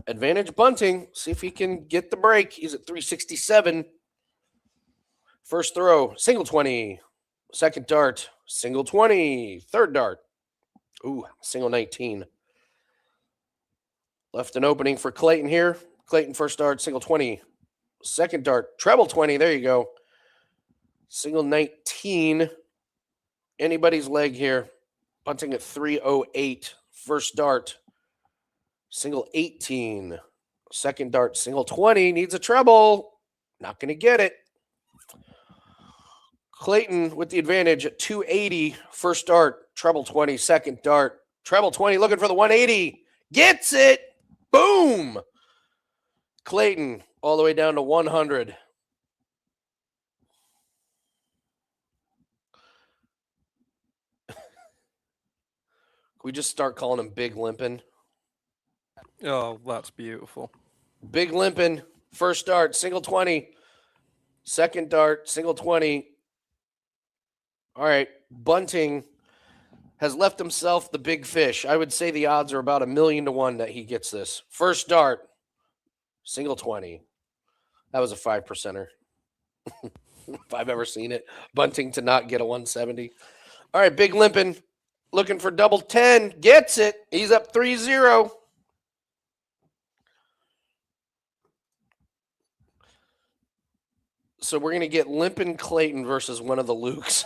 Advantage Bunting. See if he can get the break. He's at 367. First throw, single 20. Second dart, single 20. Third dart. Ooh, single 19. Left an opening for Clayton here. Clayton first dart, single 20. Second dart, treble 20. There you go. Single 19. Anybody's leg here. Bunting at 308. First dart. Single 18. Second dart, single 20. Needs a treble. Not going to get it. Clayton with the advantage at 280. First dart, treble 20. Second dart, treble 20. Looking for the 180. Gets it. Boom! Clayton all the way down to 100. Can we just start calling him Big Limpin'? Oh, that's beautiful. Big Limpin', first dart, single 20. Second dart, single 20. All right, Bunting has left himself the big fish. I would say the odds are about 1,000,000 to 1 that he gets this. First dart, single 20. That was a 5%er. If I've ever seen it. Bunting to not get a 170. All right, Big Limpin', looking for double 10. Gets it. He's up 3-0. So we're going to get Limpin' Clayton versus one of the Lukes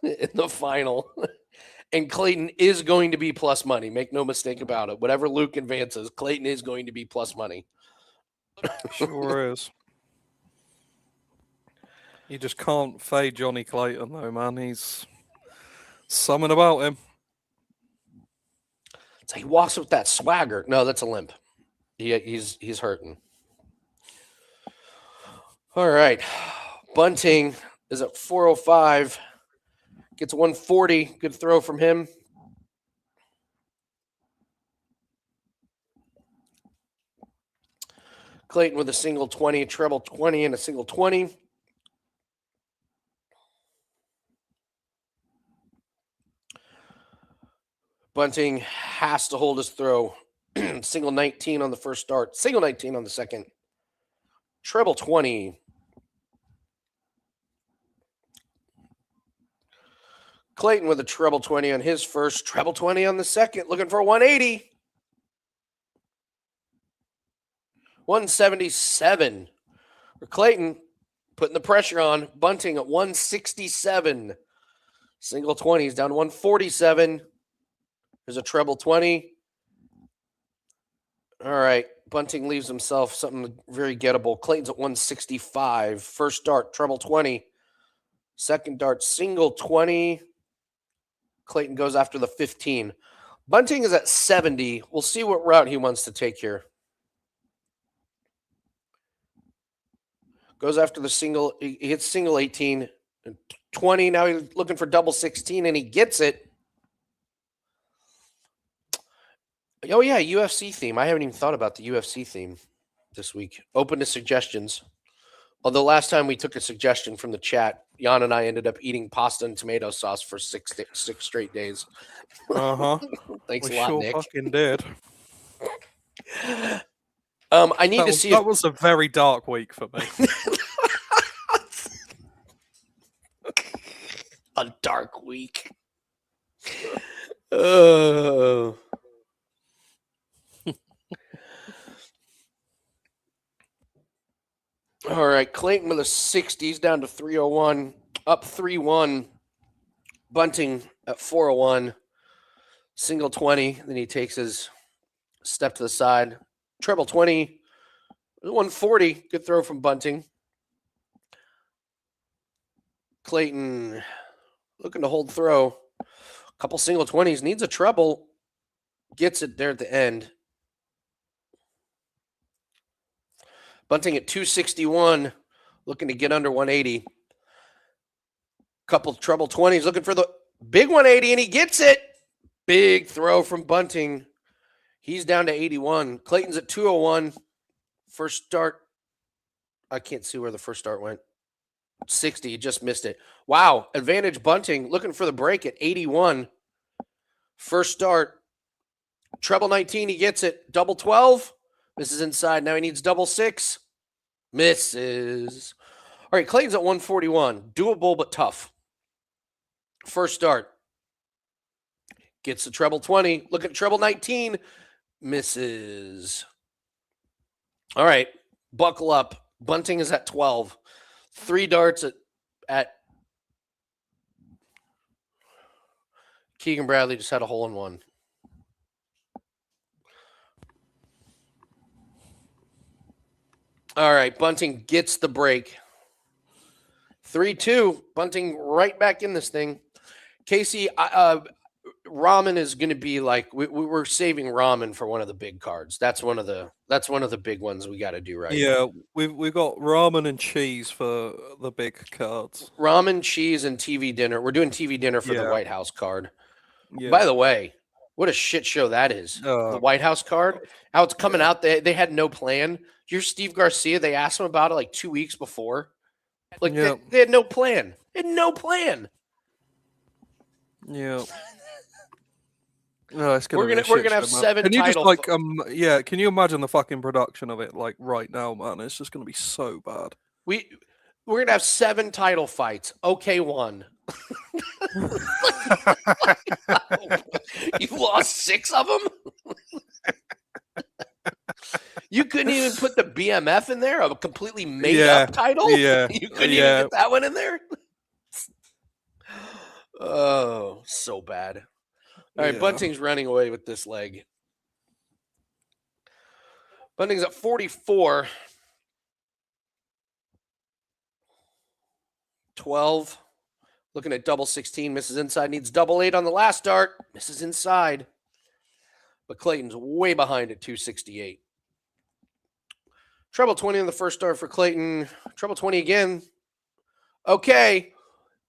in the final. And Clayton is going to be plus money. Make no mistake about it. Whatever Luke advances, Clayton is going to be plus money. Sure is. You just can't fade Johnny Clayton, though, man. He's something about him. It's like he walks with that swagger. No, that's a limp. He's hurting. All right. Bunting is at 405. Gets 140. Good throw from him. Clayton with a single 20, a treble 20, and a single 20. Bunting has to hold his throw. Single 19 on the first start. Single 19 on the second. Treble 20. Clayton with a treble 20 on his first. Treble 20 on the second. Looking for a 180. 177. For Clayton, putting the pressure on. Bunting at 167. Single 20s down to 147. There's a treble 20. All right. Bunting leaves himself something very gettable. Clayton's at 165. First dart, treble 20. Second dart, single 20. Clayton goes after the 15. Bunting is at 70. We'll see what route he wants to take here. Goes after the single. He hits single 18. 20. Now he's looking for double 16, and he gets it. Oh, yeah, UFC theme. I haven't even thought about the UFC theme this week. Open to suggestions. Although last time we took a suggestion from the chat, Yann and I ended up eating pasta and tomato sauce for six straight days. Uh-huh. Thanks we a lot, sure Nick. Fucking did. I need to see that was a very dark week for me. A dark week. Oh. All right, Clayton with a 60s down to 301, up 3-1. Bunting at 401, single 20. Then he takes his step to the side, treble 20, 140. Good throw from Bunting. Clayton looking to hold throw. A couple single 20s, needs a treble, gets it there at the end. Bunting at 261, looking to get under 180. Couple treble 20s, looking for the big 180, and he gets it. Big throw from Bunting. He's down to 81. Clayton's at 201. First start. I can't see where the first start went. 60, he just missed it. Wow, advantage Bunting, looking for the break at 81. First start. Treble 19, he gets it. Double 12. Misses inside. Now he needs double 6. Misses. All right, Clayton's at 141. Doable but tough. First start. Gets the treble 20. Look at treble 19. Misses. All right, buckle up. Bunting is at 12. 3 darts at Keegan Bradley just had a hole in one. All right, Bunting gets the break. 3-2. Bunting right back in this thing. Casey, Ramen is going to be like we're saving ramen for one of the big cards. That's one of the big ones we got to do right. Yeah, we've got ramen and cheese for the big cards. Ramen, cheese, and TV dinner. We're doing TV dinner for the White House card. Yeah. By the way, what a shit show that is. The White House card, how it's coming out. They had no plan. You're Steve Garcia. They asked him about it like 2 weeks before. Like they had no plan. They had no plan. Yeah. No, it's we're gonna have 7 can you title. Just can you imagine the fucking production of it like right now, man? It's just gonna be so bad. We're gonna have 7 title fights. Okay, 1. You lost 6 of them. You couldn't even put the BMF in there, a completely made up title. Yeah, you couldn't even get that one in there. Oh, so bad. All right, Bunting's running away with this leg. Bunting's at 44. 12. Looking at double 16. Misses inside. Needs double 8 on the last start. Misses inside. But Clayton's way behind at 268. Treble 20 on the first start for Clayton. Treble 20 again. Okay.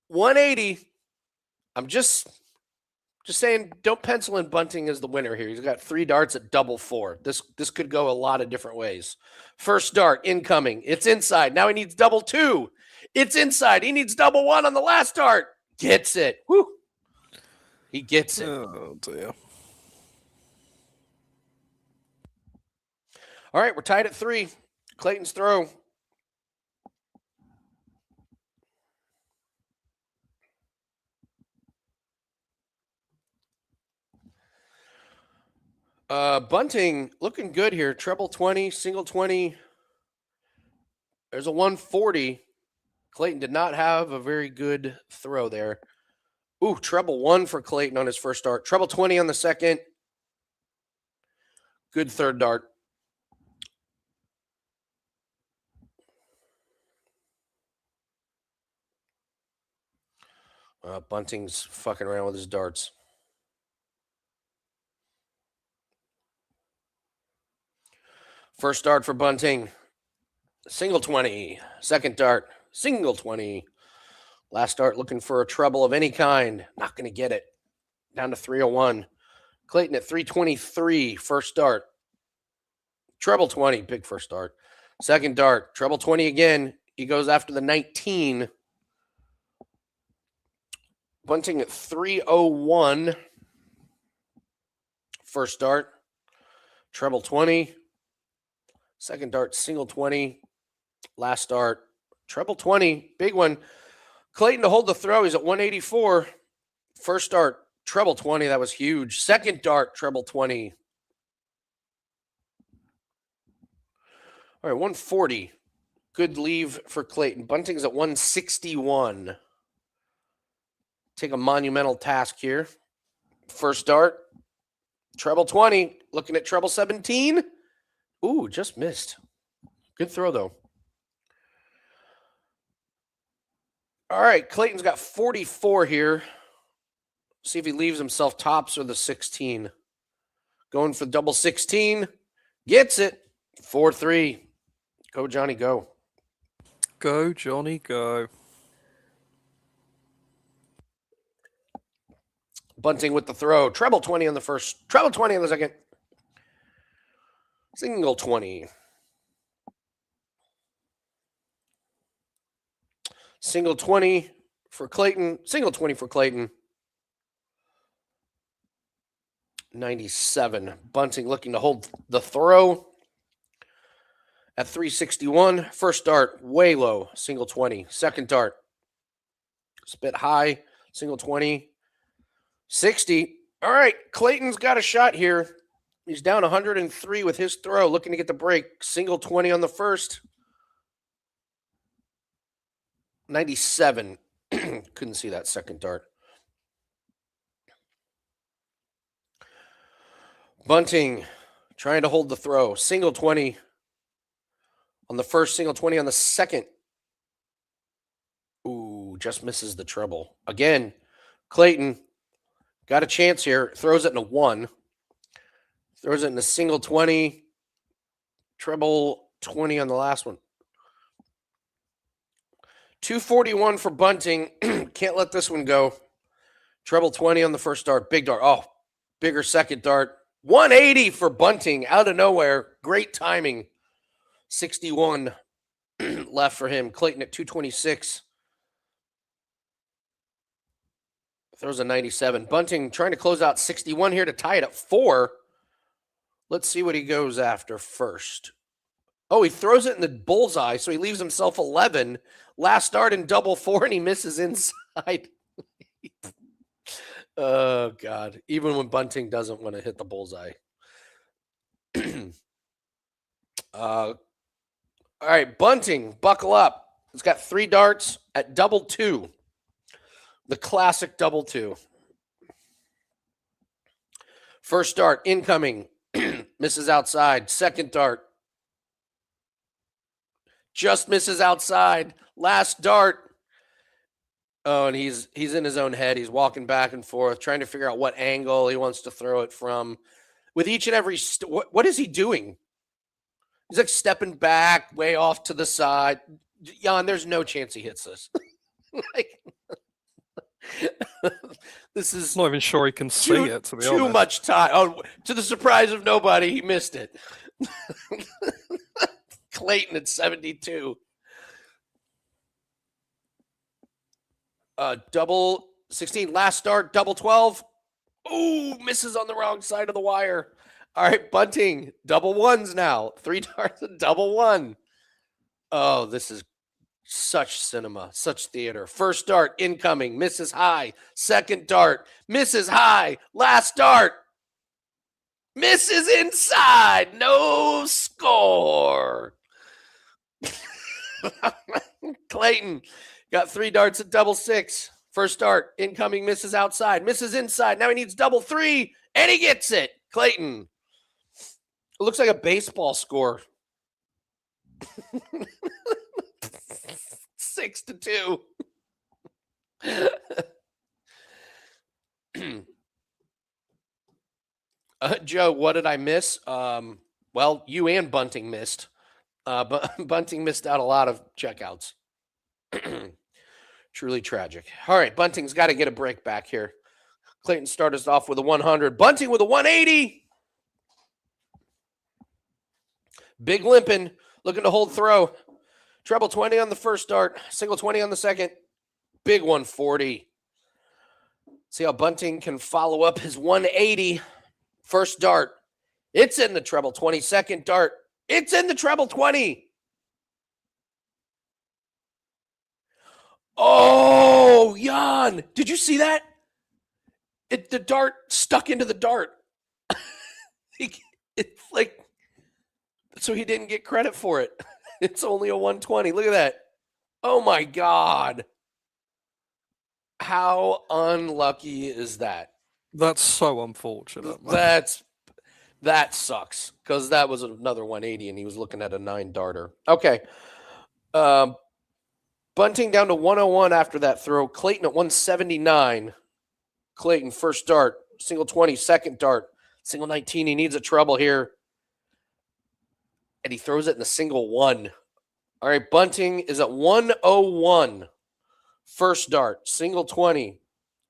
180. I'm just saying, don't pencil in Bunting as the winner here. He's got 3 darts at double 4. This could go a lot of different ways. First dart, incoming. It's inside. Now he needs double 2. It's inside. He needs double 1 on the last dart. Gets it. Woo. He gets it. Oh, dear. All right, we're tied at 3. Clayton's throw. Bunting looking good here. Treble 20, single 20. There's a 140. Clayton did not have a very good throw there. Ooh, treble 1 for Clayton on his first dart. Treble 20 on the second. Good third dart. Bunting's fucking around with his darts. First dart for Bunting. Single 20. Second dart. Single 20. Last dart looking for a treble of any kind. Not going to get it. Down to 301. Clayton at 323. First dart. Treble 20. Big first dart. Second dart. Treble 20 again. He goes after the 19. Bunting at 301. First dart. Treble 20. Second dart, single 20. Last dart, treble 20. Big one. Clayton to hold the throw. He's at 184. First dart, treble 20. That was huge. Second dart, treble 20. All right, 140. Good leave for Clayton. Bunting's at 161. Take a monumental task here. First dart, treble 20. Looking at treble 17. Ooh, just missed. Good throw, though. All right, Clayton's got 44 here. See if he leaves himself tops or the 16. Going for double 16. Gets it. 4-3. Go, Johnny, go. Go, Johnny, go. Bunting with the throw. Treble 20 on the first. Treble 20 on the second. Single 20. Single 20 for Clayton. Single 20 for Clayton. 97. Bunting looking to hold the throw at 361. First dart, way low. Single 20. Second dart, it's a bit high. Single 20. 60. All right, Clayton's got a shot here. He's down 103 with his throw, looking to get the break. Single 20 on the first. 97. Couldn't see that second dart. Bunting trying to hold the throw. Single 20 on the first, single 20 on the second. Ooh, just misses the treble. Again, Clayton Got a chance here. Throws it in a 1. Throws it in a single 20. Treble 20 on the last one. 241 for bunting. Can't let this one go. Treble 20 on the first dart. Big dart. Oh, bigger second dart. 180 for bunting out of nowhere. Great timing. 61 left for him. Clayton at 226. Throws a 97. Bunting trying to close out 61 here to tie it at 4. Let's see what he goes after first. Oh, he throws it in the bullseye, so he leaves himself 11. Last dart in double 4, and he misses inside. Oh, God. Even when bunting doesn't want to hit the bullseye. All right, bunting, buckle up. It's got 3 darts at double 2. The classic double 2. First dart, incoming. Misses outside. Second dart. Just misses outside. Last dart. Oh, and he's in his own head. He's walking back and forth, trying to figure out what angle he wants to throw it from. With each and every what is he doing? He's like stepping back, way off to the side. Yann, there's no chance he hits this. Like, this is not even sure he can see it, to be honest. Too much time. Oh, to the surprise of nobody, he missed it. Clayton at 72. Double 16. Last start, double 12. Ooh, misses on the wrong side of the wire. All right, bunting. Double 1s now. 3 darts and double 1. Oh, this is such cinema, such theater. First dart, incoming, misses high. Second dart, misses high. Last dart, misses inside. No score. Clayton got 3 darts at double 6. First dart, incoming, misses outside, misses inside. Now he needs double 3, and he gets it. Clayton. It looks like a baseball score. 6-2. Joe, what did I miss? Well, you and Bunting missed. But Bunting missed out a lot of checkouts. Truly tragic. All right, Bunting's got to get a break back here. Clayton started us off with a 100. Bunting with a 180. Big limping, looking to hold throw. Treble 20 on the first dart, single 20 on the second. Big 140. See how Bunting can follow up his 180. First dart, it's in the treble 20. Second dart, it's in the treble 20. Oh, Yann, did you see that? The dart stuck into the dart. It's like, so he didn't get credit for it. It's only a 120. Look at that. Oh, my God. How unlucky is that? That's so unfortunate. Man. That sucks, because that was another 180, and he was looking at a 9-darter. Okay. Bunting down to 101 after that throw. Clayton at 179. Clayton, first dart. Single 20, second dart. Single 19. He needs a treble here. And he throws it in a single 1. All right, Bunting is at 101. First dart, single 20.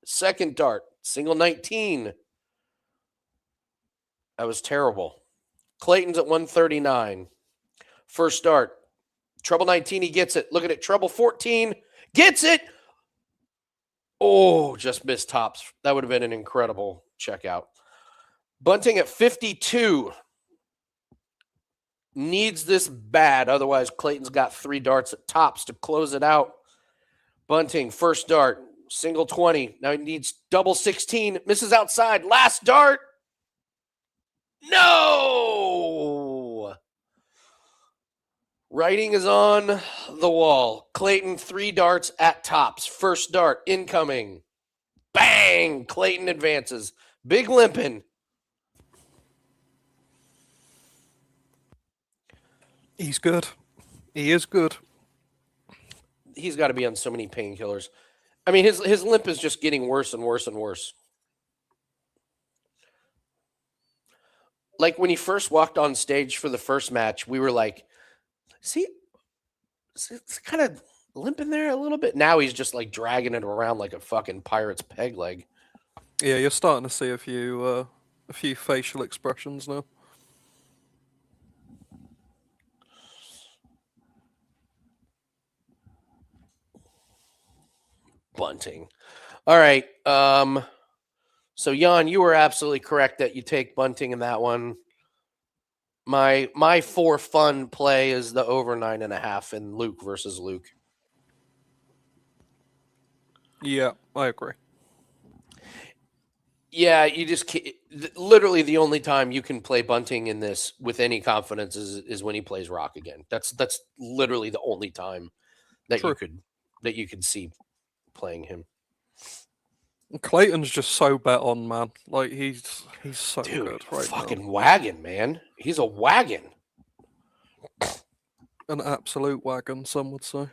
Second dart, single 19. That was terrible. Clayton's at 139. First dart, treble 19, he gets it. Look at it, treble 14, gets it. Oh, just missed tops. That would have been an incredible checkout. Bunting at 52. Needs this bad. Otherwise, Clayton's got 3 darts at tops to close it out. Bunting, first dart, single 20. Now he needs double 16. Misses outside. Last dart. No! Writing is on the wall. Clayton, 3 darts at tops. First dart, incoming. Bang! Clayton advances. Big limping. He's good. He is good. He's got to be on so many painkillers. I mean, his limp is just getting worse and worse and worse. like when he first walked on stage for the first match, we were like, see, it's kind of limping there a little bit. Now he's just like dragging it around like a fucking pirate's peg leg. Yeah, you're starting to see a few facial expressions now. Bunting. All right. So Yann, you were absolutely correct that you take Bunting in that one. My for fun play is the over 9.5 in Luke versus Luke. Yeah, I agree. Yeah, you just can't, literally the only time you can play Bunting in this with any confidence is when he plays Rock again. That's literally the only time that True. you could see playing him. Clayton's just so bet on, man. Like he's so good right fucking now. wagon, man. He's a wagon. An absolute wagon, some would say.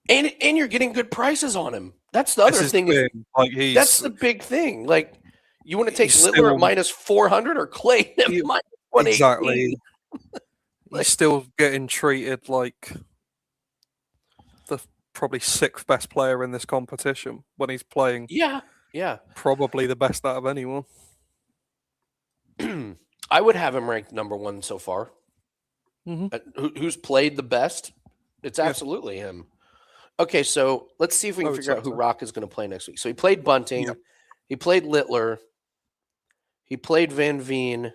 And you're getting good prices on him. That's the other thing. That's the big thing. Like, you want to take Littler at minus 400 or Clayton at minus 118? Exactly. He's still getting treated like the probably 6th best player in this competition when he's playing. Yeah. Probably the best out of anyone. I would have him ranked number 1 so far. Mm-hmm. Who's played the best? It's absolutely him. Okay, so let's see if we can figure out who Rock is going to play next week. So he played Bunting. Yep. He played Littler. He played Van Veen.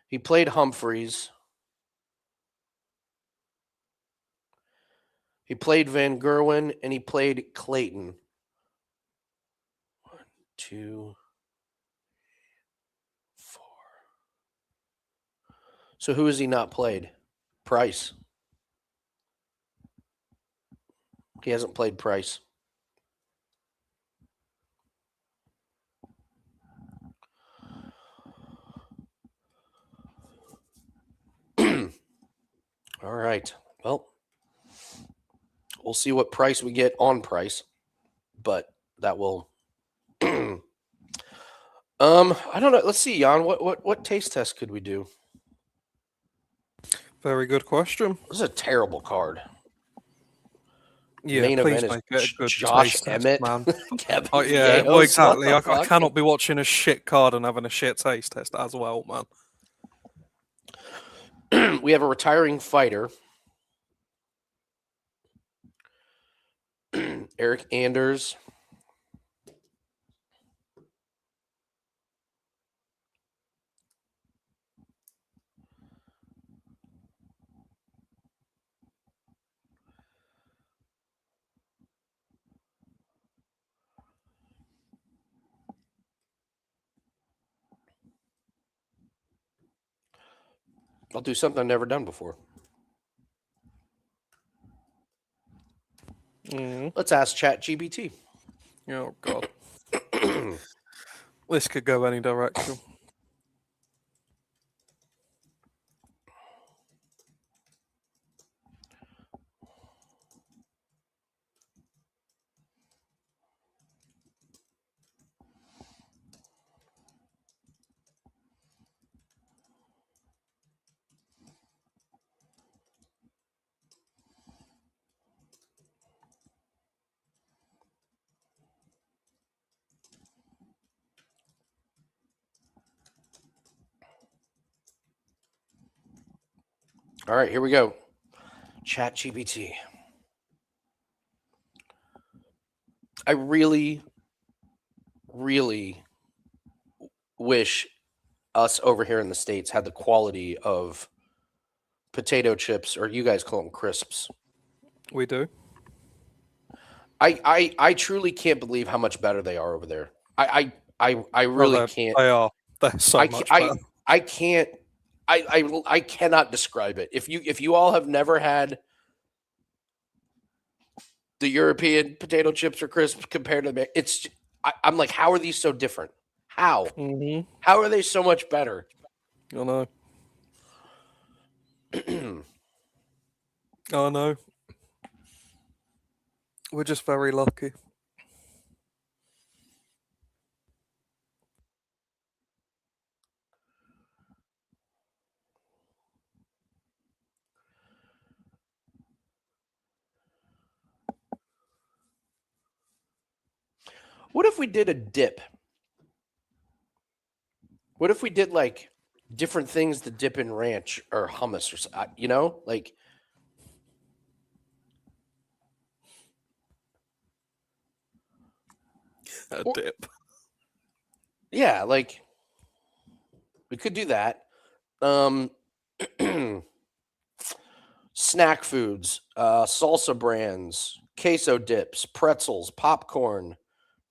He played Humphreys. He played Van Gerwen, and he played Clayton. 1, 2, 4. So who has he not played? Price. He hasn't played Price. All right. Well, we'll see what price we get on Price, but that will. I don't know. Let's see, Yann. What taste test could we do? Very good question. This is a terrible card. Yeah, main please event make is it a good Josh taste Emmett. Man. Kevin yeah, Vieos, well, exactly. I fuck? cannot be watching a shit card and having a shit taste test as well, man. We have a retiring fighter. Eric Anders. I'll do something I've never done before. Let's ask ChatGPT. Oh, God. This could go any direction. All right, here we go. ChatGPT. I really, really wish us over here in the States had the quality of potato chips, or you guys call them crisps. We do. I truly can't believe how much better they are over there. I really can't. They are. They're so much better. I can't. I cannot describe it. If you all have never had the European potato chips or crisps compared to the, I'm like, how are these so different? How? Mm-hmm. How are they so much better? I know. I know. We're just very lucky. What if we did a dip? What if we did like different things to dip in ranch or hummus or like a dip. Yeah, like we could do that. Snack foods, salsa brands, queso dips, pretzels, popcorn,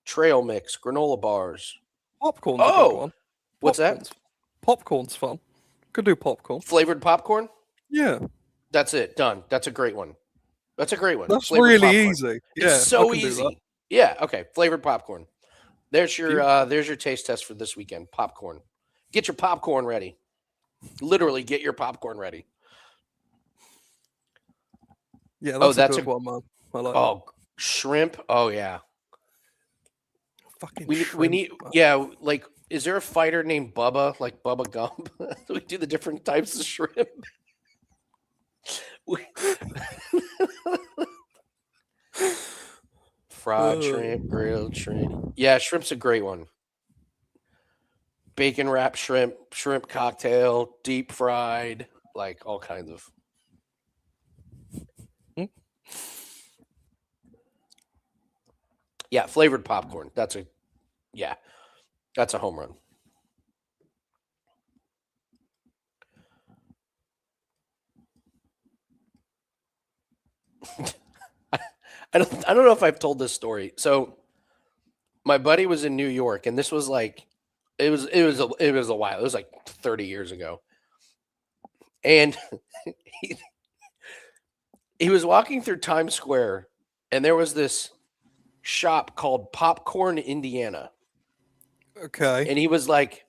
trail mix, granola bars. Popcorn's a good one. What's that? Popcorn's fun. Could do popcorn. Flavored popcorn? Yeah. That's it. Done. That's a great one. That's Flavored really popcorn. Easy. It's so easy. Yeah. Okay. Flavored popcorn. There's your taste test for this weekend. Popcorn. Get your popcorn ready. Literally, get your popcorn ready. Yeah, that's a good one, man. I like that. Shrimp. Oh yeah. Fucking we need. Yeah, like, is there a fighter named Bubba, like Bubba Gump? We do the different types of shrimp. Fried shrimp, grilled shrimp. Yeah, shrimp's a great one. Bacon wrapped shrimp, shrimp cocktail, deep fried, like all kinds of. Yeah, flavored popcorn. That's a home run. I don't know if I've told this story. So my buddy was in New York, and this was like it was a while. It was like 30 years ago. And he was walking through Times Square, and there was this shop called Popcorn Indiana. Okay. And he was like,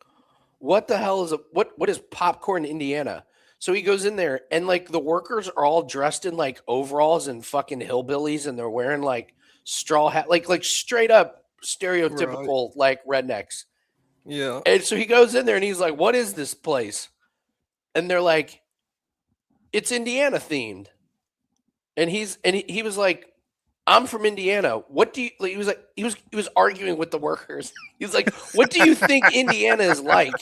what the hell is what is Popcorn Indiana? So he goes in there, and like the workers are all dressed in like overalls and fucking hillbillies, and they're wearing like straw hat, like straight up stereotypical like rednecks. Yeah. And so he goes in there and he's like, what is this place? And they're like, it's Indiana themed. And he was like, I'm from Indiana. What do you like? He was arguing with the workers. He was like, what do you think Indiana is like?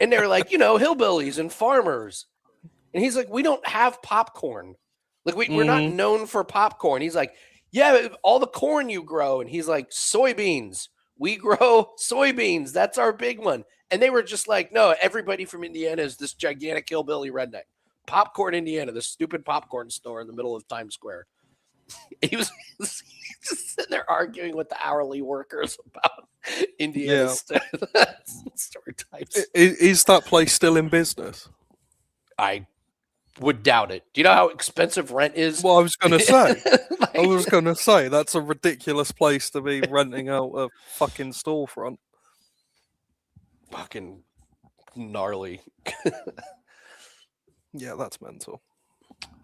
And they were like, hillbillies and farmers. And he's like, we don't have popcorn. Like we're not known for popcorn. He's like, yeah, all the corn you grow. And he's like, soybeans. We grow soybeans. That's our big one. And they were just like, no, everybody from Indiana is this gigantic hillbilly redneck. Popcorn Indiana, the stupid popcorn store in the middle of Times Square. He was just sitting there arguing with the hourly workers about Indiana stereotypes. Is that place still in business? I would doubt it. Do you know how expensive rent is? Well, I was going to say. That's a ridiculous place to be renting out a fucking storefront. Fucking gnarly. Yeah, that's mental.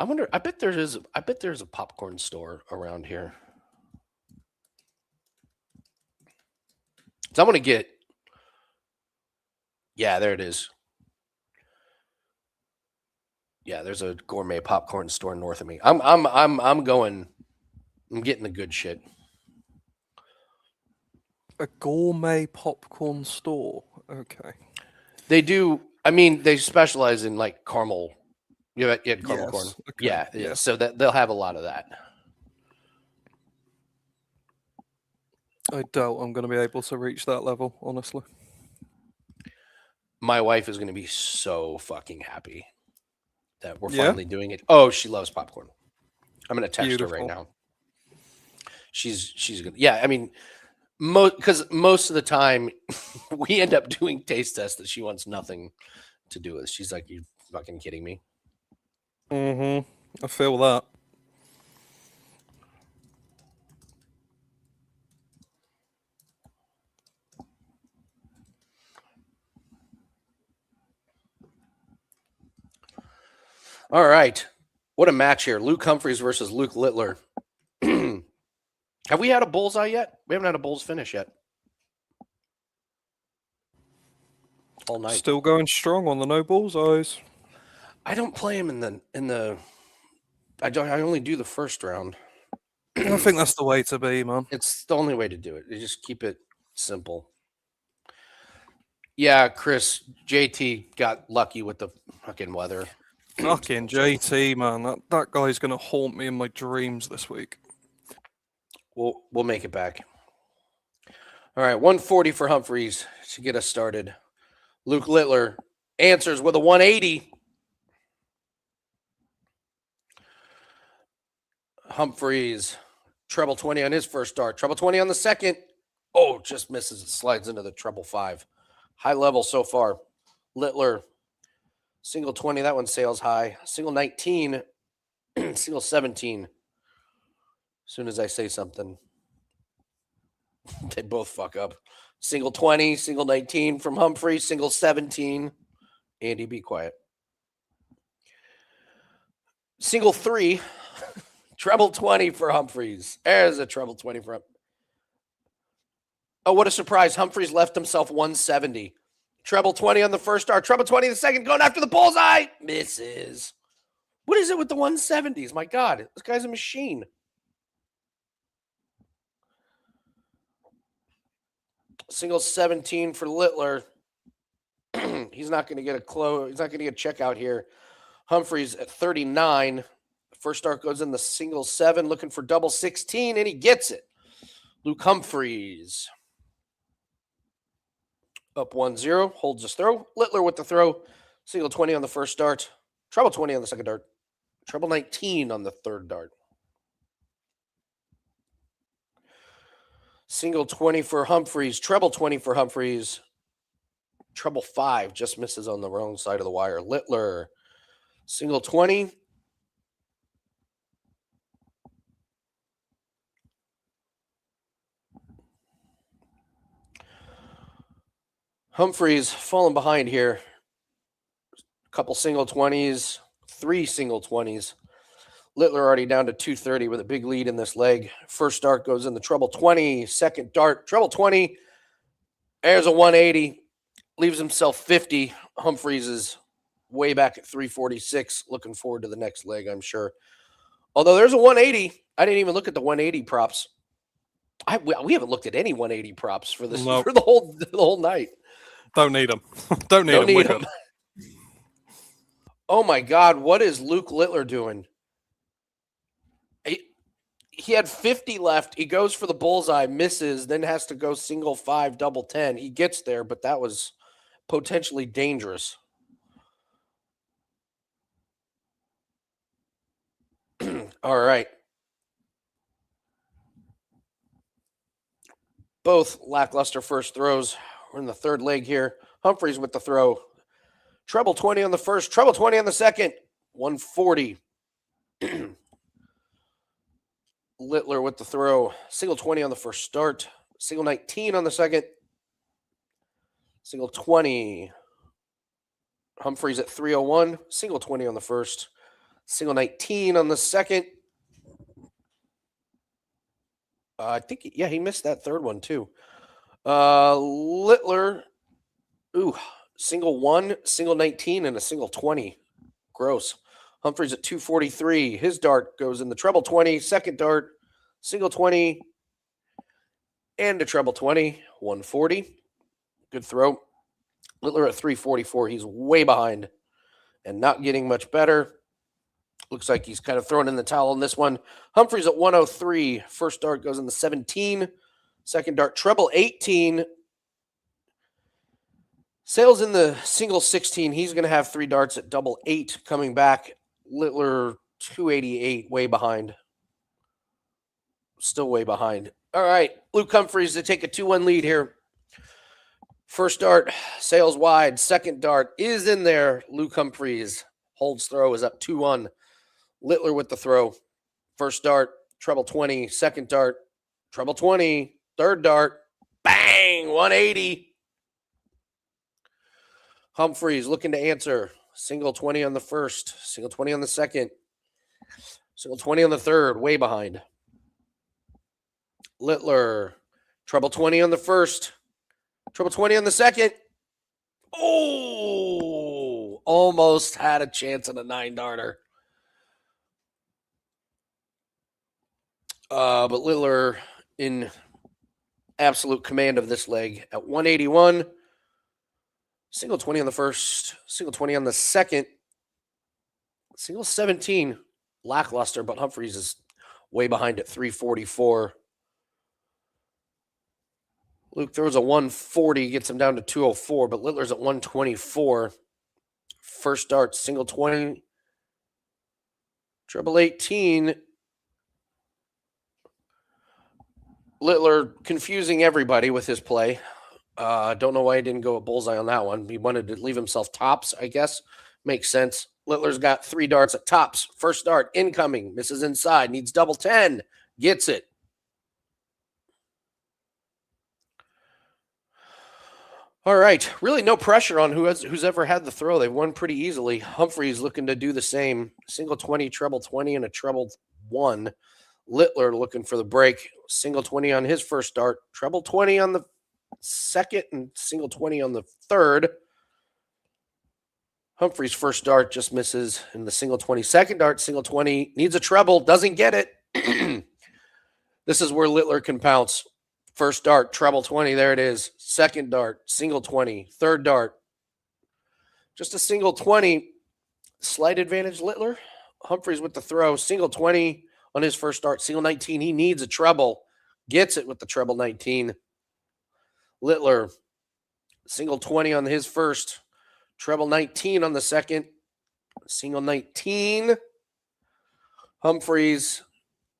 I wonder. I bet there's a popcorn store around here. So I'm gonna get. Yeah, there it is. Yeah, there's a gourmet popcorn store north of me. I'm getting the good shit. A gourmet popcorn store. Okay. They do. I mean, they specialize in like caramel. You had caramel corn. Okay. Yeah. So that they'll have a lot of that. I doubt I'm going to be able to reach that level, honestly. My wife is going to be so fucking happy that we're finally doing it. Oh, she loves popcorn. I'm going to text her right now. She's good. Yeah, I mean, because most of the time we end up doing taste tests that she wants nothing to do with. She's like, "You fucking kidding me?" I feel that. All right. What a match here. Luke Humphreys versus Luke Littler. Have we had a bullseye yet? We haven't had a Bulls finish yet. All night. Still going strong on the no bullseyes. I don't play him in the I only do the first round. I think that's the way to be, man. It's the only way to do it. You just keep it simple. Yeah, Chris, JT got lucky with the fucking weather. Fucking JT, man. That guy's going to haunt me in my dreams this week. We'll make it back. All right, 140 for Humphreys to get us started. Luke Littler answers with a 180. Humphreys, treble 20 on his first start. Treble 20 on the second. Oh, just misses. It slides into the treble 5. High level so far. Littler, single 20. That one sails high. Single 19. Single 17. As soon as I say something, they both fuck up. Single 20, single 19 from Humphrey, single 17. Andy, be quiet. Single 3, treble 20 for Humphreys. There's a treble 20 for him. Oh, what a surprise. Humphreys left himself 170. Treble 20 on the first start. Treble 20 the second. Going after the bullseye. Misses. What is it with the 170s? My God, this guy's a machine. Single 17 for Littler. He's not going to get a close. He's not going to get a checkout here. Humphreys at 39. First start goes in the single 7, looking for double 16, and he gets it. Luke Humphreys up 1-0, holds his throw. Littler with the throw. Single 20 on the first start. Treble 20 on the second dart. Treble 19 on the third dart. Single 20 for Humphreys. Treble 20 for Humphreys. Treble 5 just misses on the wrong side of the wire. Littler. Single 20. Humphreys falling behind here. A couple single 20s. 3 single 20s. Littler already down to 230 with a big lead in this leg. First dart goes in the treble 20. Second dart, treble 20. There's a 180. Leaves himself 50. Humphreys is way back at 346. Looking forward to the next leg, I'm sure. Although there's a 180. I didn't even look at the 180 props. We haven't looked at any 180 props for this for the whole night. Don't need them. Don't need them. Oh my God, what is Luke Littler doing? He had 50 left. He goes for the bullseye, misses, then has to go single 5, double 10. He gets there, but that was potentially dangerous. All right. Both lackluster first throws. We're in the third leg here. Humphreys with the throw. Treble 20 on the first, treble 20 on the second. 140. Littler with the throw. Single 20 on the first start. Single 19 on the second. Single 20. Humphreys at 301. Single 20 on the first. Single 19 on the second. I think, he missed that third one too. Littler. Single 1, single 19, and a single 20. Gross. Humphreys at 243. His dart goes in the treble 20. Second dart, single 20, and a treble 20. 140. Good throw. Littler at 344. He's way behind and not getting much better. Looks like he's kind of throwing in the towel on this one. Humphreys at 103. First dart goes in the 17. Second dart, treble 18. Sails in the single 16. He's going to have 3 darts at double 8 coming back. Littler 288, way behind. Still way behind. All right, Luke Humphreys to take a 2-1 lead here. First dart, sails wide. Second dart is in there. Luke Humphreys holds throw, is up 2-1. Littler with the throw. First dart, treble 20. Second dart, treble 20. Third dart, bang, 180. Humphreys looking to answer. Single 20 on the first. Single 20 on the second. Single 20 on the third. Way behind. Littler. Treble 20 on the first. Treble 20 on the second. Oh! Almost had a chance on a 9-darter. But Littler in absolute command of this leg at 181. Single 20 on the first, single 20 on the second, single 17. Lackluster, but Humphreys is way behind at 344. Luke throws a 140, gets him down to 204, but Littler's at 124. First dart, single 20, treble 18. Littler confusing everybody with his play. Don't know why he didn't go a bullseye on that one. He wanted to leave himself tops, I guess. Makes sense. Littler's got 3 darts at tops. First dart, incoming, misses inside, needs double 10, gets it. All right, really no pressure on who's ever had the throw. They've won pretty easily. Humphreys looking to do the same. Single 20, treble 20, and a treble 1. Littler looking for the break. Single 20 on his first dart, treble 20 on the second, and single 20 on the third. Humphreys' first dart just misses in the single 20. Second dart, single 20, needs a treble, doesn't get it. This is where Littler can pounce. First dart, treble 20, there it is. Second dart, single 20. Third dart, just a single 20. Slight advantage, Littler. Humphreys with the throw, single 20 on his first dart, single 19. He needs a treble, gets it with the treble 19. Littler, single 20 on his first, treble 19 on the second, single 19. Humphreys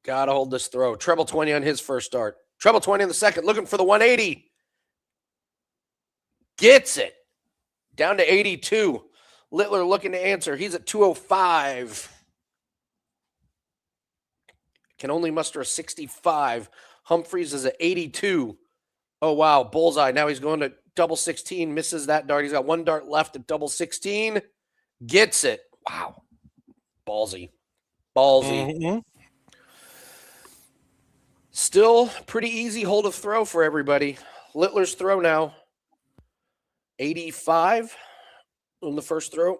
got to hold this throw. Treble 20 on his first start. Treble 20 on the second, looking for the 180. Gets it. Down to 82. Littler looking to answer. He's at 205. Can only muster a 65. Humphreys is at 82. Oh, wow. Bullseye. Now he's going to double 16. Misses that dart. He's got 1 dart left at double 16. Gets it. Wow. Ballsy. Mm-hmm. Still pretty easy hold of throw for everybody. Littler's throw now. 85 on the first throw.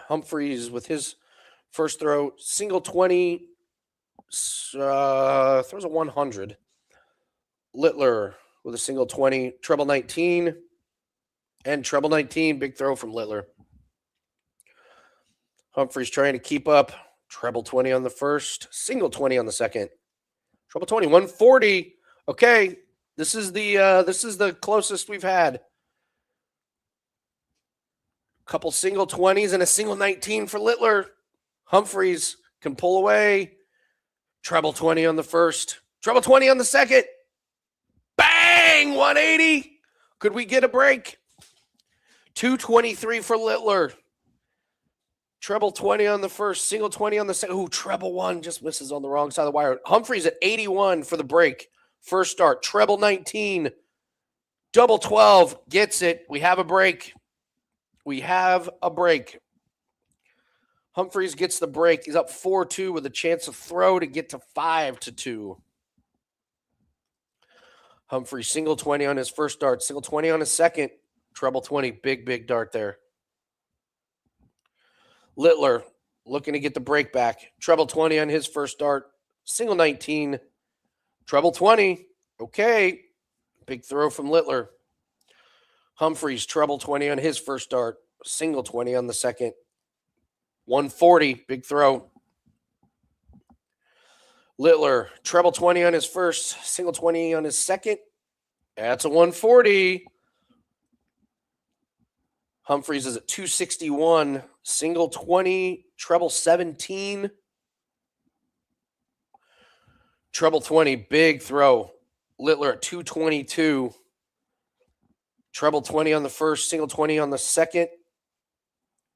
Humphreys with his first throw. Single 20. Throws a 100. Littler with a single 20. Treble 19. And treble 19. Big throw from Littler. Humphreys trying to keep up. Treble 20 on the first. Single 20 on the second. Treble 20, 140. Okay, this is the closest we've had. Couple single 20s and a single 19 for Littler. Humphreys can pull away. Treble 20 on the first. Treble 20 on the second. Bang! 180. Could we get a break? 223 for Littler. Treble 20 on the first, single 20 on the second. Ooh, treble 1 just misses on the wrong side of the wire. Humphreys at 81 for the break. First start, treble 19. Double 12 gets it. We have a break. We have a break. Humphreys gets the break. He's up 4-2 with a chance of throw to get to 5-2. Humphreys single 20 on his first dart, single 20 on his second. Treble 20, big dart there. Littler looking to get the break back. Treble 20 on his first dart. Single 19. Treble 20. Okay. Big throw from Littler. Humphreys, treble 20 on his first dart. Single 20 on the second. 140. Big throw. Littler, treble 20 on his first. Single 20 on his second. That's a 140. Humphreys is at 261. Single 20, treble 17. Treble 20, big throw. Littler at 222. Treble 20 on the first, single 20 on the second.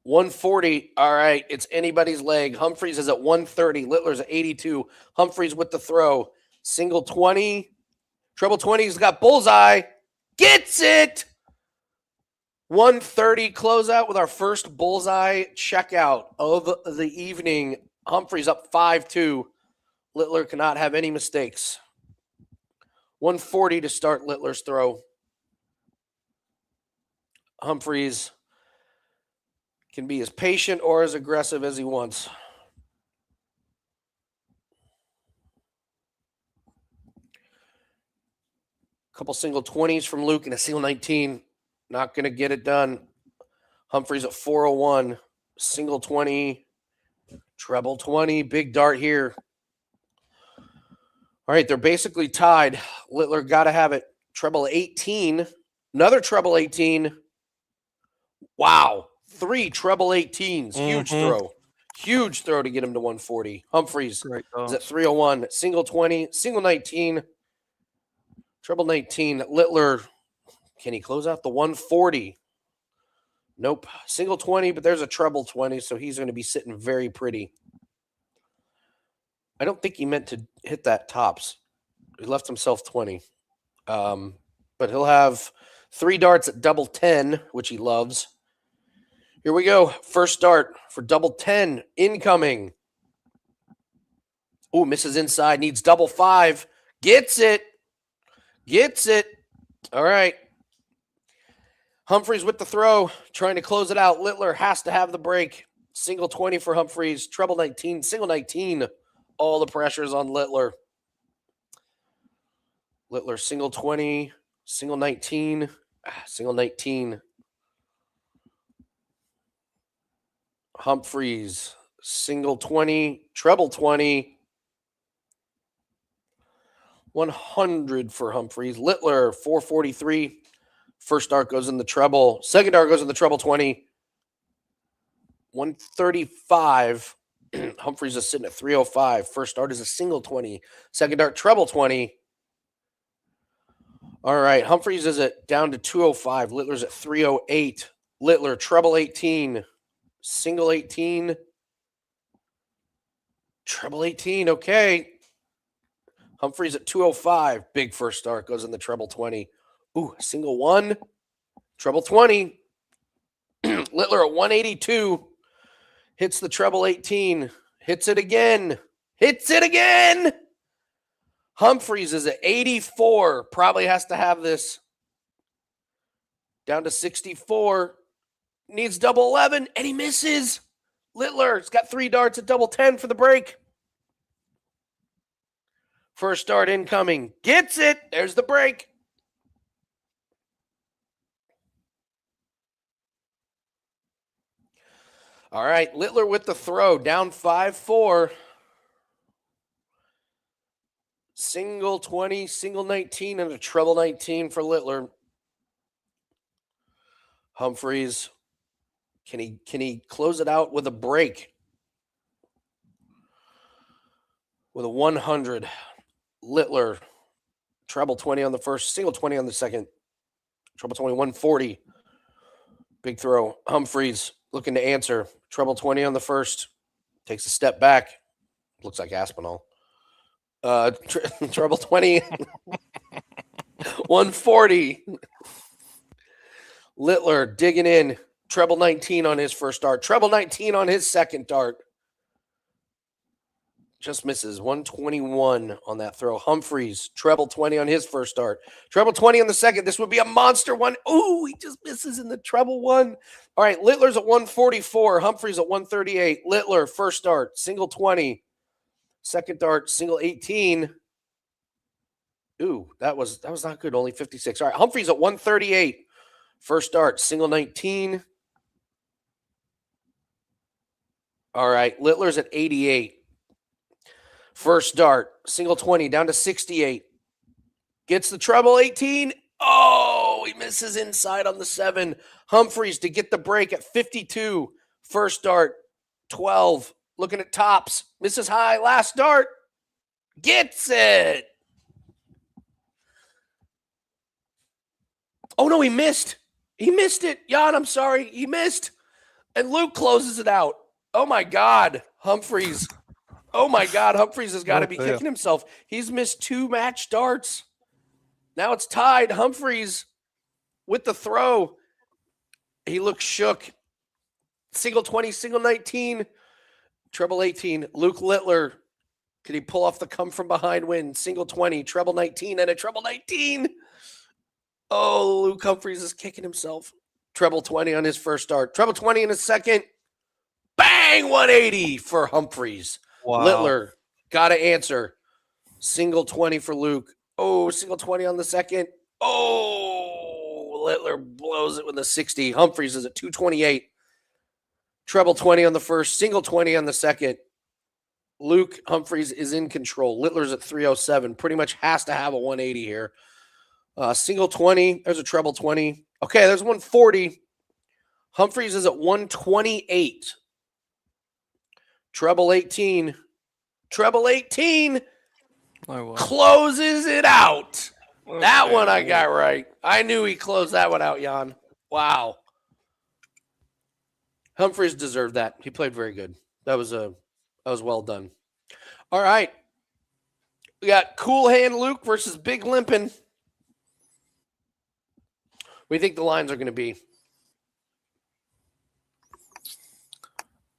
140. All right, it's anybody's leg. Humphreys is at 130. Littler's at 82. Humphreys with the throw. Single 20. Treble 20's got bullseye. Gets it. 130 closeout with our first bullseye checkout of the evening. Humphreys up 5-2. Littler cannot have any mistakes. 140 to start Littler's throw. Humphreys can be as patient or as aggressive as he wants. Couple single 20s from Luke and a single 19. Not going to get it done. Humphreys at 401. Single 20. Treble 20. Big dart here. All right, they're basically tied. Littler got to have it. Treble 18. Another treble 18. Wow. 3 treble 18s. Huge throw. Huge throw to get him to 140. Humphreys is at 301. Single 20. Single 19. Treble 19. Littler, can he close out the 140? Nope. Single 20, but there's a treble 20, so he's going to be sitting very pretty. I don't think he meant to hit that tops. He left himself 20. But he'll have 3 darts at double 10, which he loves. Here we go. First dart for double 10 incoming. Oh, misses inside. Needs double 5. Gets it. Gets it. All right. Humphreys with the throw, trying to close it out. Littler has to have the break. Single 20 for Humphreys. Treble 19. Single 19. All the pressure's on Littler. Littler, single 20. Single 19. Single 19. Humphreys, single 20. Treble 20. 100 for Humphreys. Littler, 443. First dart goes in the treble. Second dart goes in the treble 20. 135. Humphreys is sitting at 305. First dart is a single 20. Second dart, treble 20. All right. Humphreys is at down to 205. Littler's at 308. Littler, treble 18. Single 18. Treble 18. Okay. Humphreys at 205. Big first start. Goes in the treble 20. Ooh, single 1. Treble 20. Littler at 182. Hits the treble 18. Hits it again. Hits it again. Humphreys is at 84. Probably has to have this. Down to 64. Needs double 11. And he misses. Littler's got 3 darts at double 10 for the break. First dart incoming. Gets it. There's the break. All right. Littler with the throw. Down 5-4. Single 20, single 19, and a treble 19 for Littler. Humphreys. Can he close it out with a break? With a 100. Littler. Treble 20 on the first, single 20 on the second. Treble 20, 140. Big throw. Humphreys looking to answer. Treble 20 on the first. Takes a step back. Looks like Aspinall. Treble 20. 140. Littler digging in. Treble 19 on his first dart. Treble 19 on his second dart. Just misses. 121 on that throw. Humphreys, treble 20 on his first dart. Treble 20 on the second. This would be a monster one. Ooh, he just misses in the treble 1. All right, Littler's at 144. Humphreys at 138. Littler, first dart, single 20. Second dart, single 18. Ooh, that was not good. Only 56. All right, Humphreys at 138. First dart, single 19. All right, Littler's at 88. First dart, single 20, down to 68. Gets the treble 18. Oh, he misses inside on the 7. Humphreys to get the break at 52. First dart, 12. Looking at tops. Misses high. Last dart. Gets it. Oh, no, he missed. He missed it. Yann, I'm sorry. He missed. And Luke closes it out. Oh, my God. Humphreys. Oh, my God. Humphreys has got to be kicking himself. He's missed 2 match darts. Now it's tied. Humphreys with the throw. He looks shook. Single 20, single 19. Treble 18. Luke Littler. Could he pull off the come from behind win? Single 20, treble 19, and a treble 19. Oh, Luke Humphreys is kicking himself. Treble 20 on his first start. Treble 20 in his second. Bang! 180 for Humphreys. Wow. Littler got to answer. Single 20 for Luke. Oh, single 20 on the second. Oh, Littler blows it with a 60. Humphreys is at 228. Treble 20 on the first, single 20 on the second. Luke Humphreys is in control. Littler's at 307. Pretty much has to have a 180 here. Single 20. There's a treble 20. Okay, there's 140. Humphreys is at 128. Treble 18. Treble 18 closes it out. Okay. That one I got right. I knew he closed that one out, Yann. Wow. Humphreys deserved that. He played very good. That was well done. All right. We got Cool Hand Luke versus Big Limpin'. What do you think the lines are going to be?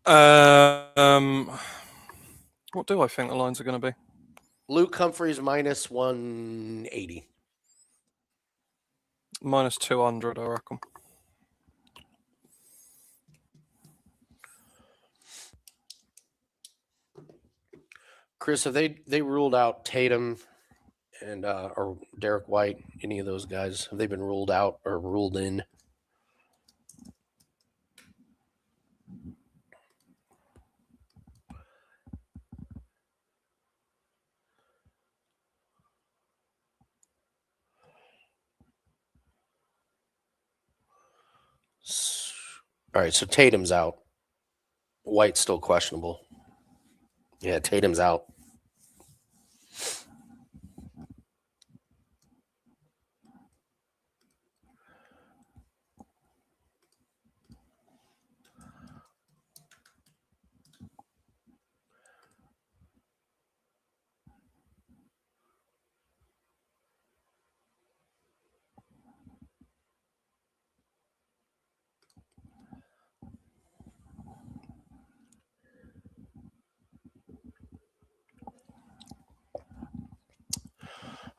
What do I think the lines are going to be? Luke Humphreys minus 180. Minus 200, I reckon. Chris, have they ruled out Tatum and or Derek White, any of those guys? Have they been ruled out or ruled in? All right, so Tatum's out. White's still questionable. Yeah, Tatum's out.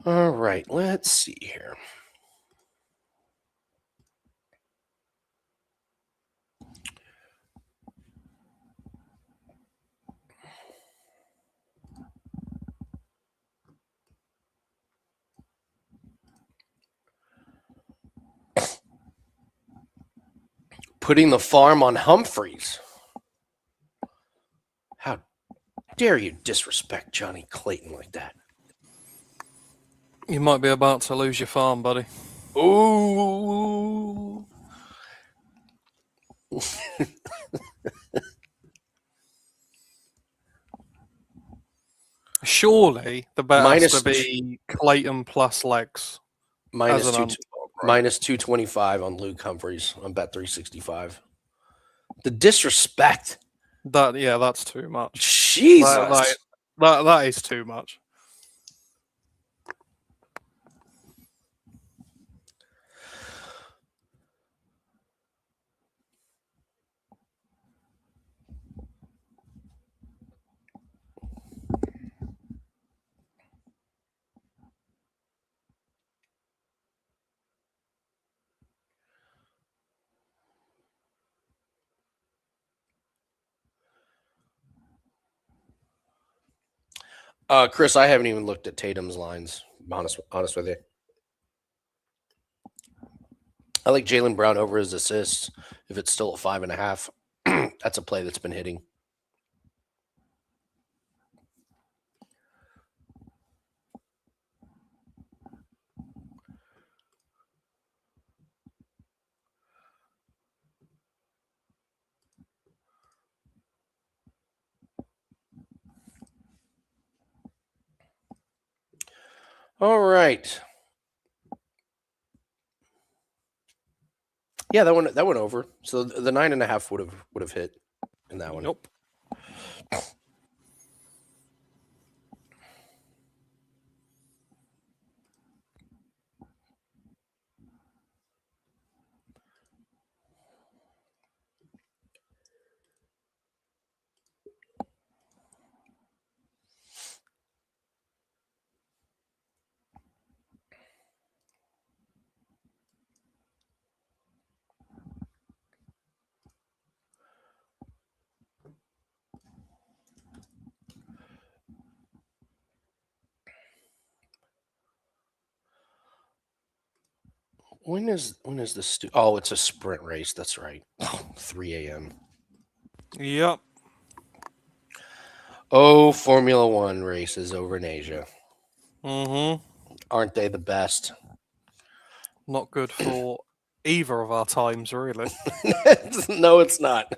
All right, let's see here. Putting the farm on Humphreys. How dare you disrespect Johnny Clayton like that? You might be about to lose your farm, buddy. Ooh. Surely the bet has to be Clayton plus legs. Minus 225 on Luke Humphreys on Bet 365. The disrespect. That's too much. Jesus. That is too much. Chris, I haven't even looked at Tatum's lines. Honest with you. I like Jaylen Brown over his assists. If it's still at 5.5, that's a play that's been hitting. All right. Yeah, that went over. So the 9.5 would have hit in that one. Nope. When is the oh, it's a sprint race. That's right. 3 a.m. Yep. Oh, Formula One races over in Asia. Mm-hmm. Aren't they the best? Not good for either of our times, really. No, it's not.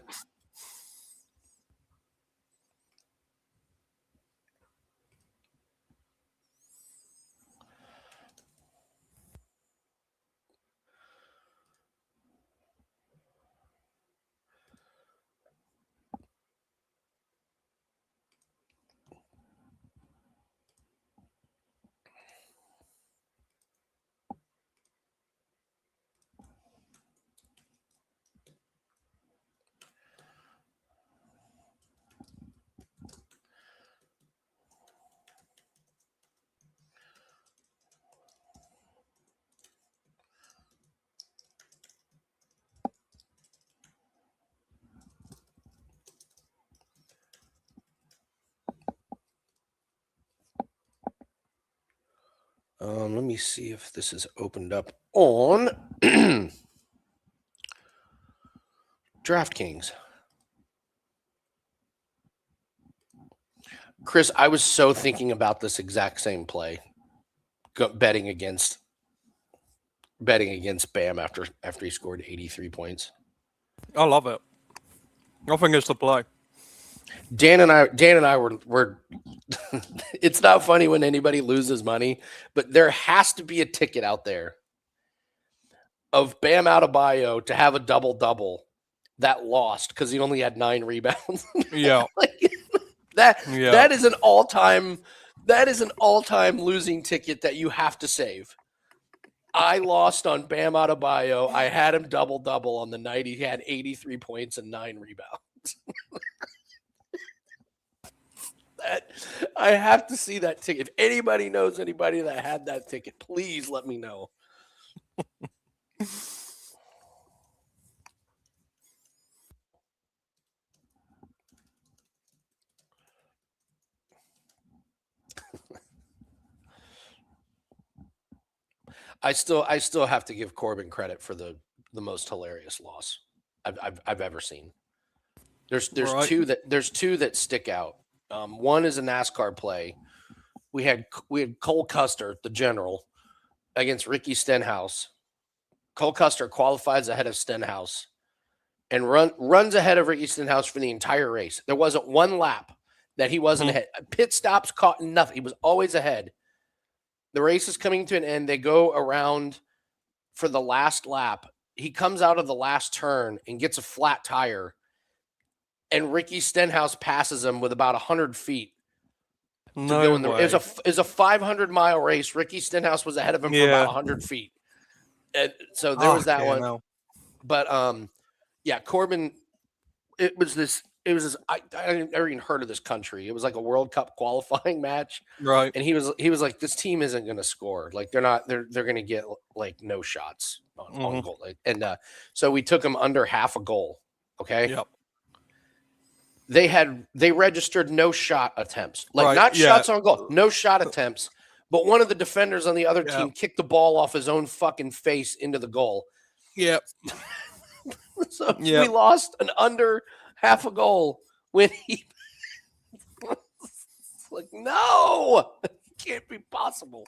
Let me see if this is opened up on DraftKings. Chris, I was so thinking about this exact same play, betting against Bam after he scored 83 points. I love it. I think it's the play. Dan and I were it's not funny when anybody loses money, but there has to be a ticket out there of Bam Adebayo to have a double-double that lost because he only had 9 rebounds. Yeah. That is an all-time losing ticket that you have to save. I lost on Bam Adebayo. I had him double-double on the night he had 83 points and 9 rebounds. I have to see that ticket. If anybody knows anybody that had that ticket, please let me know. I still have to give Corbin credit for the most hilarious loss I've ever seen. There's Right. two that stick out. One is a NASCAR play. We had Cole Custer, the general, against Ricky Stenhouse. Cole Custer qualifies ahead of Stenhouse and runs ahead of Ricky Stenhouse for the entire race. There wasn't one lap that he wasn't ahead. Pit stops caught nothing. He was always ahead. The race is coming to an end. They go around for the last lap. He comes out of the last turn and gets a flat tire. And Ricky Stenhouse passes him with about 100 feet to go in the way. It was a 500-mile race. Ricky Stenhouse was ahead of him for about 100 feet. And so there was that one. No. But Corbin, it was this I never even heard of this country. It was like a World Cup qualifying match. Right. And he was like, this team isn't going to score. Like they're going to get like no shots on goal. And so we took them under half a goal. Okay. Yep. They registered no shot attempts, shots on goal, no shot attempts. But one of the defenders on the other team kicked the ball off his own fucking face into the goal. Yep. So we lost an under half a goal when he like, no, it can't be possible.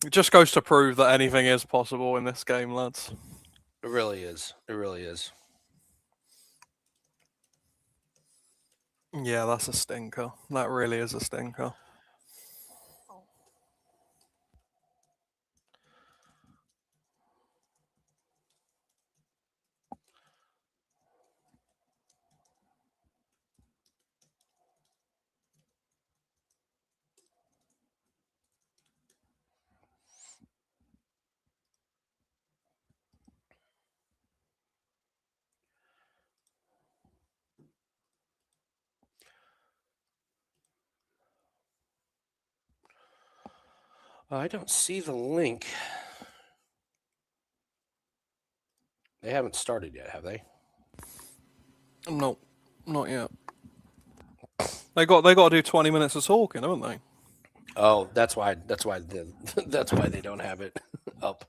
It just goes to prove that anything is possible in this game, lads. It really is. It really is. Yeah, that's a stinker. That really is a stinker. I don't see the link. They haven't started yet, have they? No, not yet. They got to do 20 minutes of talking, haven't they? Oh, that's why they don't have it up.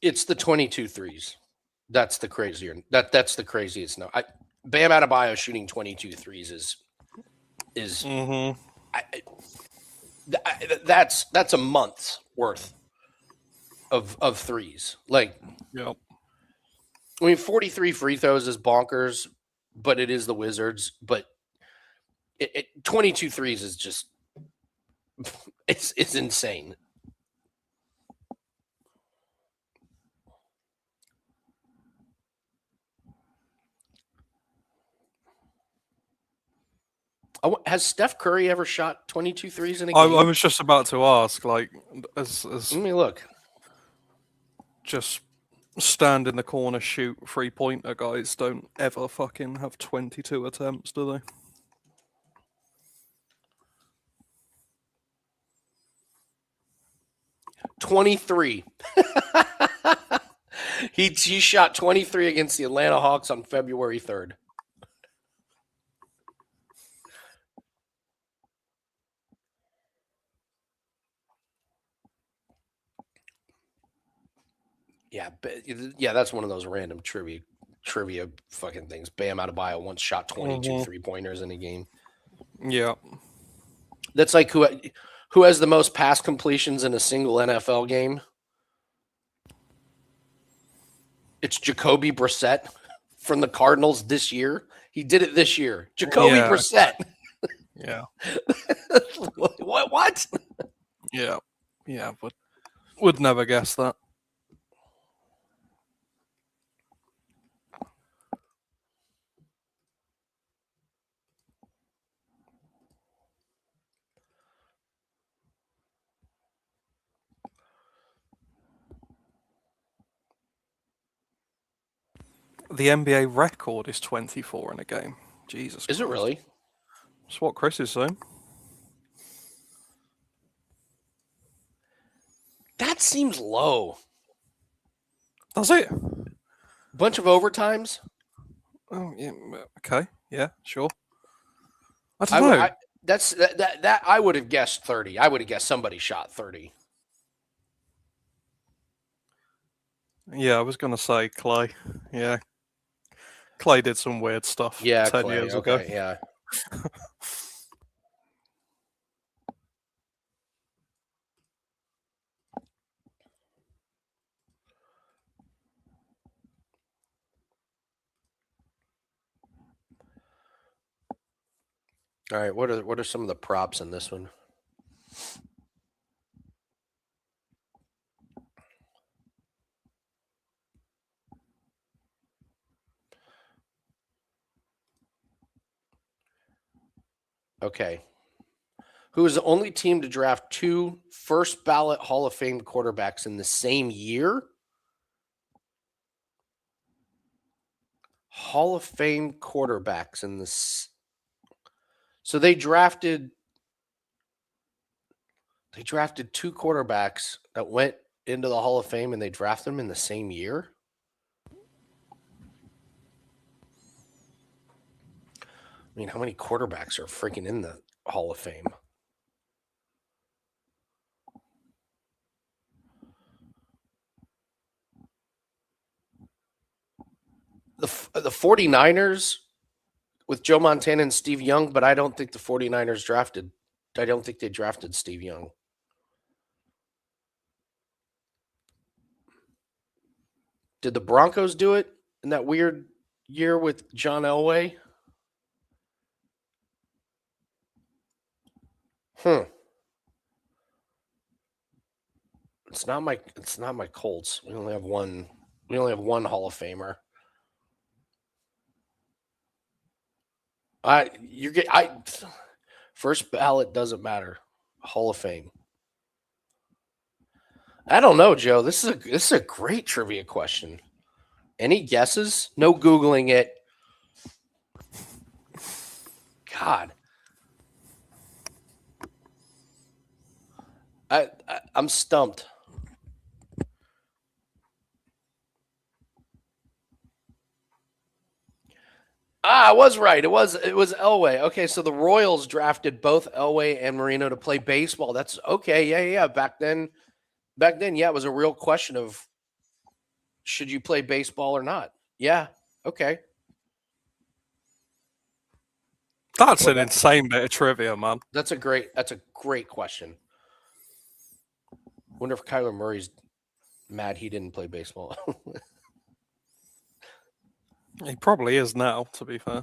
It's the 22 threes. That's the crazier. That's the craziest. No, Bam Adebayo shooting 22 threes is that's a month's worth of threes. Like, yep. I mean, 43 free throws is bonkers, but it is the Wizards. But 22 threes is just it's insane. Has Steph Curry ever shot 22 threes in a game? I was just about to ask, like, as let me look. Just stand in the corner, shoot 3-pointer guys don't ever fucking have 22 attempts, do they? $23. He shot 23 against the Atlanta Hawks on February 3rd. Yeah, that's one of those random trivia fucking things. Bam Adebayo once shot 22 3-pointers in a game. Yeah. That's like who has the most pass completions in a single NFL game? It's Jacoby Brissett from the Cardinals this year. He did it this year. Jacoby Brissett. Yeah. What? Yeah. Yeah, would never guess that. The NBA record is 24 in a game. Jesus Christ. Is it really? That's what Chris is saying. That seems low. Does it? Bunch of overtimes? Oh, yeah. Okay. Yeah, sure. I don't know. That I would have guessed 30. I would have guessed somebody shot 30. Yeah, I was going to say Clay. Yeah. Clay did some weird stuff 10 Clay, years ago. Yeah. All right, what are some of the props in this one? Okay. Who is the only team to draft 2 first ballot Hall of Fame quarterbacks in the same year? Hall of Fame quarterbacks in this. So they drafted 2 quarterbacks that went into the Hall of Fame, and they drafted them in the same year? I mean, how many quarterbacks are freaking in the Hall of Fame? The 49ers with Joe Montana and Steve Young, but I don't think the 49ers drafted. I don't think they drafted Steve Young. Did the Broncos do it in that weird year with John Elway? It's not my Colts. We only have one Hall of Famer. First ballot doesn't matter. Hall of Fame. I don't know, Joe. This is a great trivia question. Any guesses? No Googling it. God. I'm stumped. I was right. It was Elway. Okay, so the Royals drafted both Elway and Marino to play baseball. That's okay. Yeah. Back then, yeah, it was a real question of should you play baseball or not? Yeah. Okay. That's an insane bit of trivia, man. That's a great question. Wonder if Kyler Murray's mad he didn't play baseball. He probably is now, to be fair.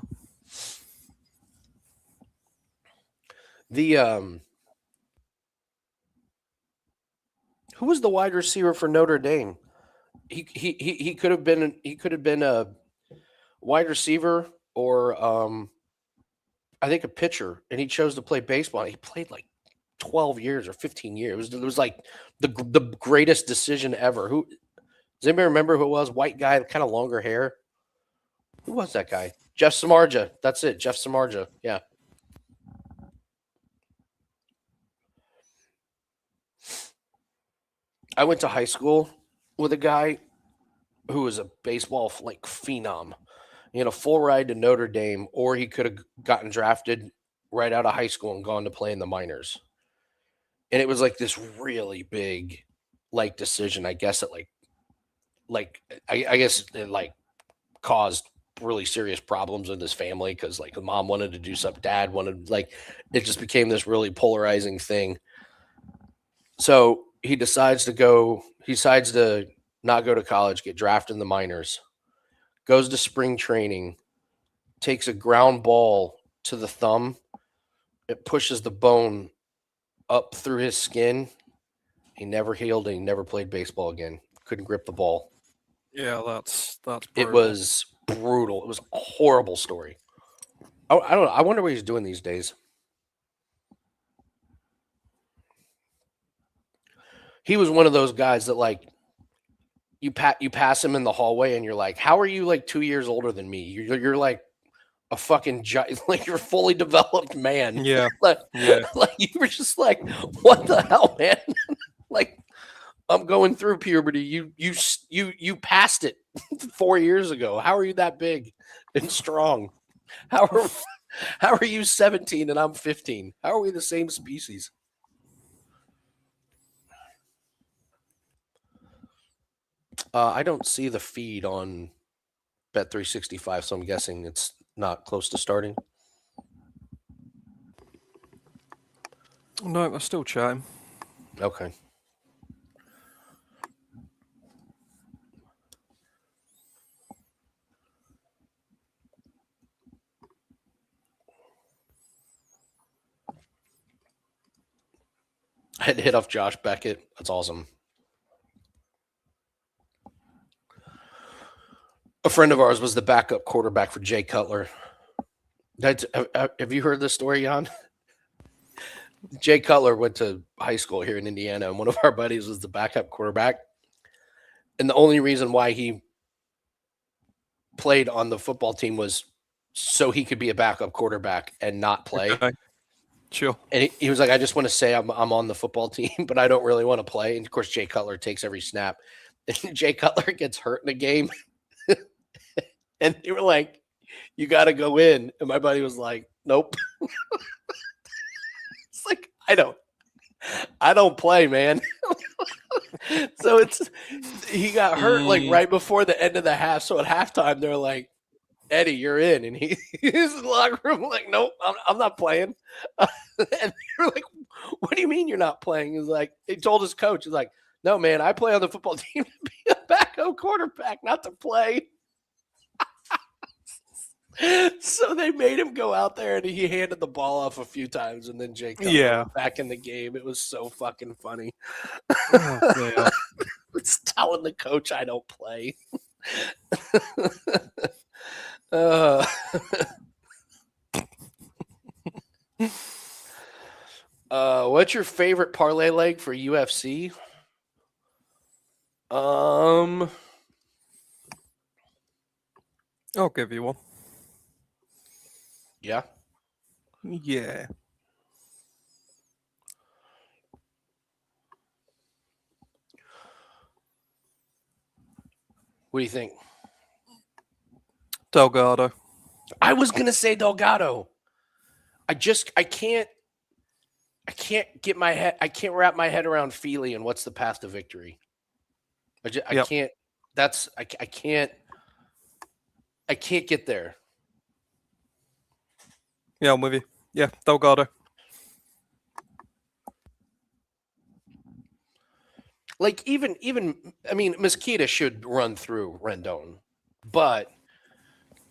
Who was the wide receiver for Notre Dame? He could have been a wide receiver or I think a pitcher, and he chose to play baseball. He played like 12 years or 15 years. It was like the greatest decision ever. Who does anybody remember who it was? White guy, kind of longer hair. Who was that guy? Jeff Samardzija. That's it. Jeff Samardzija. Yeah. I went to high school with a guy who was a baseball phenom. He had a full ride to Notre Dame, or he could have gotten drafted right out of high school and gone to play in the minors. And it was like this really big decision. I guess it I guess it caused really serious problems in his family because mom wanted to do something, dad wanted it just became this really polarizing thing. So he decides to not go to college, get drafted in the minors, goes to spring training, takes a ground ball to the thumb. It pushes the bone up through his skin. He never healed and he never played baseball again. Couldn't grip the ball. Yeah, that's brutal. It was brutal. It was a horrible story. I don't know. I wonder what he's doing these days. He was one of those guys that you pass him in the hallway and you're like, how are you 2 years older than me? You're like a fucking you're a fully developed man. Yeah. You were just like, what the hell, man? I'm going through puberty. You passed it 4 years ago. How are you that big and strong? How are you 17 and I'm 15? How are we the same species? I don't see the feed on Bet365, so I'm guessing it's not close to starting. No, I still chatting. Okay. I had to hit off Josh Beckett. That's awesome. A friend of ours was the backup quarterback for Jay Cutler. Have you heard this story, Yann? Jay Cutler went to high school here in Indiana, and one of our buddies was the backup quarterback. And the only reason why he played on the football team was so he could be a backup quarterback and not play. Okay. Sure. And he was like, I just want to say I'm on the football team, but I don't really want to play. And of course, Jay Cutler takes every snap. And Jay Cutler gets hurt in a game. And they were like, you got to go in. And my buddy was like, nope. It's like, I don't play, man. So he got hurt right before the end of the half. So at halftime, they're like, Eddie, you're in. And he's in the locker room like, nope, I'm not playing. And they were like, what do you mean you're not playing? He's like, he told his coach, he's like, no, man, I play on the football team to be a backup quarterback, not to play. So they made him go out there and he handed the ball off a few times and then Jake got back in the game. It was so fucking funny. It's telling the coach I don't play. What's your favorite parlay leg for UFC? I'll give you one. Yeah. Yeah. What do you think? Delgado. I was gonna say Delgado. I can't get my head. I can't wrap my head around Feely and what's the path to victory. I can't. That's I can't. I can't get there. Yeah, I'm with you. Yeah, Delgado. Like even I mean, Mosquito should run through Rendon, but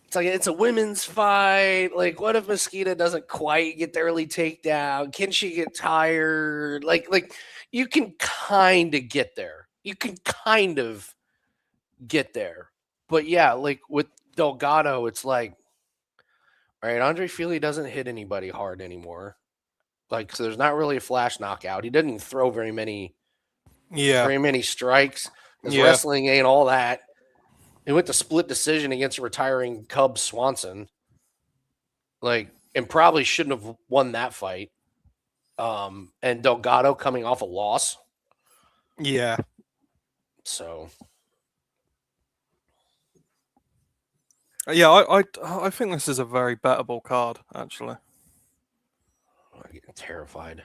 it's like it's a women's fight. Like, what if Mosquito doesn't quite get the early takedown? Can she get tired? Like you can kind of get there. You can kind of get there. But yeah, like with Delgado, it's like, all right, Andre Feely doesn't hit anybody hard anymore. Like, so there's not really a flash knockout. He doesn't throw very many strikes. His wrestling ain't all that. He went to split decision against a retiring Cub Swanson. Like, and probably shouldn't have won that fight. And Delgado coming off a loss. Yeah. So. Yeah, I think this is a very bettable card, actually. I'm getting terrified.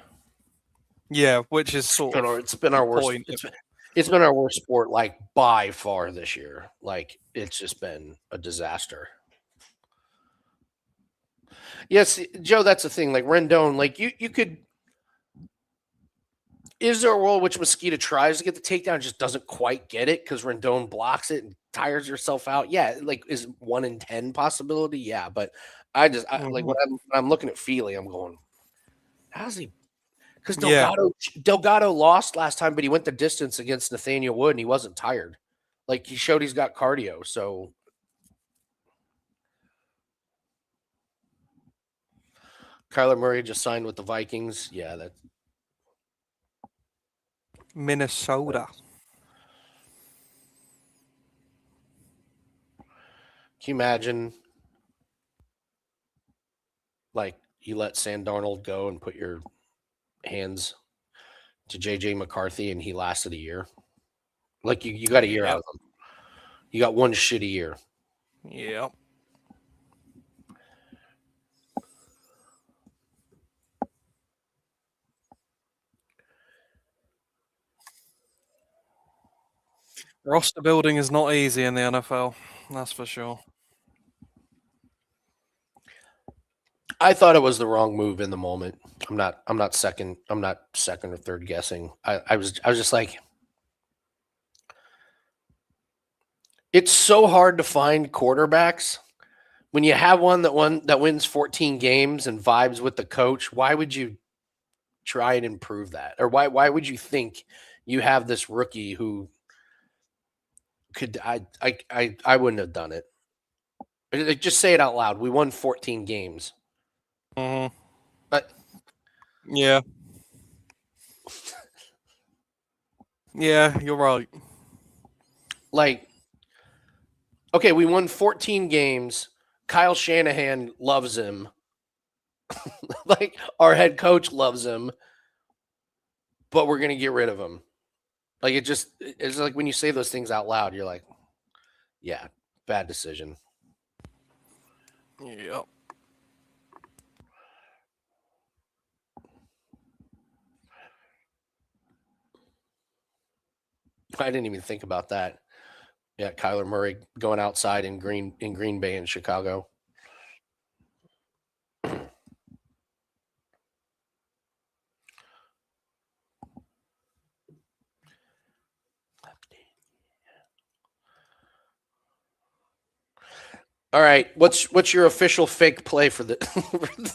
Yeah, which is it's been our worst. It's been our worst sport, like by far this year. Like it's just been a disaster. Yes, Joe, that's the thing. Like Rendon, like you could. Is there a world which Mosquito tries to get the takedown, just doesn't quite get it because Rendon blocks it and tires herself out? Yeah, like is 1 in 10 possibility? Yeah, but like when I'm looking at Feely, I'm going, how's he? Because Delgado lost last time, but he went the distance against Nathaniel Wood and he wasn't tired. Like he showed he's got cardio. So Kyler Murray just signed with the Vikings. Yeah, that's Minnesota. Can you imagine? Like you let Sam Darnold go and put your hands to JJ McCarthy and he lasted a year. Like you got a year out of him. You got one shitty year. Yeah. Roster building is not easy in the NFL. That's for sure. I thought it was the wrong move in the moment. I'm not second or third guessing. I was just like, it's so hard to find quarterbacks when you have one that wins 14 games and vibes with the coach. Why would you try and improve that? Or why would you think you have this rookie who could I wouldn't have done it. Just say it out loud. We won 14 games. Mm-hmm. But yeah. Yeah, you're right. Like, okay, we won 14 games. Kyle Shanahan loves him. Like, our head coach loves him. But we're going to get rid of him. Like, it's like when you say those things out loud, you're like, yeah, bad decision. Yep. I didn't even think about that. Yeah, Kyler Murray going outside in Green Bay and Chicago. All right, what's your official fake play for the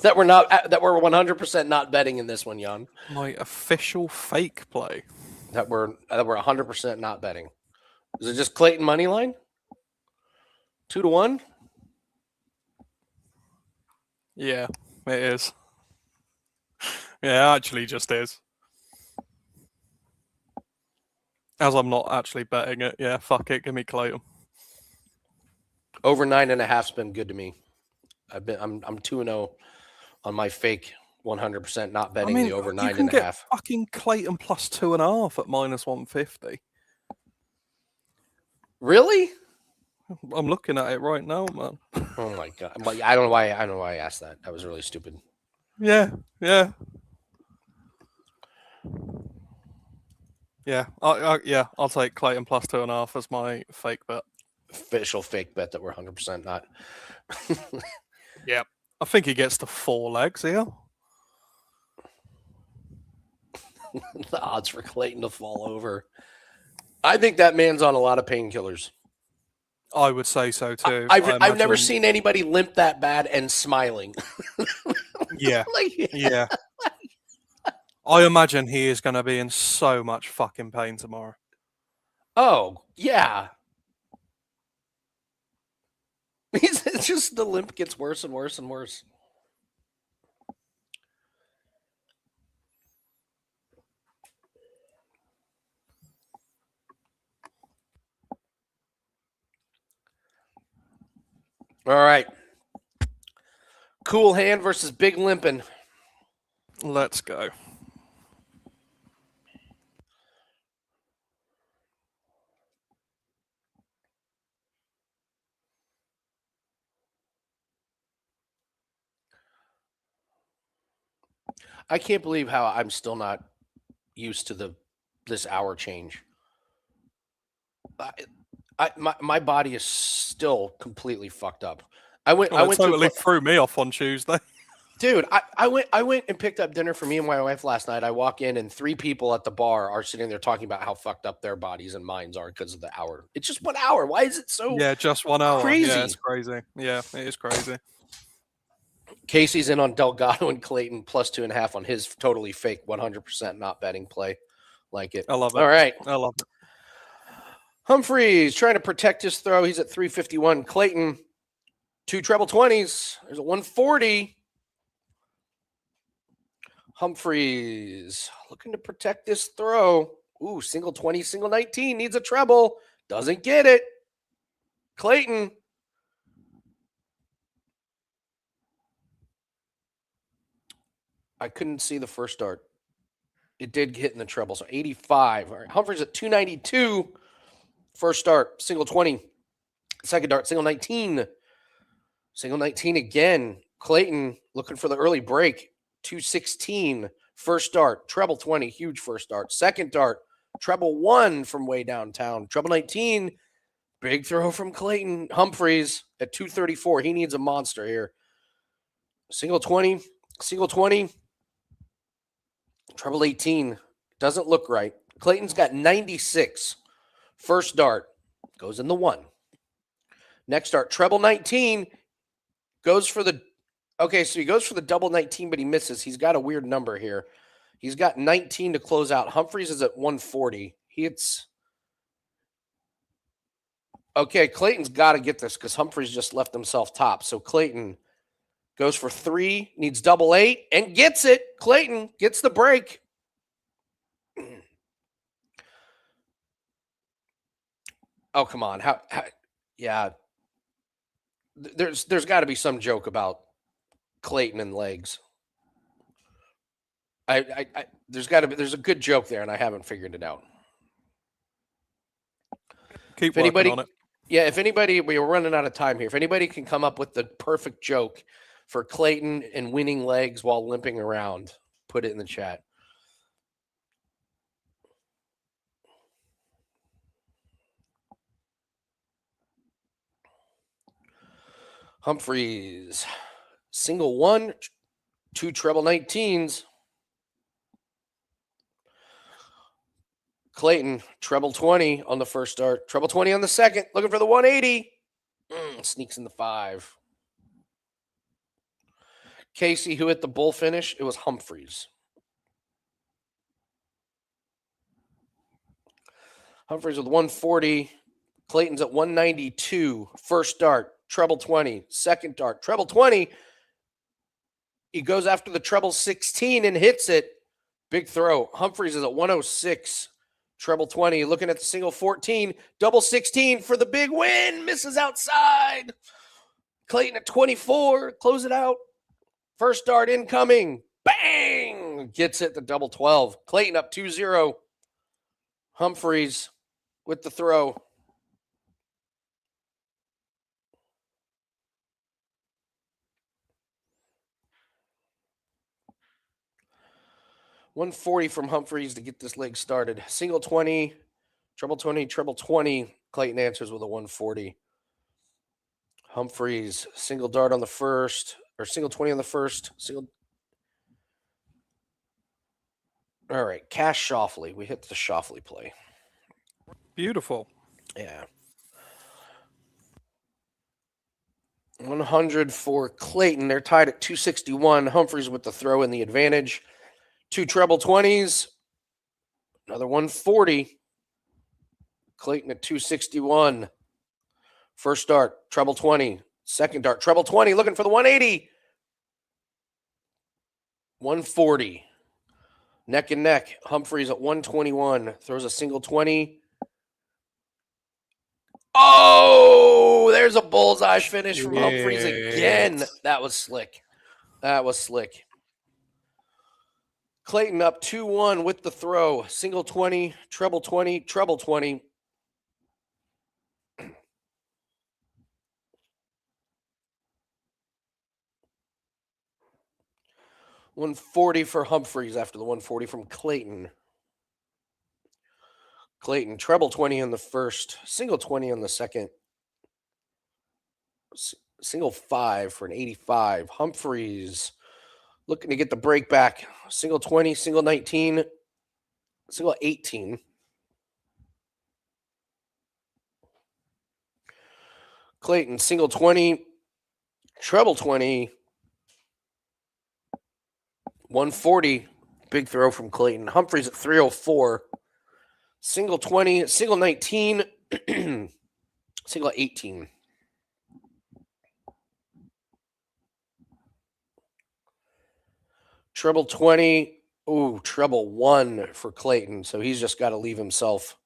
that we're 100% not betting in this one, Yann? My official fake play that we're 100% not betting. Is it just Clayton money line? 2-1? Yeah, it is. Yeah, it actually just is. As I'm not actually betting it, yeah, fuck it, give me Clayton. Over 9.5's been good to me. I'm 2-0 on my fake 100% not betting the over 9.5. You can get fucking Clayton plus 2.5 at -150. Really? I'm looking at it right now, man. Oh my god! I don't know why I asked that. That was really stupid. Yeah. I'll take Clayton plus 2.5 as my fake bet. Official fake bet that we're 100% not. Yeah, I think he gets to 4 legs here. The odds for Clayton to fall over. I think that man's on a lot of painkillers. I would say so too. I've never seen anybody limp that bad and smiling. Yeah. Yeah. I imagine he is going to be in so much fucking pain tomorrow. Oh, yeah. It's just the limp gets worse and worse and worse. All right. Cool hand versus big limping. Let's go. I can't believe how I'm still not used to this hour change. My body is still completely fucked up. I went threw me off on Tuesday. Dude, I went and picked up dinner for me and my wife last night. I walk in and 3 people at the bar are sitting there talking about how fucked up their bodies and minds are because of the hour. It's just 1 hour. Why is it so just 1 hour. crazy? Yeah, it's crazy. Yeah, it is crazy. Casey's in on Delgado and Clayton plus 2.5 on his totally fake 100% not betting play. Like it. I love it. All right. I love it. Humphreys trying to protect his throw. He's at 351. Clayton, 2 treble 20s. There's a 140. Humphreys looking to protect this throw. Ooh, single 20, single 19. Needs a treble. Doesn't get it. Clayton. I couldn't see the first dart. It did hit in the treble, so 85. All right, Humphreys at 292. First dart, single 20. Second dart, single 19. Single 19 again. Clayton looking for the early break. 216. First dart, treble 20. Huge first dart. Second dart, treble 1 from way downtown. Treble 19. Big throw from Clayton. Humphreys at 234. He needs a monster here. Single 20. Single 20. Treble 18. Doesn't look right. Clayton's got 96. First dart goes in the 1. Next dart, treble 19. Goes for the... Okay, so he goes for the double 19, but he misses. He's got a weird number here. He's got 19 to close out. Humphreys is at 140. Okay, Clayton's got to get this because Humphreys just left himself top. So Clayton goes for 3, needs double 8, and gets it. Clayton gets the break. Oh, come on. How yeah. There's got to be some joke about Clayton and legs. There's a good joke there, and I haven't figured it out. Keep working on it. Yeah, if anybody, we're running out of time here. If anybody can come up with the perfect joke for Clayton and winning legs while limping around, put it in the chat. Humphreys, single 1, 2 treble 19s. Clayton, treble 20 on the first start. Treble 20 on the second. Looking for the 180. Sneaks in the 5. Casey, who hit the bull finish? It was Humphreys. Humphreys with 140. Clayton's at 192. First dart, treble 20. Second dart, treble 20. He goes after the treble 16 and hits it. Big throw. Humphreys is at 106. Treble 20. Looking at the single 14. Double 16 for the big win. Misses outside. Clayton at 24. Close it out. First dart incoming. Bang! Gets it, the double 12. Clayton up 2-0. Humphreys with the throw. $140 from Humphreys to get this leg started. Single 20, treble 20, treble 20. Clayton answers with a 140. Humphreys, single dart on the first, or single 20 on the first. Single. All right, cash Shoffley. We hit the Shoffley play. Beautiful. Yeah. 100 for Clayton. They're tied at 261. Humphreys with the throw and the advantage. 2 treble 20s. Another 140. Clayton at 261. First dart, treble 20. Second dart, treble 20. Looking for the 180. 140. Neck and neck. Humphreys at 121. Throws a single 20. Oh, there's a bullseye finish from Humphreys again. That was slick. That was slick. Clayton up 2-1 with the throw. Single 20, treble 20, treble 20. $140 for Humphreys after the 140 from Clayton. Clayton, treble 20 on the first, single 20 on the second. Single 5 for an 85. Humphreys looking to get the break back. Single 20, single 19, single 18. Clayton, single 20, treble 20, 140. Big throw from Clayton. Humphreys at 304. Single 20, single 19, single 18. Treble 20. Ooh, treble 1 for Clayton. So he's just got to leave himself.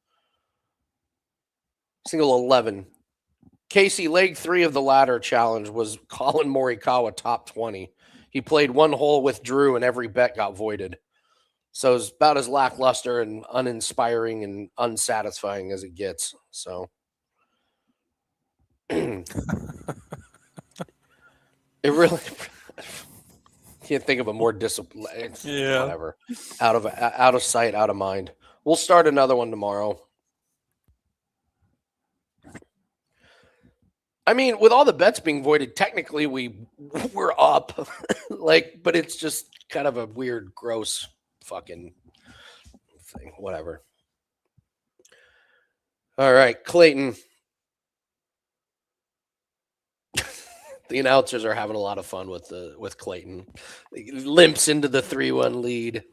Single 11. Casey, leg 3 of the ladder challenge was Colin Morikawa top 20. He played one hole with Drew and every bet got voided. So it's about as lackluster and uninspiring and unsatisfying as it gets. So it really can't think of a more disciplined. Yeah. Whatever. Out of sight, out of mind. We'll start another one tomorrow. I mean, with all the bets being voided, technically we're up. But it's just kind of a weird, gross fucking thing. Whatever. All right, Clayton. The announcers are having a lot of fun with Clayton. He limps into the 3-1 lead.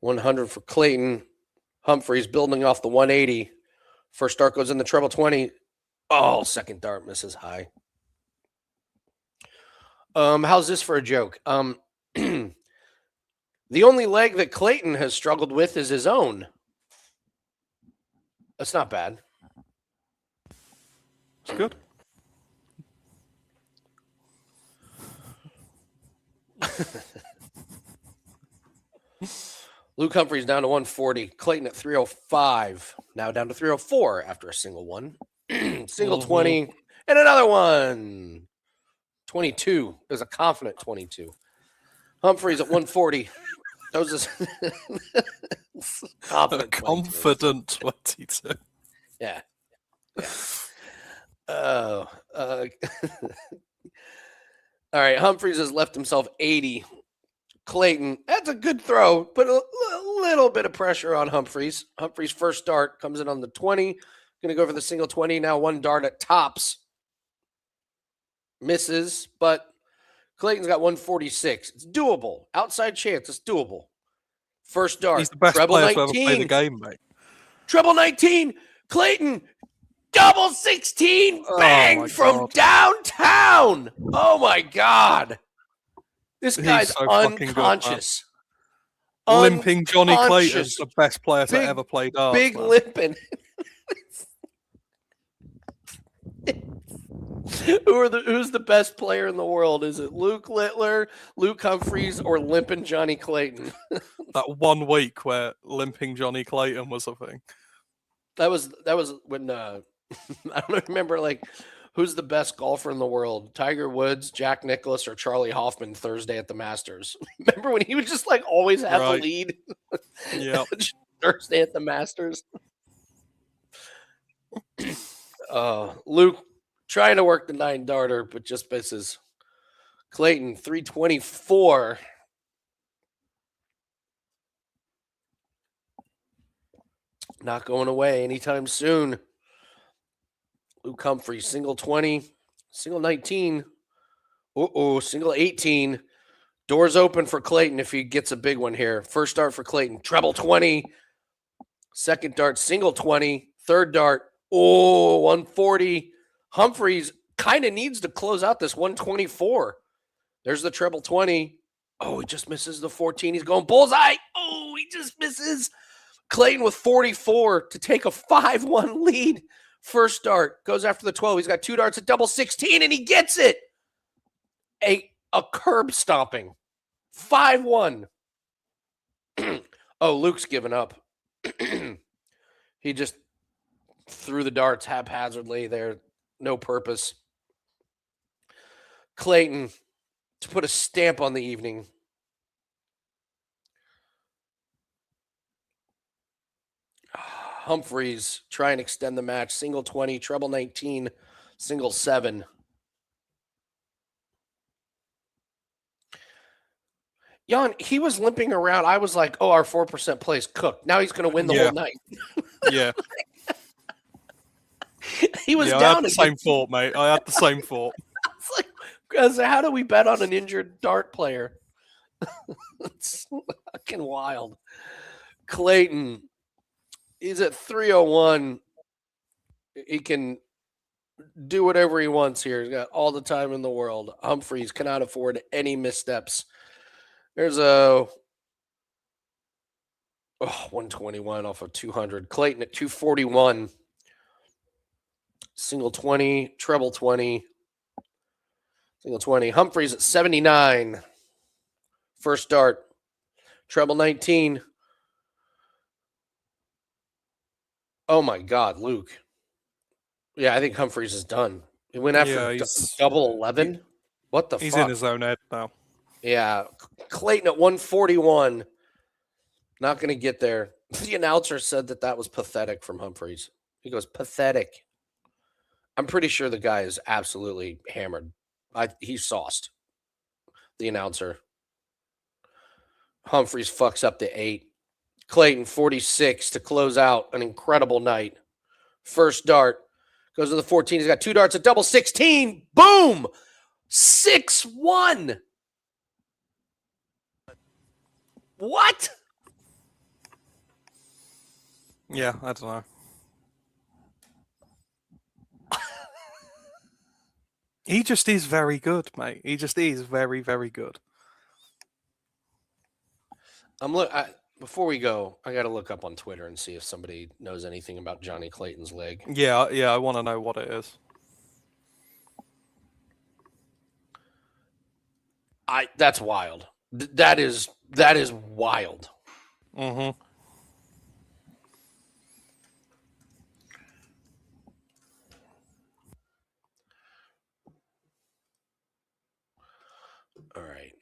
$100 for Clayton. Humphreys building off the 180. First dart goes in the treble 20. Oh, second dart misses high. How's this for a joke? The only leg that Clayton has struggled with is his own. That's not bad. It's good. Luke Humphreys down to 140. Clayton at 305. Now down to 304 after a single one. Single 20. And another one. 22. It was a confident 22. Humphreys at 140. That was a confident 22. Yeah. Oh. All right. Humphreys has left himself 80. Clayton, that's a good throw. Put a little bit of pressure on Humphreys. Humphreys' first dart comes in on the 20. Going to go for the single 20. Now one dart at tops. Misses, but Clayton's got 146. It's doable. Outside chance. It's doable. First dart. He's the best treble player 19. to ever play the game, mate. treble 19, Clayton, double 16, bang from downtown. Oh my God. This guy's so unconscious. Limping Johnny Clayton's the best player to ever play darts. Big limping. Who's the best player in the world? Is it Luke Littler, Luke Humphreys, or limping Johnny Clayton? That 1 week where limping Johnny Clayton was a thing. That was when I don't remember who's the best golfer in the world? Tiger Woods, Jack Nicklaus, or Charlie Hoffman Thursday at the Masters? Remember when he would just always have the lead? Yeah. Thursday at the Masters. Luke trying to work the 9-darter, but just misses. Clayton, 324. Not going away anytime soon. Luke Humphreys, single 20, single 19. Single 18. Doors open for Clayton if he gets a big one here. First dart for Clayton, treble 20. Second dart, single 20. Third dart, 140. Humphreys kind of needs to close out this 124. There's the treble 20. Oh, he just misses the 14. He's going bullseye. Oh, he just misses. Clayton with 44 to take a 5-1 lead. First dart goes after the 12. He's got 2 darts at double 16, and he gets it. A curb stomping. 5-1. Oh, Luke's given up. He just threw the darts haphazardly there. No purpose. Clayton to put a stamp on the evening. Humphreys try and extend the match. Single 20, treble 19, single 7. Yann, he was limping around. I was like, our 4% play is cooked. Now he's going to win the whole night. Yeah. He was down. I had the same thought, mate. I had the same thought. It's how do we bet on an injured dart player? It's fucking wild. Clayton, he's at 301. He can do whatever he wants here. He's got all the time in the world. Humphreys cannot afford any missteps. There's a 121 off of 200. Clayton at 241. Single 20, treble 20, single 20. Humphreys at 79. First dart, treble 19. Oh my God, Luke. Yeah, I think Humphreys is done. He went after double 11. What the fuck? He's in his own head now. Yeah. Clayton at 141. Not going to get there. The announcer said that was pathetic from Humphreys. He goes, pathetic. I'm pretty sure the guy is absolutely hammered. He's sauced. The announcer. Humphreys fucks up to 8. Clayton, 46 to close out an incredible night. First dart goes to the 14. He's got 2 darts at double 16. Boom! 6-1. What? Yeah, I don't know. He just is very good, mate. He just is very, very good. Before we go, I got to look up on Twitter and see if somebody knows anything about Johnny Clayton's leg. Yeah, I want to know what it is. That's wild. That is wild. Mm-hmm. All right.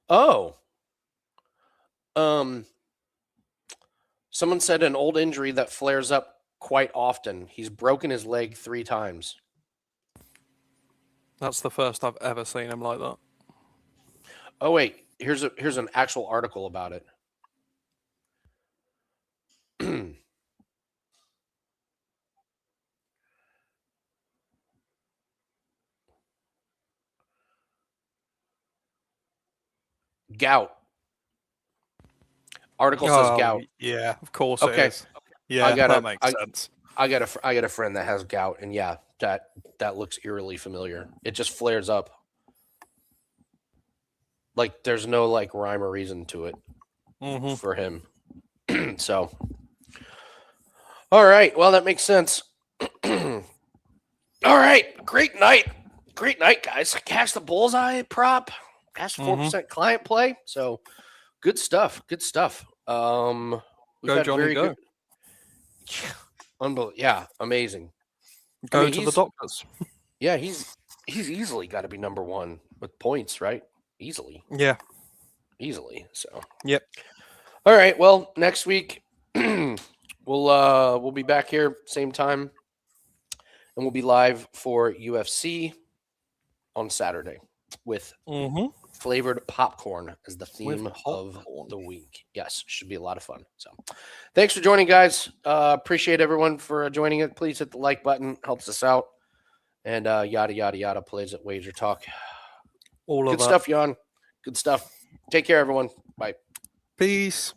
Oh. Someone said an old injury that flares up quite often. He's broken his leg 3 times. That's the first I've ever seen him like that. Oh wait, here's an actual article about it. Gout. Article says gout. Yeah, of course Okay. it is. Yeah, that makes sense. I got a friend that has gout, and yeah, that looks eerily familiar. It just flares up. Like there's no like rhyme or reason to it for him. So, all right. Well, that makes sense. All right. Great night, guys. Cash the bullseye prop. Cash 4% client play. So, good stuff. We've Go, had Johnny, very go. good. Unbelievable. Yeah, amazing. Go to the doctors. Yeah, he's easily got to be number one with points, right? Easily. Yeah. Easily. So. Yep. All right. Well, next week we'll be back here same time, and we'll be live for UFC on Saturday with flavored popcorn as the theme of the week. Yes, should be a lot of fun. So, thanks for joining, guys. Appreciate everyone for joining it. Please hit the like button, helps us out, and yada yada yada. Plays at Wager Talk. All of good stuff, Yann. Good stuff. Take care, everyone. Bye. Peace.